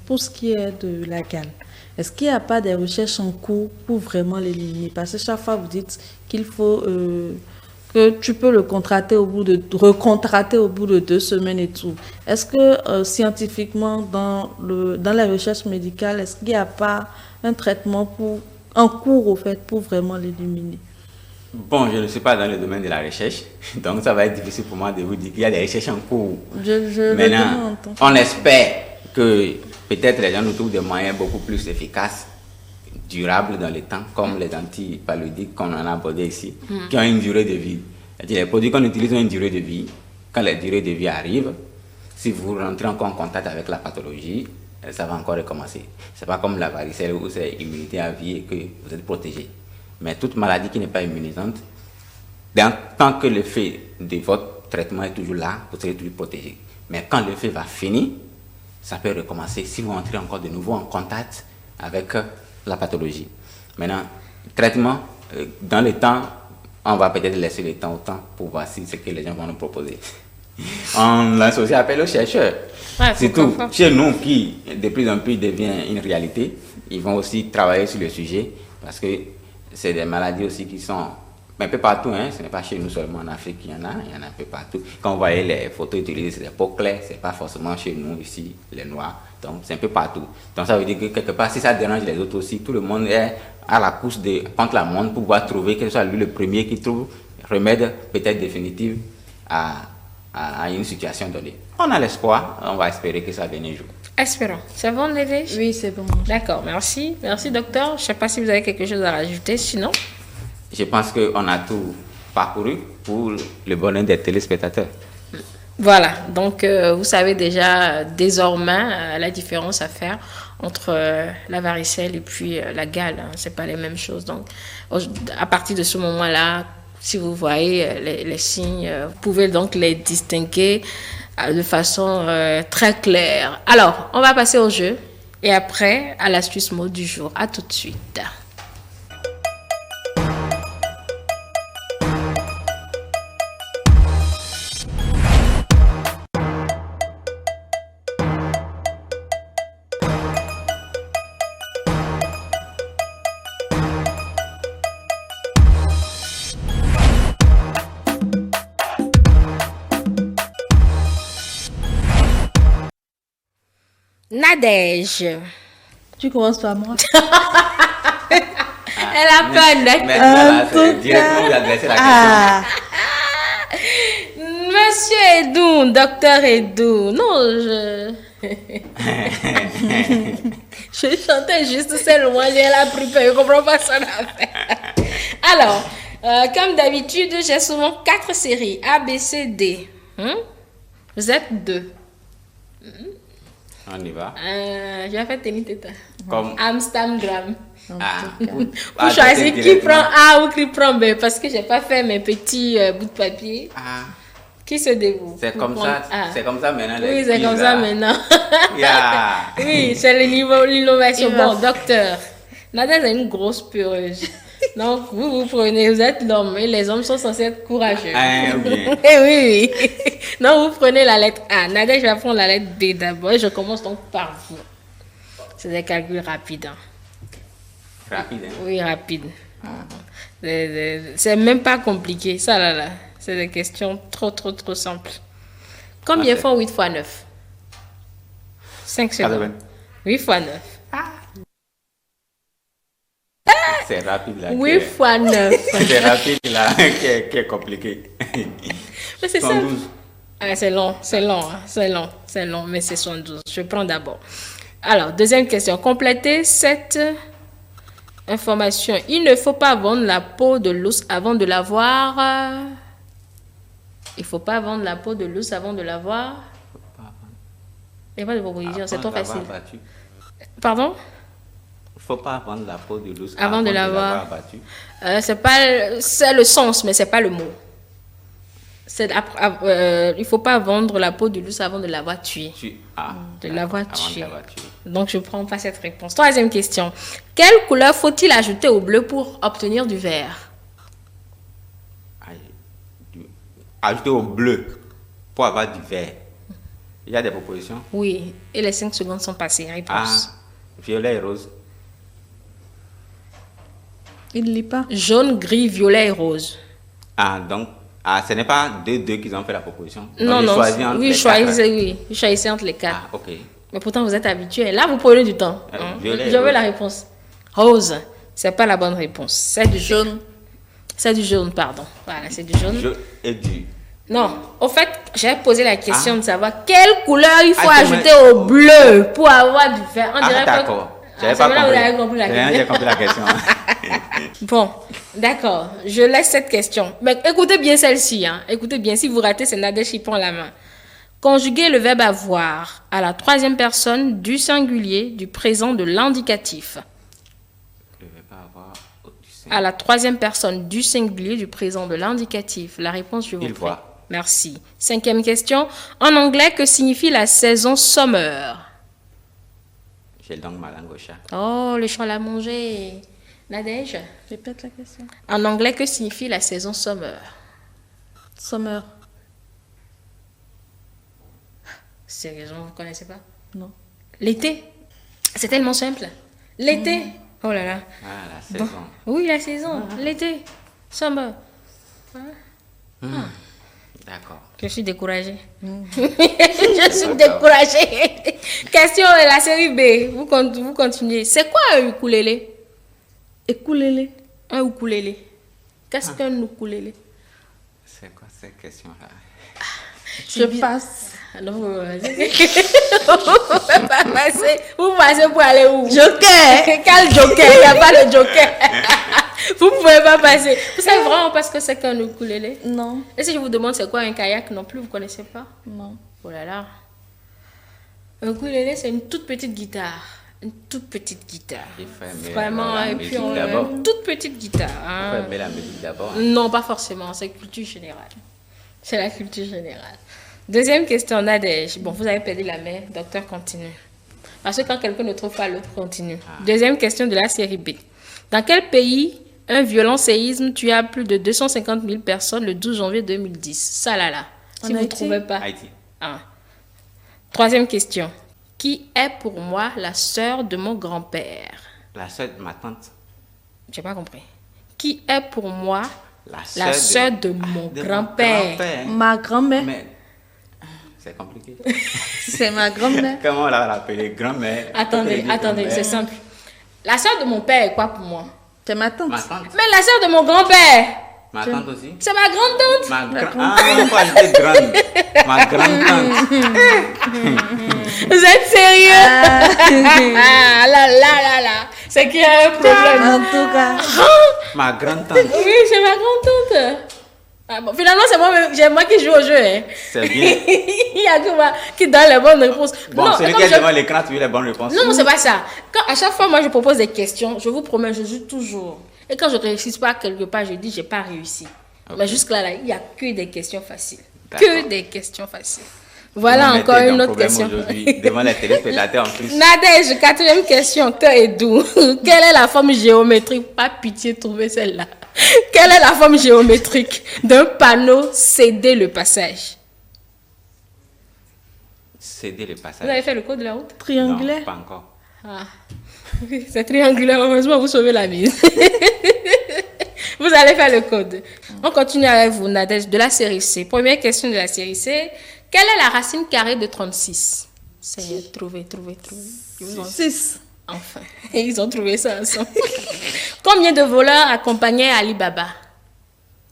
[SPEAKER 3] pour ce qui est de la gale, est-ce qu'il n'y a pas des recherches en cours pour vraiment l'éliminer? Parce que chaque fois, vous dites qu'il faut que tu peux le recontracter au bout de 2 semaines et tout. Est-ce que scientifiquement, dans la recherche médicale, est-ce qu'il n'y a pas un traitement en cours au fait pour vraiment l'éliminer?
[SPEAKER 2] Bon, je ne suis pas dans le domaine de la recherche, donc ça va être difficile pour moi de vous dire qu'il y a des recherches en cours. Maintenant, on espère que peut-être les gens nous trouvent des moyens beaucoup plus efficaces, durables dans le temps, comme les antipaludiques qu'on en a abordé ici, qui ont une durée de vie. C'est-à-dire les produits qu'on utilise ont une durée de vie. Quand la durée de vie arrive, si vous rentrez encore en contact avec la pathologie, ça va encore recommencer. C'est pas comme la varicelle où c'est immunité à vie et que vous êtes protégé. Mais toute maladie qui n'est pas immunisante, tant que l'effet de votre traitement est toujours là, vous serez toujours protégé. Mais quand l'effet va finir, ça peut recommencer si vous entrez encore de nouveau en contact avec la pathologie. Maintenant, traitement, dans le temps, on va peut-être laisser le temps au temps pour voir si ce que les gens vont nous proposer. On lance aussi appel aux chercheurs. Ouais, c'est tout. Chez nous, qui de plus en plus devient une réalité, ils vont aussi travailler sur le sujet parce que c'est des maladies aussi qui sont un peu partout. Ce n'est pas chez nous seulement, en Afrique, il y en a un peu partout. Quand vous voyez les photos utilisées, c'est des peaux claires, ce n'est pas forcément chez nous, ici, les noirs. Donc, c'est un peu partout. Donc, ça veut dire que quelque part, si ça dérange les autres aussi, tout le monde est à la course contre la montre pour pouvoir trouver, que ce soit lui le premier qui trouve remède peut-être définitif à une situation donnée. On a l'espoir, on va espérer que ça vienne un jour.
[SPEAKER 1] Espérons. C'est bon, Nédé?
[SPEAKER 3] Oui, c'est bon.
[SPEAKER 1] D'accord, merci. Merci, docteur. Je ne sais pas si vous avez quelque chose à rajouter, sinon.
[SPEAKER 2] Je pense qu'on a tout parcouru pour le bonheur des téléspectateurs.
[SPEAKER 1] Voilà, donc vous savez déjà désormais la différence à faire entre la varicelle et puis la gale. Ce n'est pas les mêmes choses. Donc, à partir de ce moment-là, si vous voyez les signes, vous pouvez donc les distinguer de façon très claire. Alors, on va passer au jeu et après à l'astuce mot du jour. À tout de suite. Nadège.
[SPEAKER 3] Tu commences par moi.
[SPEAKER 1] Elle a peur, Monsieur Edou, docteur Edou. Non, je chantais juste, c'est loin, j'ai la pris peur, je ne comprends pas son affaire. Alors, comme d'habitude, j'ai souvent 4 séries, A, B, C, D. Vous êtes 2.
[SPEAKER 2] On y va.
[SPEAKER 1] Je vais faire tenir tête.
[SPEAKER 2] Comme
[SPEAKER 1] Amsterdam.
[SPEAKER 2] Pour
[SPEAKER 1] choisir qui prend A ou qui prend B, parce que je n'ai pas fait mes petits bouts de papier. Qui se dévoue.
[SPEAKER 2] C'est comme ça. C'est comme ça maintenant.
[SPEAKER 1] Oui, c'est comme ça maintenant. Oui, c'est l'innovation. Bon, docteur, Nadège est une grosse peureuse. Donc, vous prenez, vous êtes l'homme et les hommes sont censés être courageux. Oui. Donc, vous prenez la lettre A. Nadège va prendre la lettre B d'abord et je commence donc par vous. C'est des calculs rapides.
[SPEAKER 2] Rapide,
[SPEAKER 1] Oui, rapide. C'est même pas compliqué. Ça là. C'est des questions trop simples. Combien font 8 fois 9? 5 secondes. 8 fois 9.
[SPEAKER 2] C'est rapide là.
[SPEAKER 1] 8 fois 9.
[SPEAKER 2] C'est rapide là qui est compliqué.
[SPEAKER 1] Mais c'est 112. C'est long, mais c'est 112. Je prends d'abord. Alors, deuxième question. Complétez cette information. Il ne faut pas vendre la peau de l'ours avant de l'avoir. Il ne faut pas vendre la peau de l'ours avant de l'avoir. Il n'y a pas de proposition, c'est trop facile.
[SPEAKER 2] Battu.
[SPEAKER 1] Pardon?
[SPEAKER 2] Il ne faut pas vendre la peau de l'ours
[SPEAKER 1] Avant de l'avoir
[SPEAKER 2] battu.
[SPEAKER 1] C'est le sens, mais ce n'est pas le mot. Il ne faut pas vendre la peau de l'ours avant de l'avoir tué. De l'avoir tué. Donc, je ne prends pas cette réponse. Troisième question. Quelle couleur faut-il ajouter au bleu pour obtenir du vert?
[SPEAKER 2] Ajouter au bleu pour avoir du vert. Il y a des propositions?
[SPEAKER 1] Oui. Et les 5 secondes sont passées. Réponse.
[SPEAKER 2] Violet et rose.
[SPEAKER 3] Il ne lit pas.
[SPEAKER 1] Jaune, gris, violet et rose.
[SPEAKER 2] Donc, ce n'est pas deux qu'ils ont fait la proposition.
[SPEAKER 1] Non,
[SPEAKER 2] donc,
[SPEAKER 1] non. Oui, choisissez entre les 4.
[SPEAKER 2] Ok.
[SPEAKER 1] Mais pourtant, vous êtes habitué. Là, vous prenez du temps. Je veux la réponse. Rose. C'est pas la bonne réponse. C'est du jaune. C'est du jaune, pardon. Voilà, c'est du jaune.
[SPEAKER 2] Et du...
[SPEAKER 1] Non, au fait, j'ai posé la question de savoir quelle couleur il faut ajouter au bleu pour avoir du vert. On dirait
[SPEAKER 2] d'accord.
[SPEAKER 1] J'avais pas compris. Vous avez compris la question.
[SPEAKER 2] J'ai compris la question.
[SPEAKER 1] Bon, d'accord. Je laisse cette question. Mais écoutez bien celle-ci. Hein. Écoutez bien. Si vous ratez, c'est Nadège qui prend la main. Conjuguer le verbe avoir à la troisième personne du singulier du présent de l'indicatif.
[SPEAKER 2] Le verbe avoir
[SPEAKER 1] à la troisième personne du singulier du présent de l'indicatif. La réponse, je vous prie. Merci. Cinquième question. En anglais, que signifie la saison summer?
[SPEAKER 2] J'ai donc ma langue au chat.
[SPEAKER 1] Oh, le chat l'a mangé. Nadège?
[SPEAKER 3] Répète la question.
[SPEAKER 1] En anglais, que signifie la saison summer?
[SPEAKER 3] Summer.
[SPEAKER 1] Sérieusement, vous ne connaissez pas?
[SPEAKER 3] Non.
[SPEAKER 1] L'été. C'est tellement simple. L'été. Oh là là.
[SPEAKER 2] La saison.
[SPEAKER 1] Bon. Oui, la saison. L'été. Summer.
[SPEAKER 2] D'accord.
[SPEAKER 1] Je suis découragée. Je suis découragée. Question de la série B. Vous continuez. C'est quoi un ukulélé?
[SPEAKER 3] Ukulélé.
[SPEAKER 1] Un ukulélé. Qu'est-ce qu'un ukulélé?
[SPEAKER 2] C'est quoi cette question-là?
[SPEAKER 3] Je passe.
[SPEAKER 1] Alors, vous passez pour aller où?
[SPEAKER 3] Joker.
[SPEAKER 1] Quel joker? Il n'y a pas de joker. Vous ne pouvez pas passer. Vous savez vraiment pas ce que c'est qu'un ukulélé?
[SPEAKER 3] Non.
[SPEAKER 1] Et si je vous demande c'est quoi un kayak non plus, vous ne connaissez pas?
[SPEAKER 3] Non.
[SPEAKER 1] Oh là là. Un ukulélé, c'est une toute petite guitare. Une toute petite guitare. Vraiment, et puis une toute petite guitare.
[SPEAKER 2] Il faut aimer la musique d'abord.
[SPEAKER 1] Non, pas forcément. C'est culture générale. C'est la culture générale. Deuxième question, Nadège. Bon, vous avez perdu la main. Docteur, continue. Parce que quand quelqu'un ne trouve pas, l'autre continue. Deuxième question de la série B. Dans quel pays un violent séisme tua plus de 250 000 personnes le 12 janvier 2010? Ça là. Si vous ne trouvez pas.
[SPEAKER 2] Haïti.
[SPEAKER 1] Troisième question. Qui est pour moi la sœur de mon grand-père?
[SPEAKER 2] La sœur de ma tante.
[SPEAKER 1] J'ai pas compris. Qui est pour moi
[SPEAKER 2] la sœur
[SPEAKER 1] de mon grand-père?
[SPEAKER 3] Ma grand-mère.
[SPEAKER 2] Mais c'est compliqué.
[SPEAKER 3] C'est ma grand-mère.
[SPEAKER 2] Comment on l'a appelée? Grand-mère.
[SPEAKER 1] Attendez, c'est simple. La sœur de mon père est quoi pour moi?
[SPEAKER 3] C'est ma tante.
[SPEAKER 2] Ma tante.
[SPEAKER 1] Mais la sœur de mon grand-père.
[SPEAKER 2] Ma tante aussi?
[SPEAKER 1] C'est ma grande-tante.
[SPEAKER 2] On peut ajouter grande. Ma grande-tante.
[SPEAKER 1] Vous êtes sérieux? Là. C'est qu'il y a un problème.
[SPEAKER 3] En tout cas.
[SPEAKER 2] Ma grande-tante.
[SPEAKER 1] Oui, c'est ma grande-tante. Bon, finalement, c'est moi qui joue au jeu. Hein.
[SPEAKER 2] C'est bien.
[SPEAKER 1] Il y a que moi qui donne les bonnes réponses.
[SPEAKER 2] Bon, celui qui est devant l'écran, tu veux les bonnes réponses.
[SPEAKER 1] Non, c'est pas ça. À chaque fois, moi, je propose des questions, je vous promets, je joue toujours. Et quand je ne réussis pas quelque part, je dis, j'ai pas réussi. Okay. Mais jusque-là, il n'y a que des questions faciles. Que des questions faciles. Voilà encore une autre question.
[SPEAKER 2] Devant les téléspectateurs en plus.
[SPEAKER 1] Nadège, quatrième question. Que est d'où? Quelle est la forme géométrique? Pas pitié, trouvez celle-là. Quelle est la forme géométrique d'un panneau céder le passage?
[SPEAKER 2] Céder le passage.
[SPEAKER 1] Vous avez fait le code de la route?
[SPEAKER 3] Triangulaire?
[SPEAKER 2] Non, pas encore.
[SPEAKER 1] C'est triangulaire. Heureusement, vous sauvez la mise. Vous allez faire le code. On continue avec vous, Nadège, de la série C. Première question de la série C. Quelle est la racine carrée de 36? C'est trouvé.
[SPEAKER 3] 6.
[SPEAKER 1] Enfin, ils ont trouvé ça ensemble. Combien de voleurs accompagnaient Ali Baba?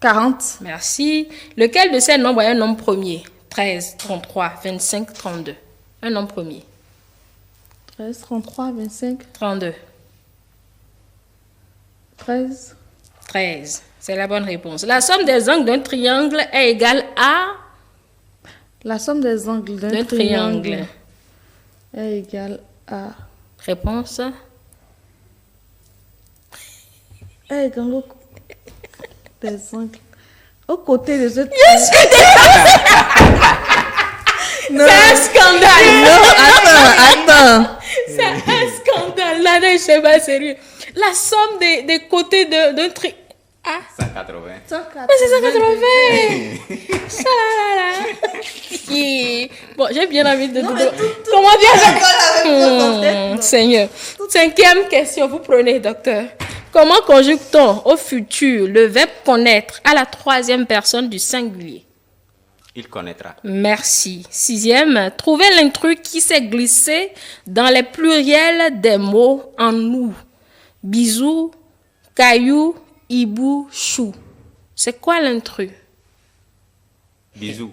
[SPEAKER 3] 40.
[SPEAKER 1] Merci. Lequel de ces nombres est un nombre premier? 13, 33, 25, 32. Un nombre premier.
[SPEAKER 3] 13, 33, 25,
[SPEAKER 1] 32.
[SPEAKER 3] 13.
[SPEAKER 1] 13. C'est la bonne réponse. La somme des angles d'un triangle est égale à...
[SPEAKER 3] La somme des angles d'un triangle est égale à...
[SPEAKER 1] Réponse.
[SPEAKER 3] Est égale des angles. Au côté de ce triangle.
[SPEAKER 1] C'est un scandale.
[SPEAKER 3] Non, attends.
[SPEAKER 1] C'est un scandale. Là, je sais pas sérieux. La somme des côtés d'un triangle. Ah,
[SPEAKER 2] 180.
[SPEAKER 1] mais c'est 180. Ça là. Qui... Bon, j'ai bien envie de... Comment dire ça? Seigneur. 5e question, vous prenez, docteur. Comment conjugue-t-on au futur le verbe connaître à la 3e personne du singulier?
[SPEAKER 2] Il connaîtra.
[SPEAKER 1] Merci. 6e, trouvez l'intrus qui s'est glissé dans les pluriels des mots en nous. Bisous, caillou, hibou, chou. C'est quoi l'intrus?
[SPEAKER 2] Bisous.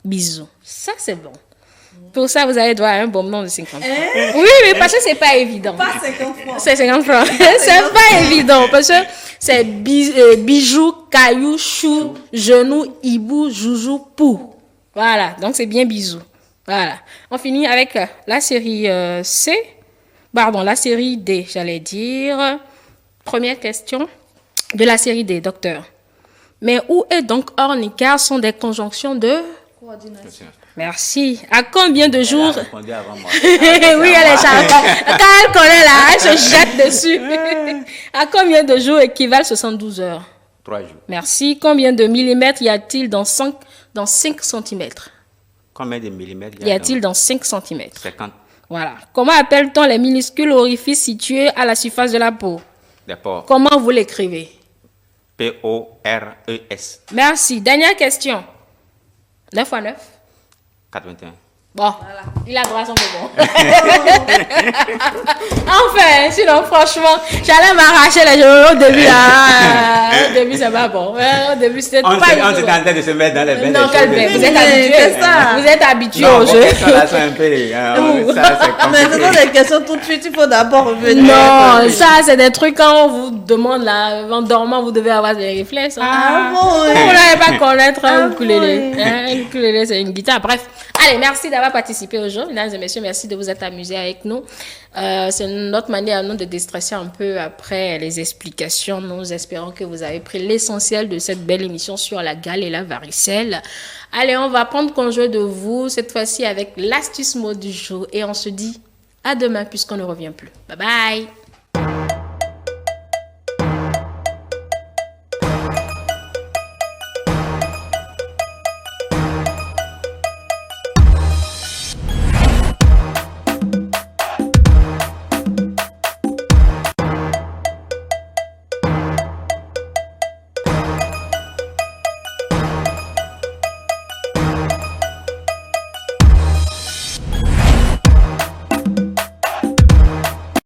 [SPEAKER 1] Bisous. Ça, c'est bon. Pour ça, vous allez devoir un bon nom de 50 francs. Oui, mais parce que c'est pas évident.
[SPEAKER 4] Pas 50 francs.
[SPEAKER 1] C'est 50 francs. C'est pas évident parce que c'est bijoux, caillou, chou, genou, hibou, joujou, pou. Voilà, donc c'est bien bisous. Voilà. On finit avec la série C. Pardon, la série D, j'allais dire. Première question de la série D, docteur. Mais où est donc orne car sont des conjonctions de...
[SPEAKER 3] Coordination.
[SPEAKER 1] Merci. À combien de jours...
[SPEAKER 2] Elle a répondu avant moi.
[SPEAKER 1] Oui, elle est charmante. Quand elle connaît là, elle se jette dessus. À combien de jours équivalent 72 heures?
[SPEAKER 2] 3 jours.
[SPEAKER 1] Merci. Combien de millimètres y a-t-il dans 5 centimètres?
[SPEAKER 2] Combien de millimètres
[SPEAKER 1] Y a-t-il dans 5 centimètres?
[SPEAKER 2] 50.
[SPEAKER 1] Voilà. Comment appelle-t-on les minuscules orifices situés à la surface de la peau?
[SPEAKER 2] Des porcs.
[SPEAKER 1] Comment vous l'écrivez?
[SPEAKER 2] P-O-R-E-S.
[SPEAKER 1] Merci. Dernière question. 9 fois 9?
[SPEAKER 2] 81.
[SPEAKER 1] Bon, il a droit à son bonbon. Enfin, sinon, franchement, j'allais m'arracher les cheveux au début. Au début, c'est pas bon. Au début, c'était
[SPEAKER 2] On
[SPEAKER 1] pas
[SPEAKER 2] était
[SPEAKER 1] du tout.
[SPEAKER 2] en train de se mettre dans les bains.
[SPEAKER 1] Non, quel bain? Vous êtes habitué.
[SPEAKER 3] c'est ça.
[SPEAKER 1] Vous êtes habitué
[SPEAKER 2] Non,
[SPEAKER 1] au
[SPEAKER 2] vos
[SPEAKER 1] jeu.
[SPEAKER 2] questions là sont un peu... ça, c'est
[SPEAKER 3] Mais
[SPEAKER 2] compliqué.
[SPEAKER 3] ce sont des questions tout de suite, il faut d'abord revenir.
[SPEAKER 1] Non, ça, c'est des trucs quand on vous demande là, en dormant, vous devez avoir des réflexes. Hein.
[SPEAKER 3] Ah bon,
[SPEAKER 1] Vous
[SPEAKER 3] oui.
[SPEAKER 1] n'allez pas connaître un ukulélé.
[SPEAKER 3] oui.
[SPEAKER 1] Un ukulélé, c'est une guitare. Bref, allez, merci d'avoir participé au jeu. Mesdames et messieurs, merci de vous être amusés avec nous. C'est notre manière à nous de déstresser un peu après les explications. Nous espérons que vous avez pris l'essentiel de cette belle émission sur la gale et la varicelle. Allez, on va prendre congé de vous, cette fois-ci avec l'astuce mot du jour. Et on se dit à demain puisqu'on ne revient plus. Bye bye.